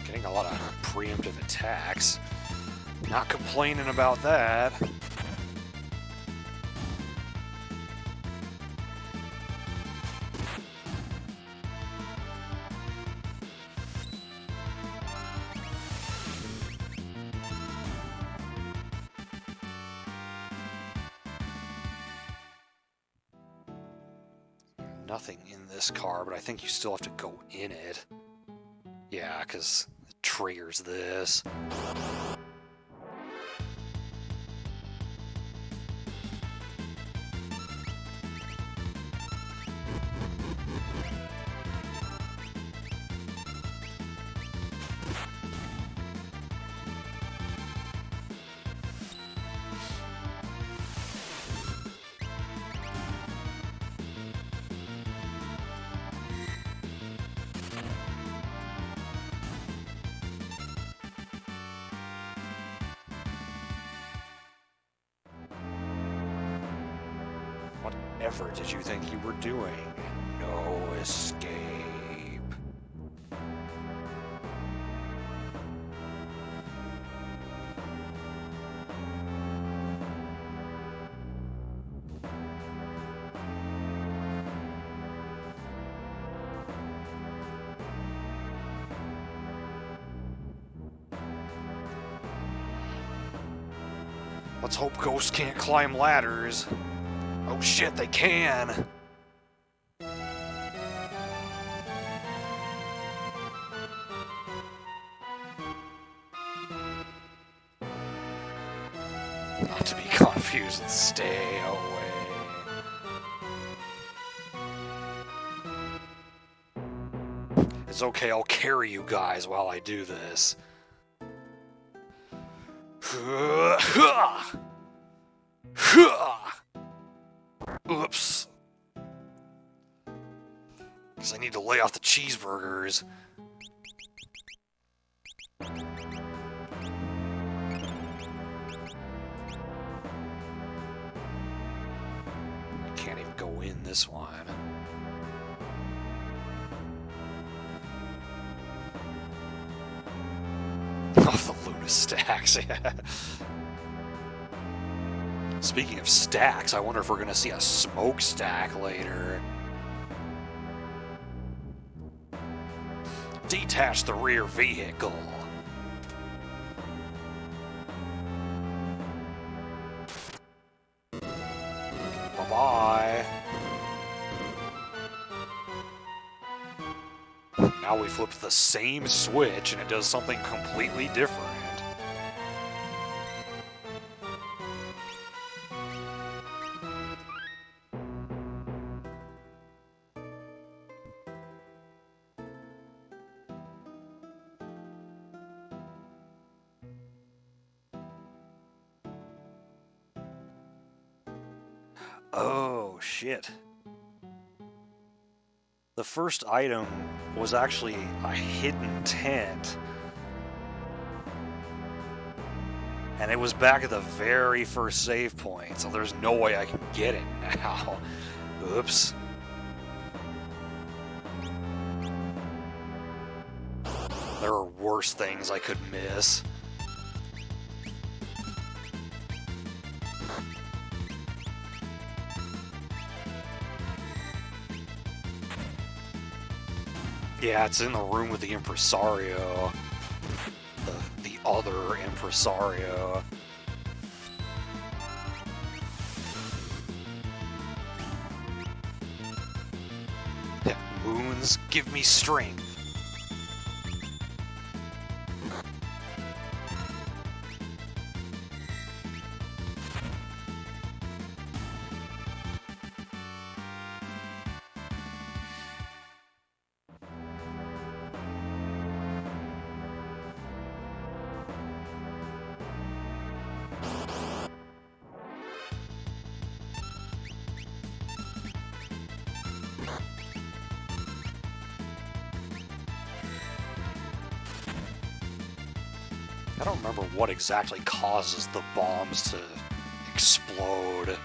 Getting a lot of preemptive attacks. Not complaining about that. Nothing in this car, but I think you still have to go in it. Yeah, because it triggers this. Whatever did you think you were doing? No escape. Let's hope ghosts can't climb ladders. Oh shit, they can! Not to be confused with stay away. It's okay, I'll carry you guys while I do this. Oops. Because I need to lay off the cheeseburgers. can't even go in this one. Oh, the Luna stacks, yeah. Speaking of stacks, I wonder if we're going to see a smokestack later. Detach the rear vehicle. Bye-bye. Now we flip the same switch and it does something completely different. Oh, shit. The first item was actually a hidden tent. And it was back at the very first save point, so there's no way I can get it now. Oops. There are worse things I could miss. Yeah, it's in the room with the Impresario. The other Impresario. Yeah, moons give me strength. I don't remember what exactly causes the bombs to explode.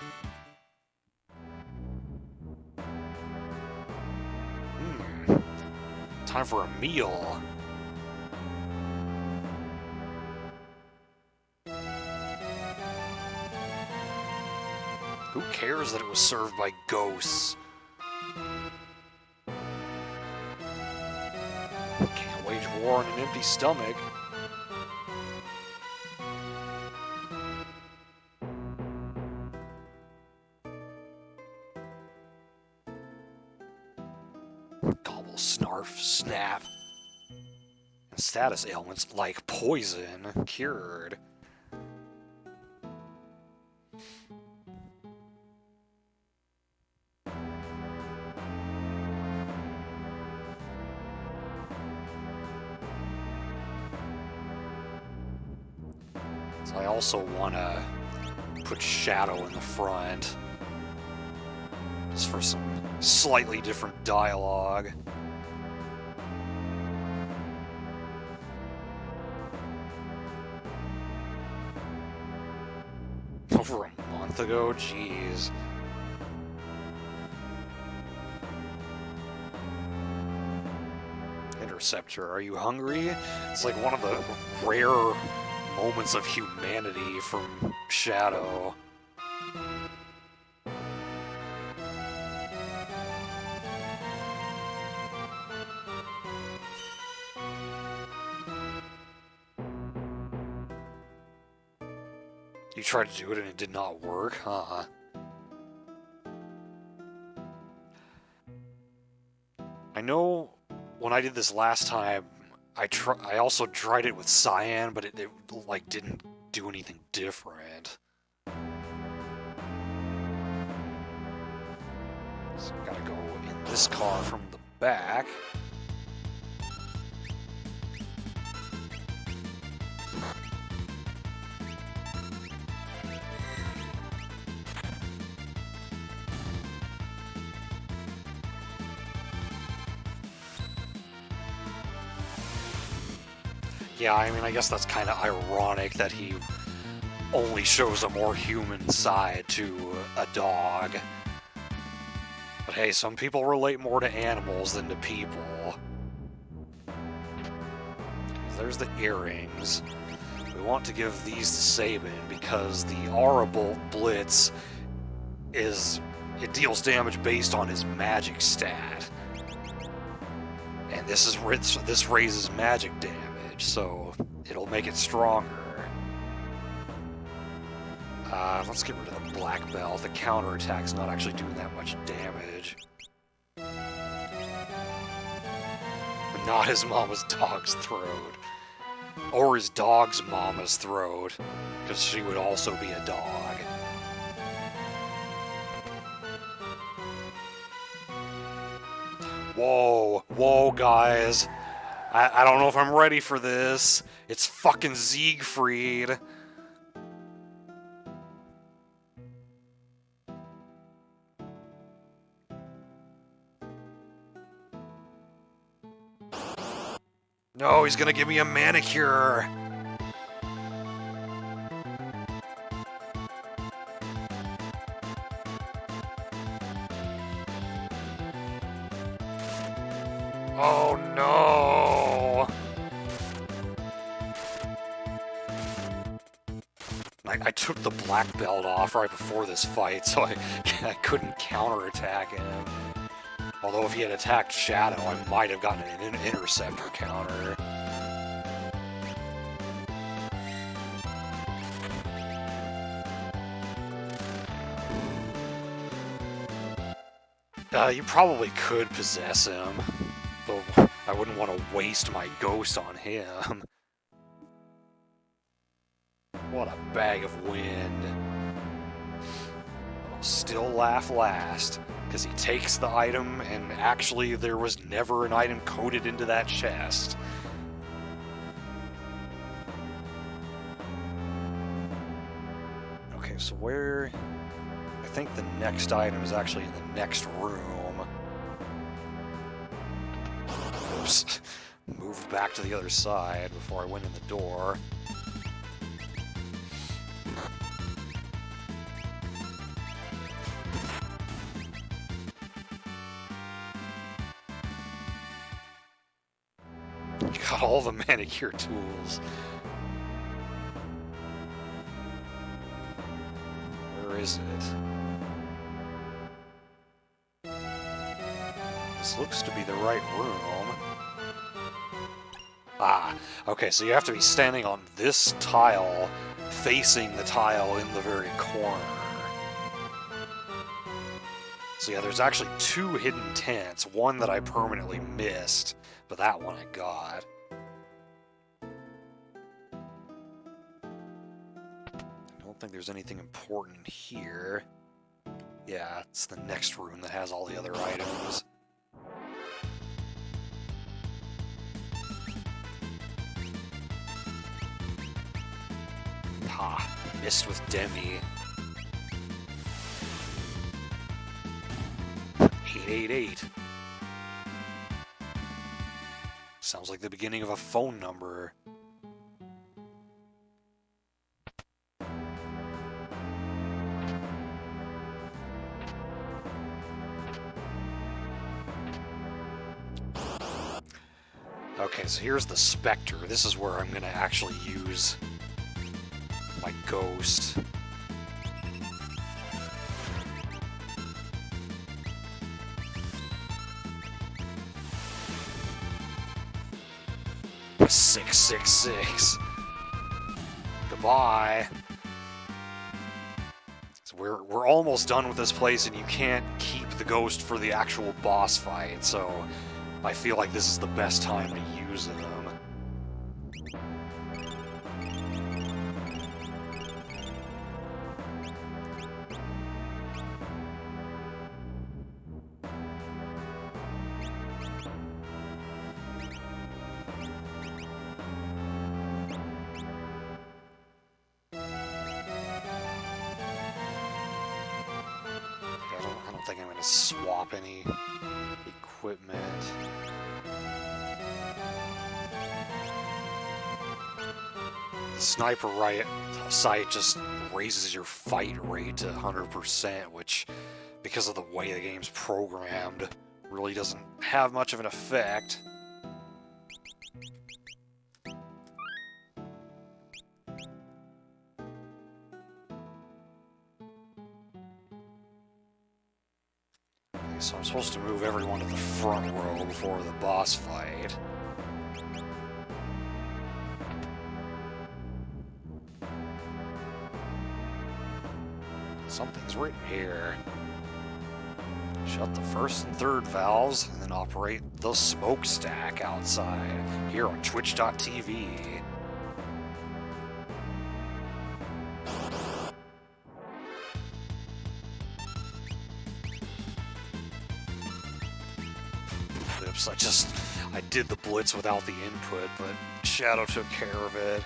Time for a meal. Who cares that it was served by ghosts? Can't wage war on an empty stomach. Gobble, snarf, snap. And status ailments like poison cured. So I also want to put Shadow in the front. Just for some slightly different dialogue. Over a month ago? Jeez. Interceptor, are you hungry? It's like one of the rare moments of humanity from Shadow. You tried to do it and it did not work, huh? I know when I did this last time, I also tried it with Cyan, but it like didn't do anything different. So gotta go in this car from the back. Yeah, I mean, I guess that's kind of ironic that he only shows a more human side to a dog. But hey, some people relate more to animals than to people. There's the earrings. We want to give these to Sabin because the Aura Bolt Blitz it deals damage based on his magic stat. And this raises magic damage, so it'll make it stronger. Let's get rid of the black belt. The counterattack's not actually doing that much damage. But not his mama's dog's throat. Or his dog's mama's throat, because she would also be a dog. Whoa, whoa, guys. I don't know if I'm ready for this. It's fucking Siegfried. No, he's gonna give me a manicure. Oh no! I took the black belt off right before this fight, so I couldn't counterattack him. Although if he had attacked Shadow, I might have gotten an interceptor counter. You probably could possess him, but I wouldn't want to waste my ghost on him. What a bag of wind. I'll still laugh last, because he takes the item, and actually there was never an item coded into that chest. Okay, so where... I think the next item is actually in the next room. Oops. Moved back to the other side before I went in the door. You got all the manicure tools. Where is it? This looks to be the right room. Ah, okay, so you have to be standing on this tile, facing the tile in the very corner. So yeah, there's actually two hidden tents, one that I permanently missed, but that one I got. I don't think there's anything important here. Yeah, it's the next room that has all the other items. Ha, missed with Demi. 888. Sounds like the beginning of a phone number. Okay, so here's the Spectre. This is where I'm gonna actually use my ghost. The 666. Goodbye. So we're almost done with this place, and you can't keep the ghost for the actual boss fight, so I feel like this is the best time to use them. I don't think I'm going to swap any equipment. The sniper sight just raises your fight rate to 100%, which because of the way the game's programmed, really doesn't have much of an effect. Okay, so I'm supposed to move everyone to the front row before the boss fight. Something's written here. Shut the first and third valves, and then operate the smokestack outside, here on Twitch.tv. Oops, I did the blitz without the input, but Shadow took care of it.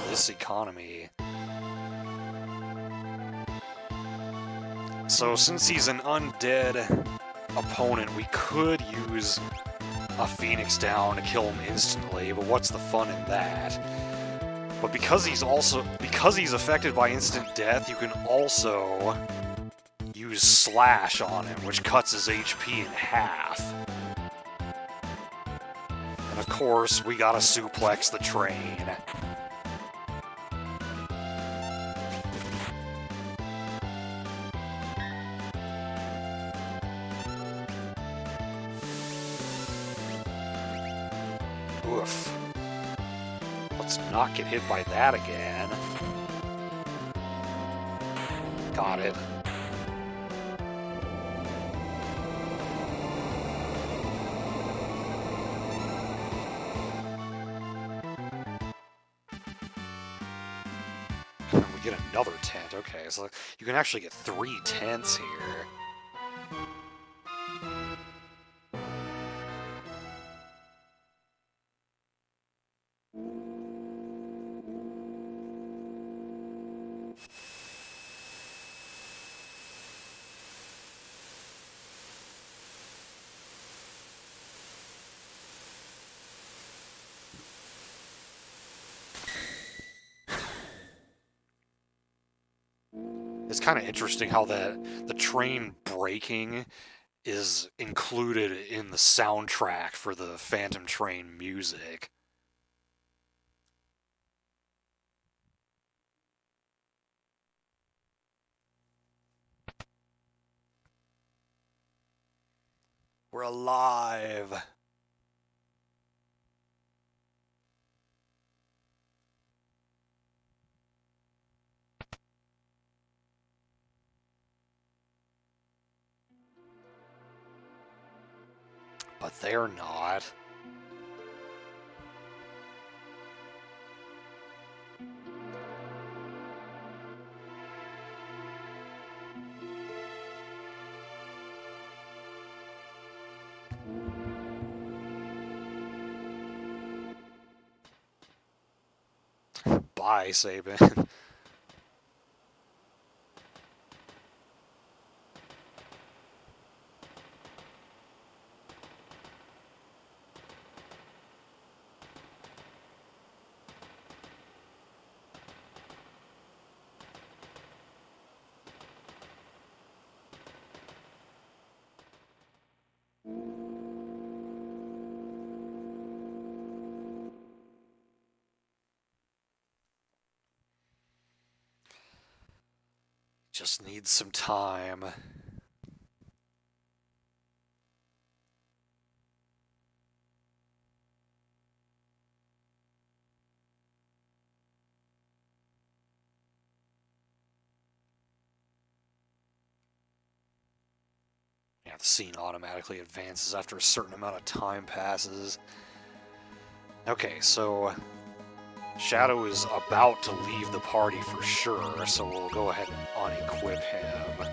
This economy. So since he's an undead opponent, we could use a Phoenix down to kill him instantly, but what's the fun in that? But because he's affected by instant death, you can also use Slash on him, which cuts his HP in half. And of course, we gotta suplex the train. Oof. Let's not get hit by that again. Got it. We get another tent. Okay, so you can actually get 3 tents here. It's kind of interesting how the train braking is included in the soundtrack for the Phantom Train music. We're alive! But they're not. Bye, Sabin. Just need some time. Yeah, the scene automatically advances after a certain amount of time passes. Okay, so Shadow is about to leave the party for sure, so we'll go ahead and unequip him.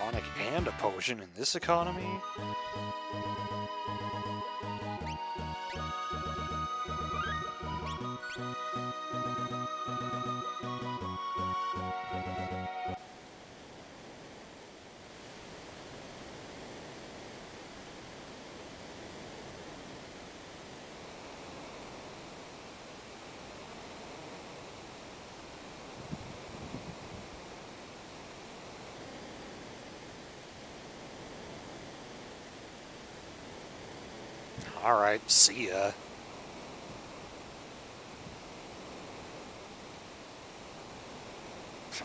tonic and a potion in this economy? Alright, see ya.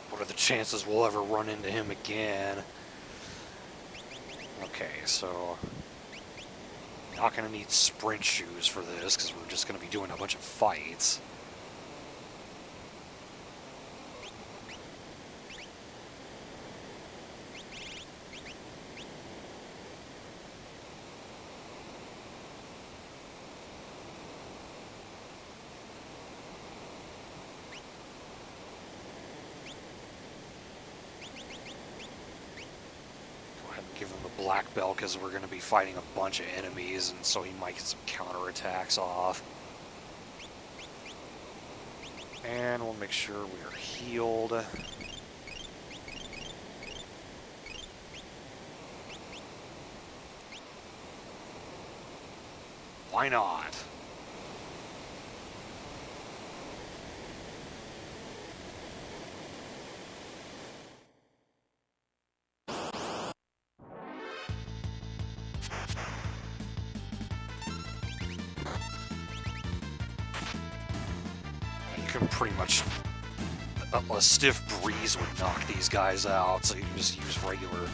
What are the chances we'll ever run into him again? Okay, so... not gonna need sprint shoes for this, because we're just gonna be doing a bunch of fights. Give him the black belt because we're going to be fighting a bunch of enemies, and so he might get some counterattacks off. And we'll make sure we are healed. Why not? Can pretty much... a stiff breeze would knock these guys out, so you can just use regular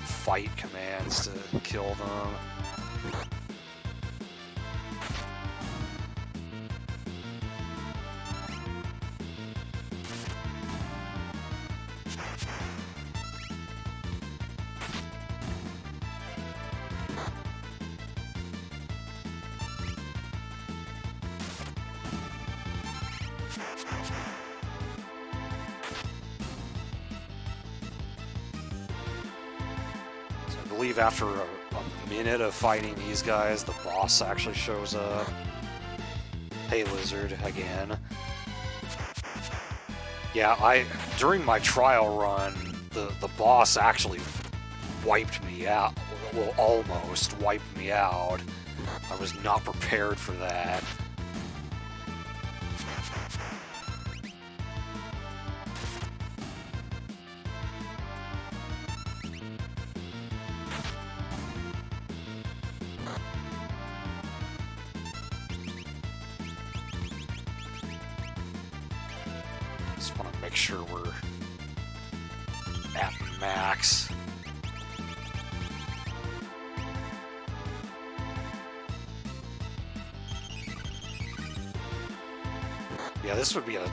fight commands to kill them. I believe after a minute of fighting these guys, the boss actually shows up. Hey, Lizard, again. Yeah, during my trial run, the boss actually wiped me out. Well, almost wiped me out. I was not prepared for that. Just want to make sure we're at max. Yeah, this would be a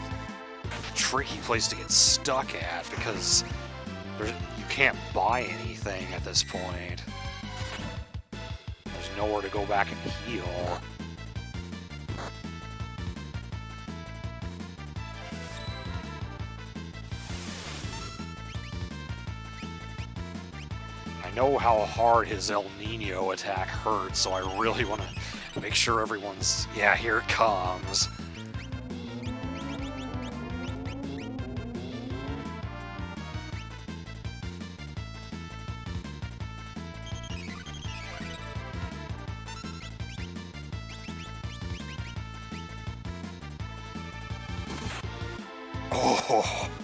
tricky place to get stuck at because you can't buy anything at this point. There's nowhere to go back and heal. I know how hard his El Nino attack hurts, so I really want to make sure everyone's... Yeah, here it comes.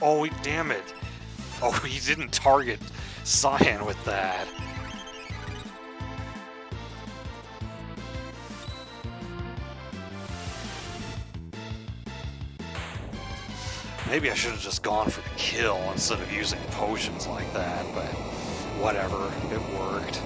Oh, damn it. Oh, he didn't target Cyan with that. Maybe I should have just gone for the kill instead of using potions like that, but whatever, it worked.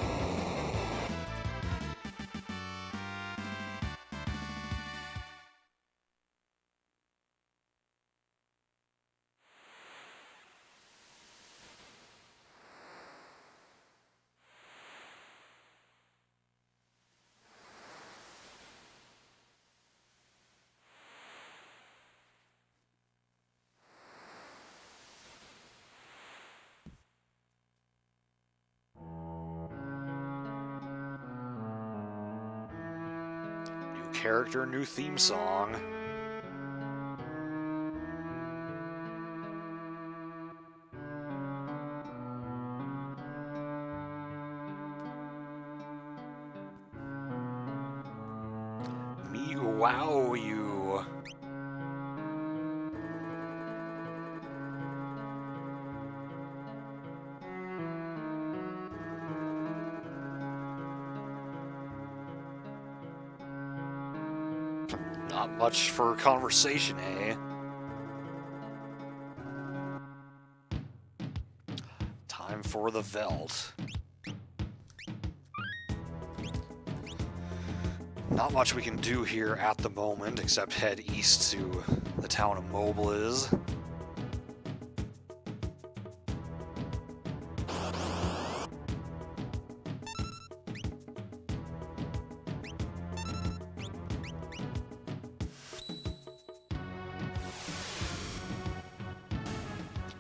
character, new theme song. Me wow you. Not much for conversation, eh? Time for the Veldt. Not much we can do here at the moment, except head east to the town of Mobliz.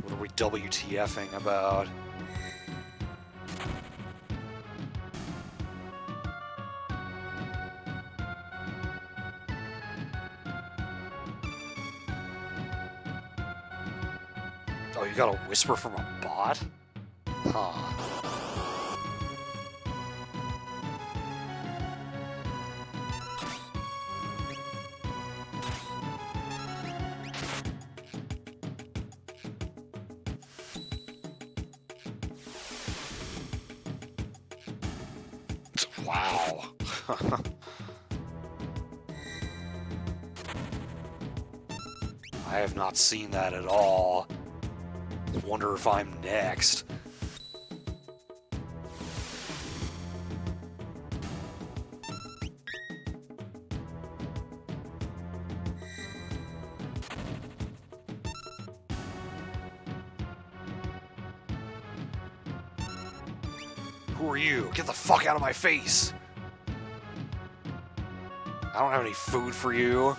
What are we WTFing about? Oh, you got a whisper from a bot? Huh. Wow. I have not seen that at all. Wonder if I'm next. Who are you? Get the fuck out of my face! I don't have any food for you.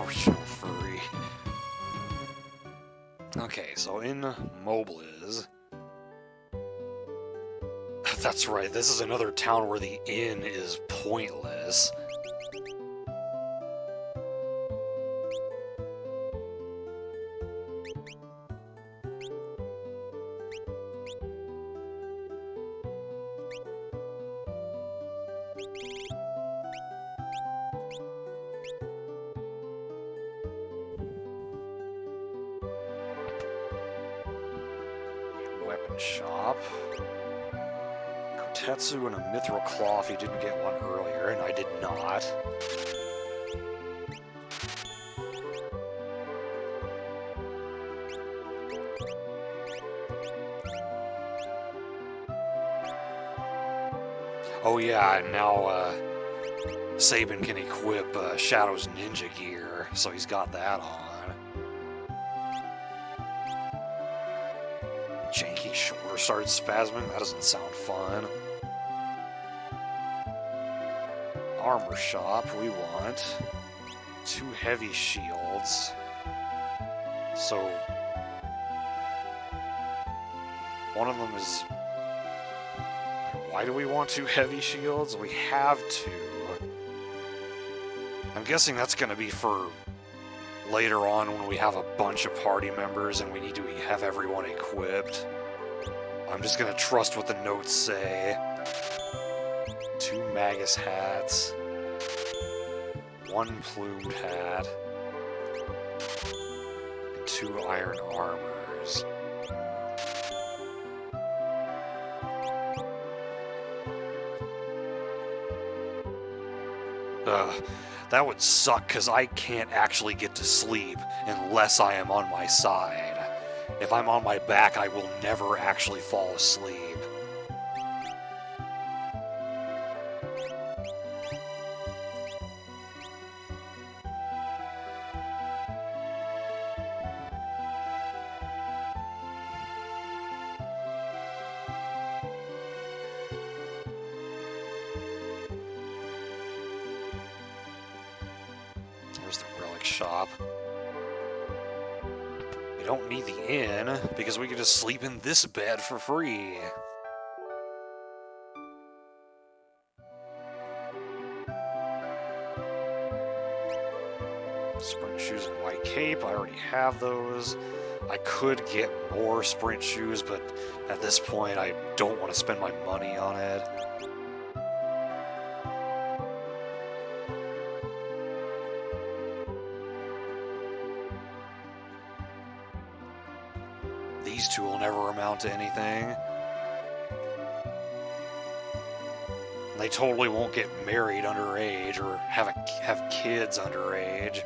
Original furry. Okay, so in Mobliz. That's right, this is another town where the inn is pointless. Weapon shop. Kotetsu and a mithril cloth. He didn't get one earlier, and I did not. Oh yeah, and now Sabin can equip Shadow's ninja gear, so he's got that on. Janky shoulder started spasming? That doesn't sound fun. Armor shop, we want 2 heavy shields. So one of them is... Why do we want 2 heavy shields? We have 2. I'm guessing that's going to be for later on when we have a bunch of party members and we need to have everyone equipped. I'm just going to trust what the notes say. 2 Magus hats. 1 plumed hat. And 2 iron armors. That would suck because I can't actually get to sleep unless I am on my side. If I'm on my back, I will never actually fall asleep. There's the relic shop. We don't need the inn, because we can just sleep in this bed for free. Sprint shoes and white cape, I already have those. I could get more sprint shoes, but at this point I don't want to spend my money on it. These two will never amount to anything. They totally won't get married underage or have kids underage.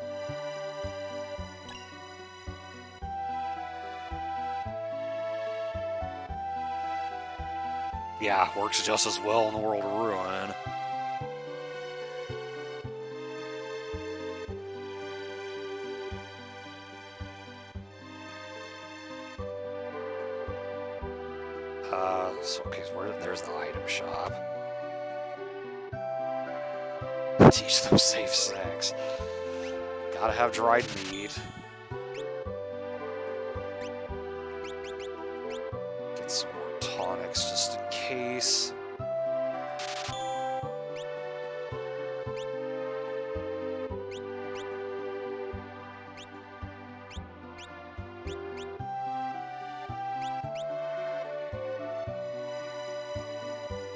Yeah, works just as well in the World of Ruin. So okay, there's the item shop. Teach them safe sex. Gotta have dried meat. Get some more tonics just in case.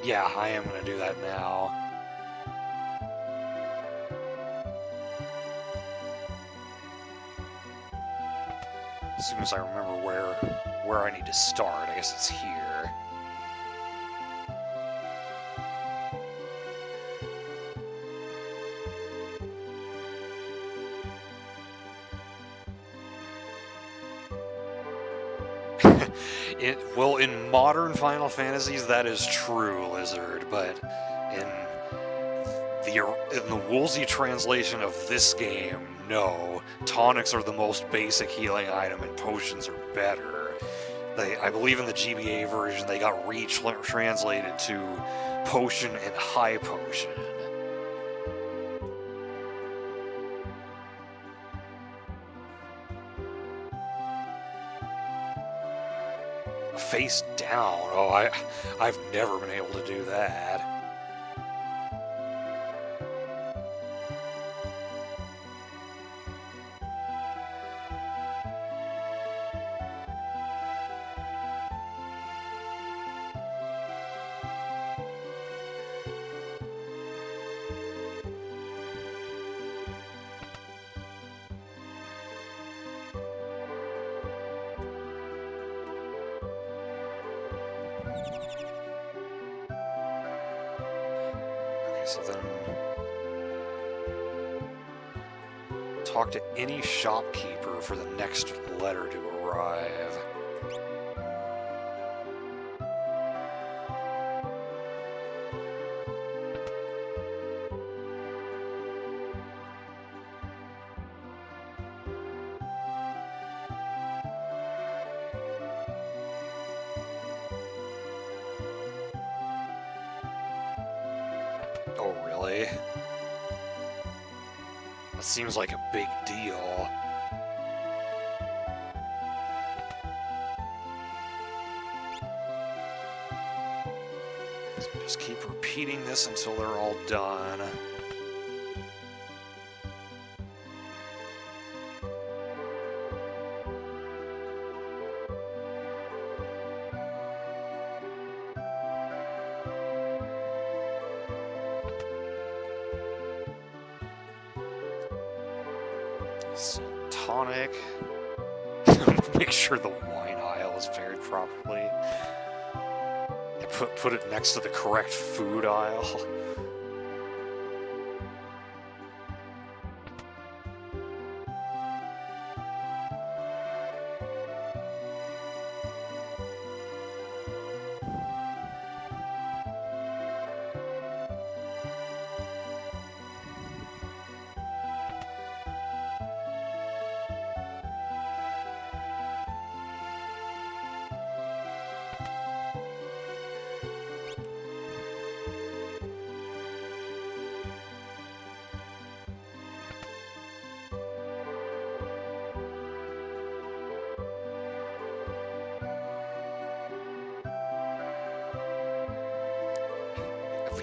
Yeah, I am gonna do that now. As soon as I remember where I need to start, I guess it's here. Well, in modern Final Fantasies, that is true, Lizard, but in the Woolsey translation of this game, no. Tonics are the most basic healing item, and potions are better. I believe in the GBA version, they got retranslated to potion and high potion. Face down? Oh, I've never been able to do that. So then, talk to any shopkeeper for the next letter to arrive. Oh, really? That seems like a big deal. So just keep repeating this until they're all done. Tonic. Make sure the wine aisle is paired properly. And put it next to the correct food aisle.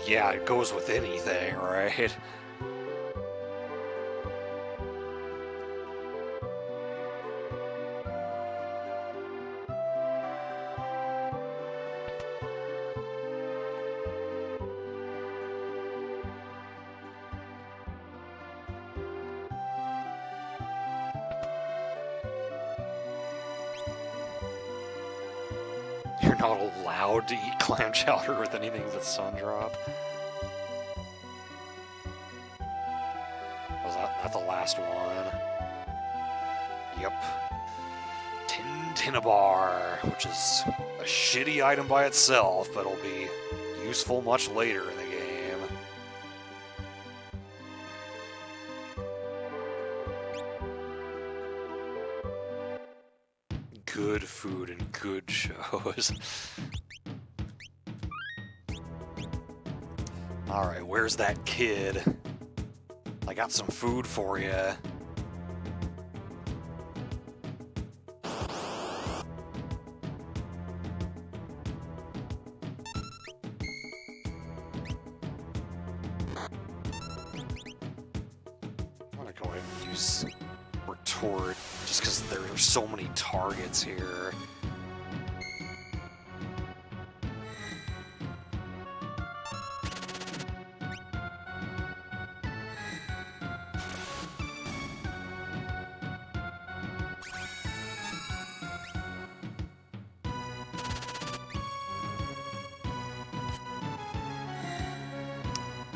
yeah, it goes with anything, right? You're not allowed to eat clam chowder with anything but Sundrop. Was that the last one? Yep. Tinnabar, which is a shitty item by itself, but it'll be useful much later in the game. Good food and good shows. Alright, where's that kid? I got some food for you. I'm gonna go ahead and use Retort, just because there are so many targets here.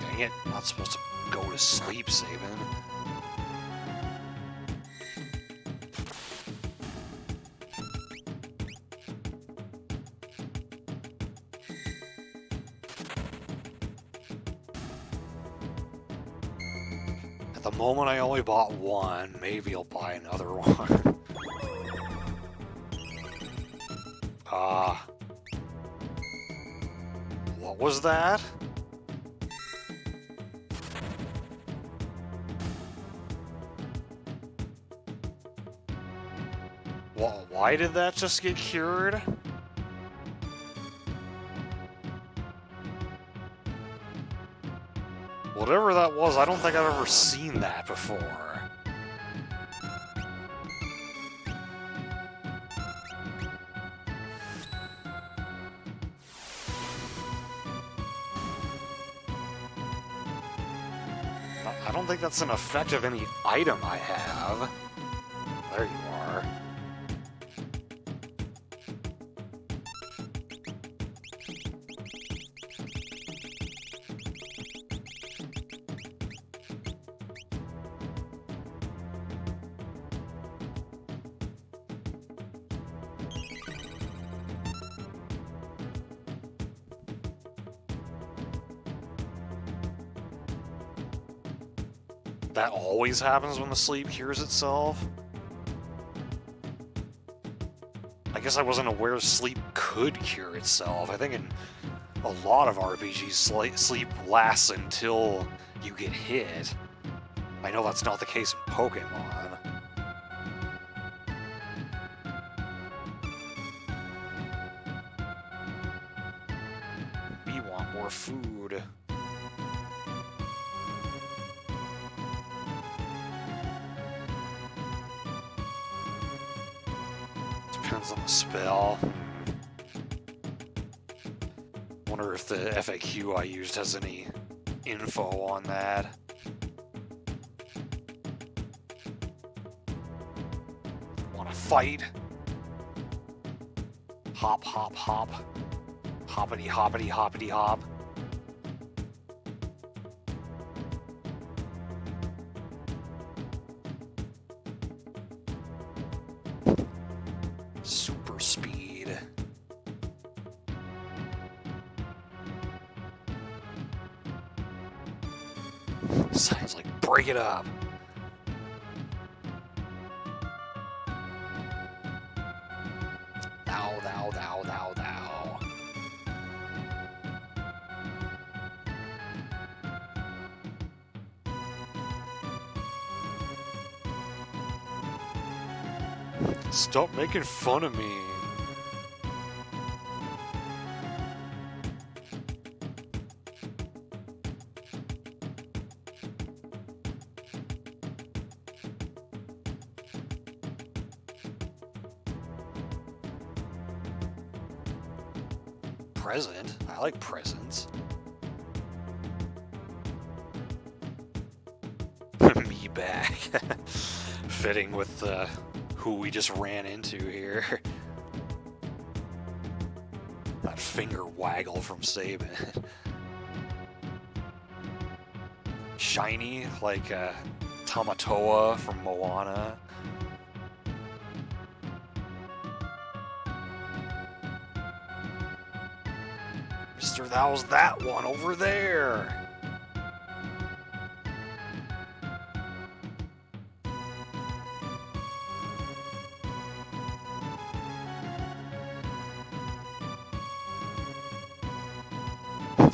Dang it, not supposed to go to sleep, Sabin. At the moment, I only bought one. Maybe I'll buy another one. What was that? Why did that just get cured? Whatever that was, I don't think I've ever seen that before. I don't think that's an effect of any item I have. There you are. That always happens when the sleep cures itself? I guess I wasn't aware sleep could cure itself. I think in a lot of RPGs, sleep lasts until you get hit. I know that's not the case in Pokemon. We want more food. Depends on the spell. Wonder if the FAQ I used has any info on that. Wanna fight? Hop, hop, hop. Hoppity, hoppity, hoppity, hop. Super speed. Sounds like break it up. Thou, thou, thou, thou, thou. Stop making fun of me. present. I like presents. Me back. Fitting with who we just ran into here. That finger waggle from Sabin. Shiny, like Tamatoa from Moana. Mister, that was that one over there.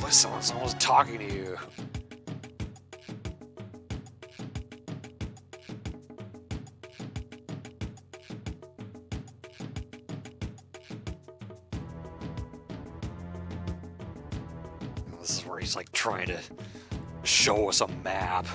Listen, someone's talking to you. This is where he's like trying to show us a map.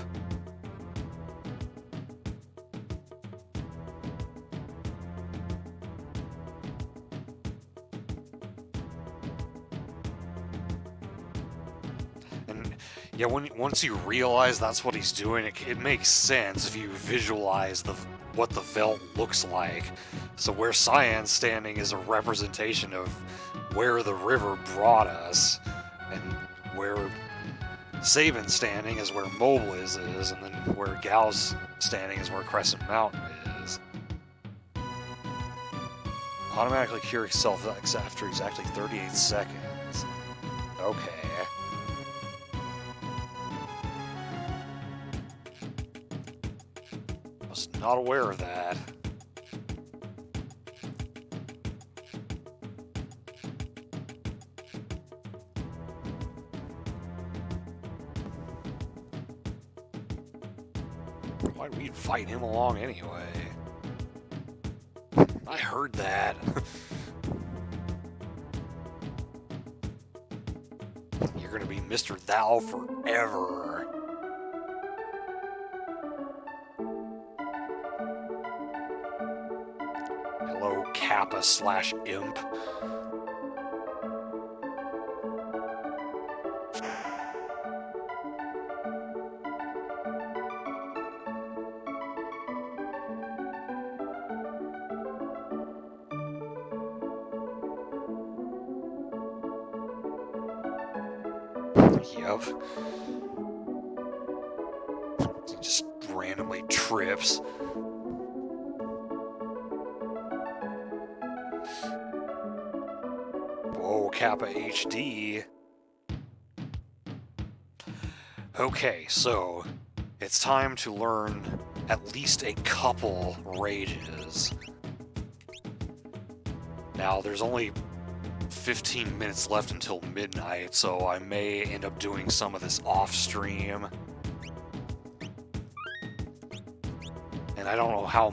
Yeah, once you realize that's what he's doing, it makes sense if you visualize what the Veldt looks like. So where Cyan's standing is a representation of where the river brought us, and where Sabin's standing is where Mobliz is, and then where Gal's standing is where Crescent Mountain is. Automatically cure itself after exactly 38 seconds. Okay. Was not aware of that. Why'd we invite him along anyway? I heard that. You're gonna be Mr. Thou forever. Hello, Kappa/Imp. Yep. He just randomly trips. Whoa, Kappa HD. Okay, so it's time to learn at least a couple rages. Now, there's only 15 minutes left until midnight, so I may end up doing some of this off stream. And I don't know how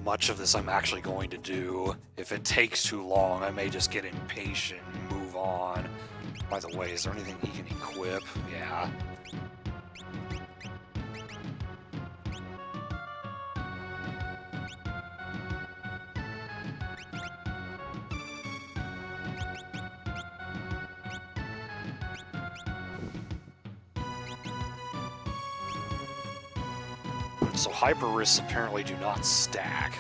much of this I'm actually going to do. If it takes too long, I may just get impatient and move on. By the way, is there anything he can equip? Yeah. So hyper risks apparently do not stack.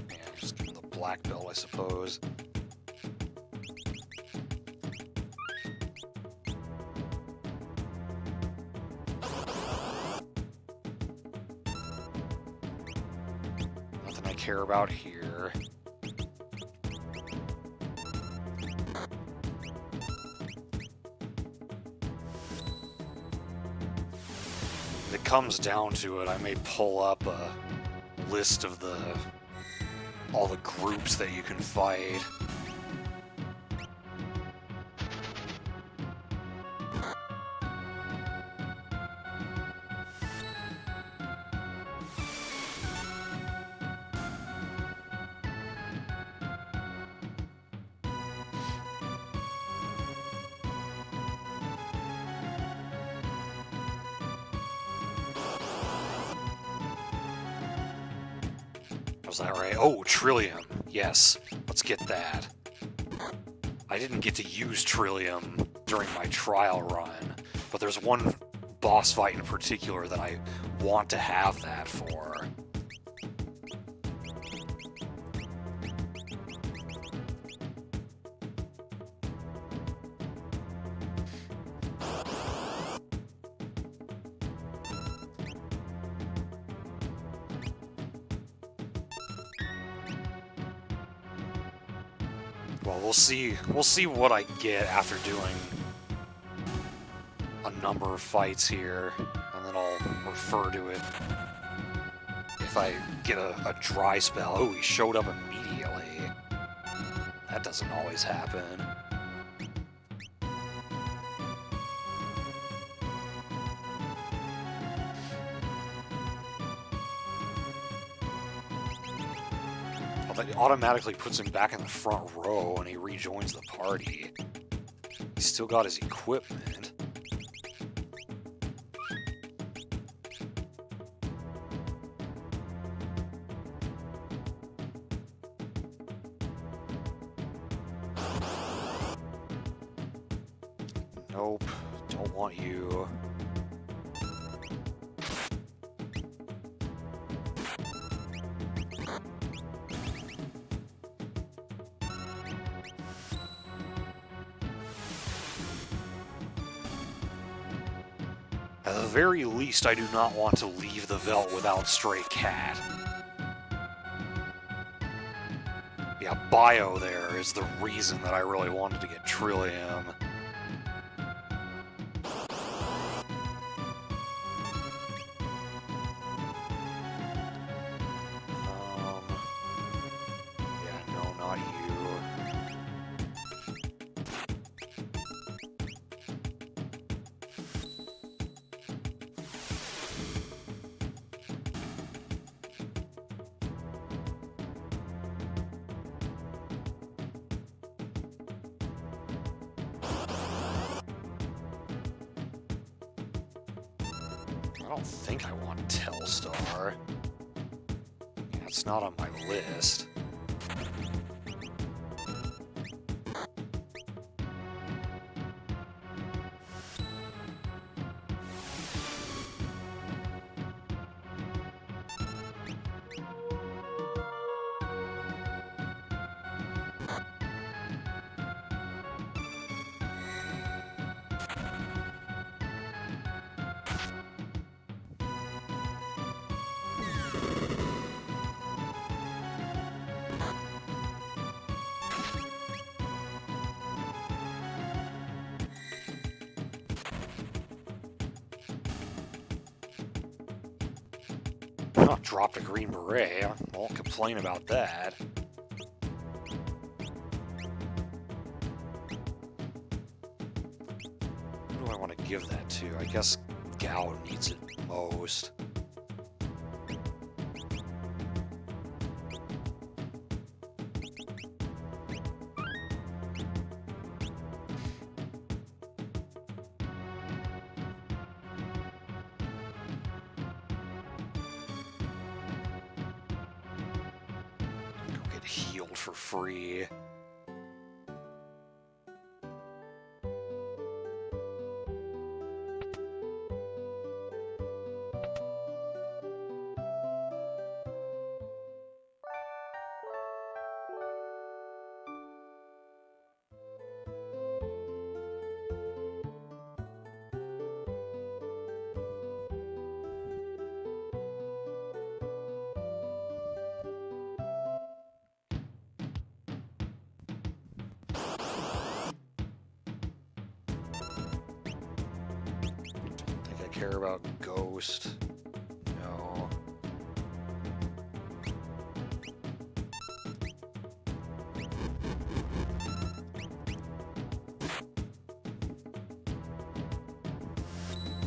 Yeah, just give him the black belt, I suppose. Nothing I care about here. If it comes down to it, I may pull up a list of all the groups that you can fight. Was that right? Oh, Trillium. Yes, let's get that. I didn't get to use Trillium during my trial run, but there's one boss fight in particular that I want to have that for. Well, we'll see what I get after doing a number of fights here, and then I'll refer to it if I get a dry spell. Oh, he showed up immediately. That doesn't always happen. That automatically puts him back in the front row and he rejoins the party. He's still got his equipment. Nope, don't want you. At the very least, I do not want to leave the Veldt without Stray Cat. Yeah, Bio there is the reason that I really wanted to get Trillium. Yeah, no, not you. I don't think I want Telstar. Yeah, it's not on my list. Oh, dropped a Green Beret. I won't complain about that. Who do I want to give that to? I guess Gao needs it most. Healed for free. Care about Ghost. No.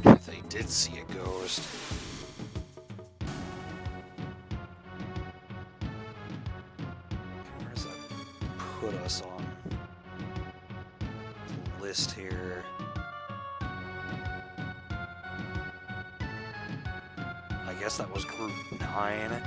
They did see a ghost. Where does that put us on the list here? I guess that was group 9.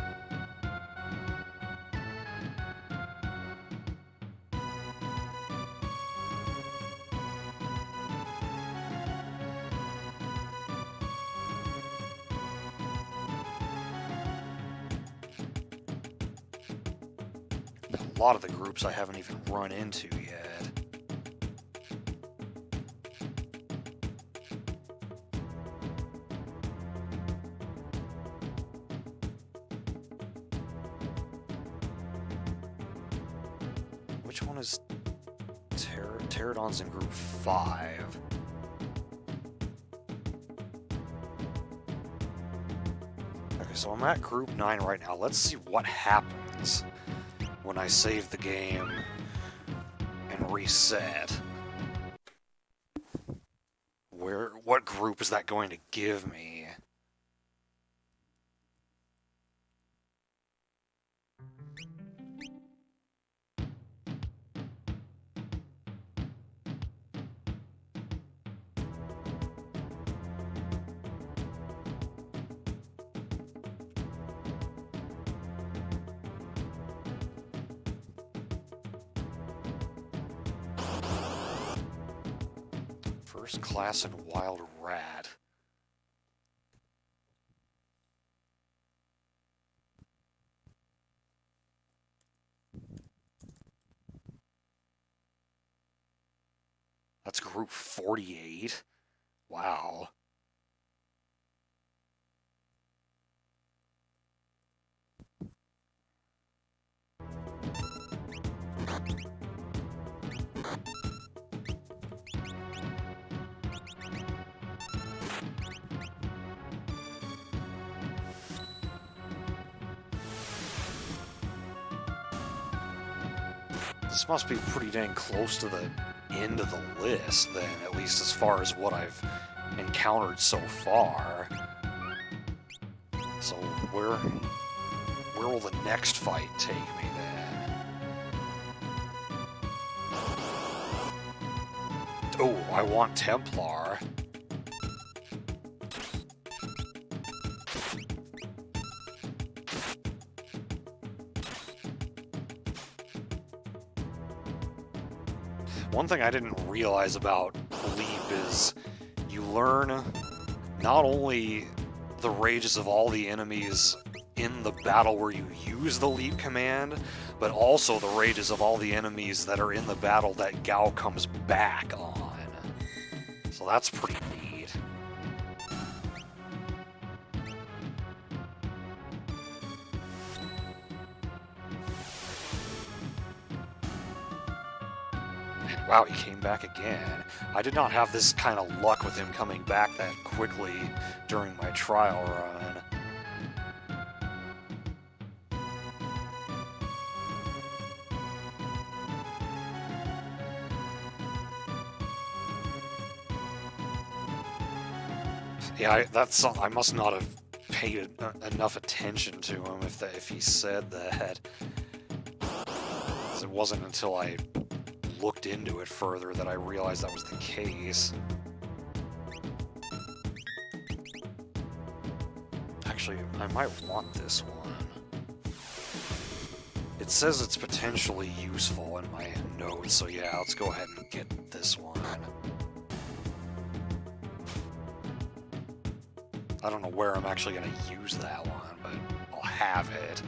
a lot of the groups I haven't even run into yet. Which one is Pterodon's in group 5? Okay, so I'm at group 9 right now. Let's see what happens when I save the game and reset. What group is that going to give me? First class in Wild Rat. That's group 48. Wow. This must be pretty dang close to the end of the list, then, at least as far as what I've encountered so far. So where will the next fight take me then? Oh, I want Templar. One thing I didn't realize about Leap is you learn not only the rages of all the enemies in the battle where you use the Leap command, but also the rages of all the enemies that are in the battle that Gao comes back on. So that's pretty neat. Wow, he came back again. I did not have this kind of luck with him coming back that quickly during my trial run. Yeah, I must not have paid enough attention to him if he said that. 'Cause it wasn't until I looked into it further that I realized that was the case. Actually, I might want this one. It says it's potentially useful in my notes, so yeah, let's go ahead and get this one. I don't know where I'm actually going to use that one, but I'll have it.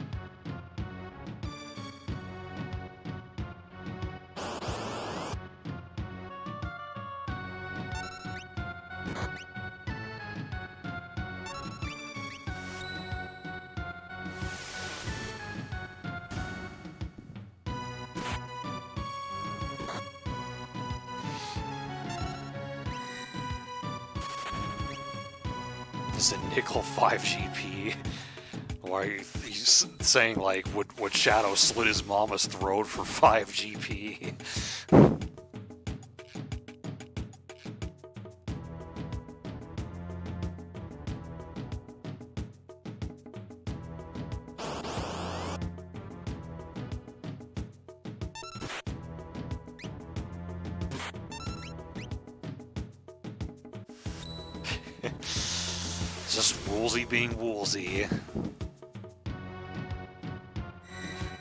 Is a nickel 5 GP? Why he's saying like would Shadow slit his mama's throat for 5 GP? Just Woolsey being Woolsey.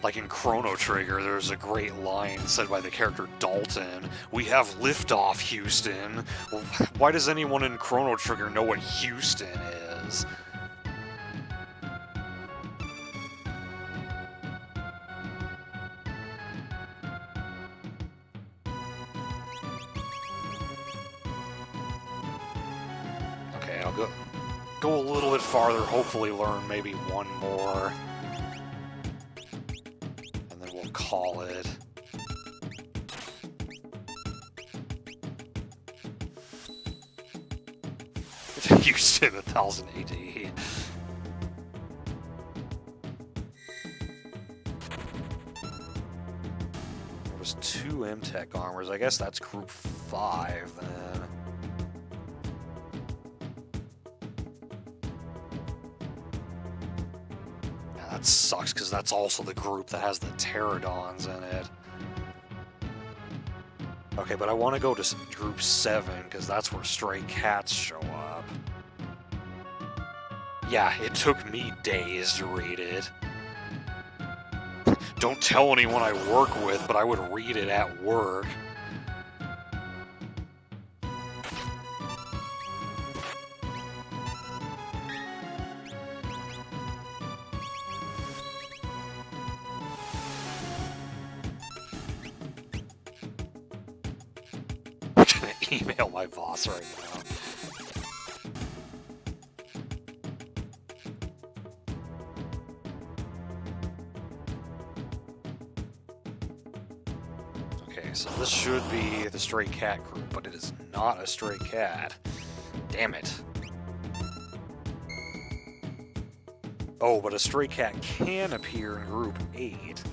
Like in Chrono Trigger, there's a great line said by the character Dalton. "We have liftoff, Houston." Well, why does anyone in Chrono Trigger know what Houston is? know, go a little bit farther, hopefully learn maybe one more. And then we'll call it. Used in 1000 AD. There was 2 MTech armors. I guess that's group 5 then. Yeah, that sucks because that's also the group that has the pterodons in it. Okay, but I want to go to group 7 because that's where stray cats show up. Yeah, it took me days to read it. Don't tell anyone I work with, but I would read it at work. I'm gonna email my boss right now. So this should be the stray cat group, but it is not a stray cat. Damn it. Oh, but a stray cat can appear in group 8.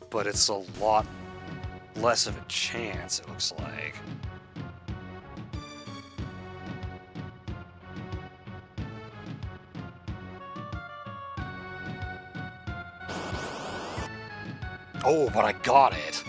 But it's a lot less of a chance, it looks like. Oh, but I got it.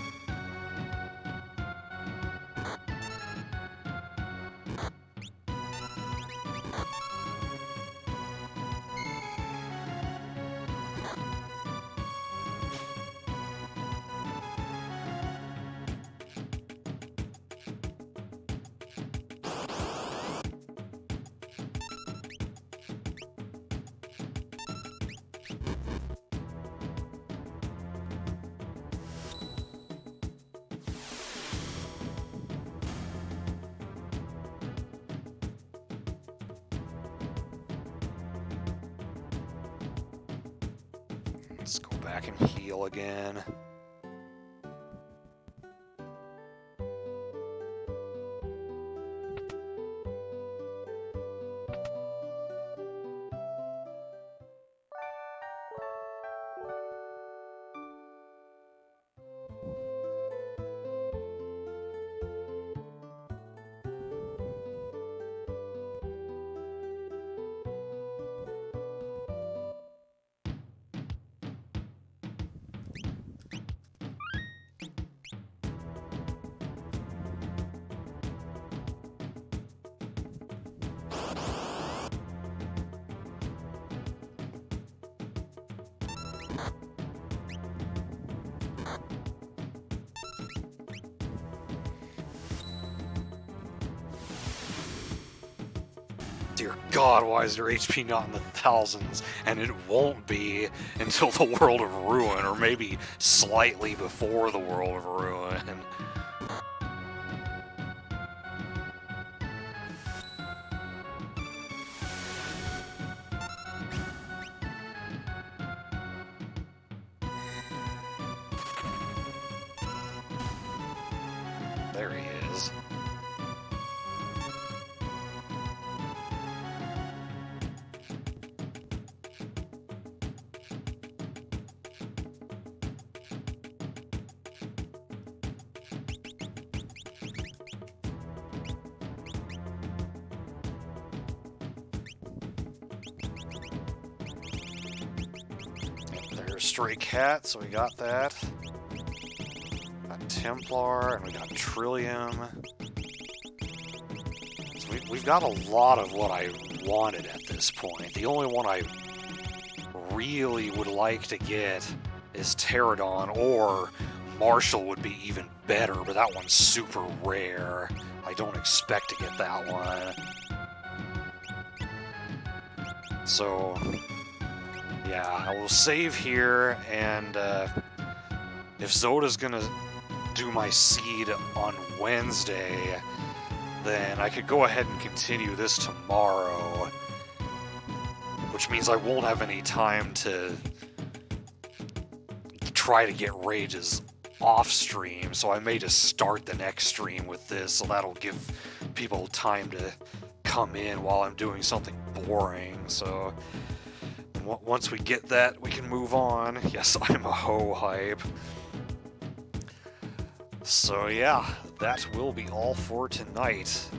Let's go back and heal again. Dear God, why is their HP not in the thousands? And it won't be until the World of Ruin, or maybe slightly before the World of Ruin. There he is. There's Stray Cat, so we got that. Got Templar, and we got Trillium. So we've got a lot of what I wanted at this point. The only one I really would like to get is Pterodon, or Marshall would be even better, but that one's super rare. I don't expect to get that one. So, yeah, I will save here, and if Zoda's gonna do my seed on Wednesday, then I could go ahead and continue this tomorrow, which means I won't have any time to try to get rages off stream, so I may just start the next stream with this, so that'll give people time to come in while I'm doing something boring. So once we get that, we can move on. Yes, I'm a hoe hype. So yeah, that will be all for tonight.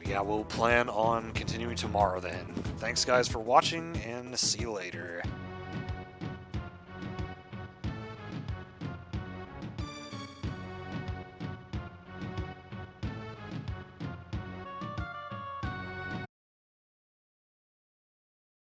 Yeah, we'll plan on continuing tomorrow then. Thanks guys for watching, and see you later.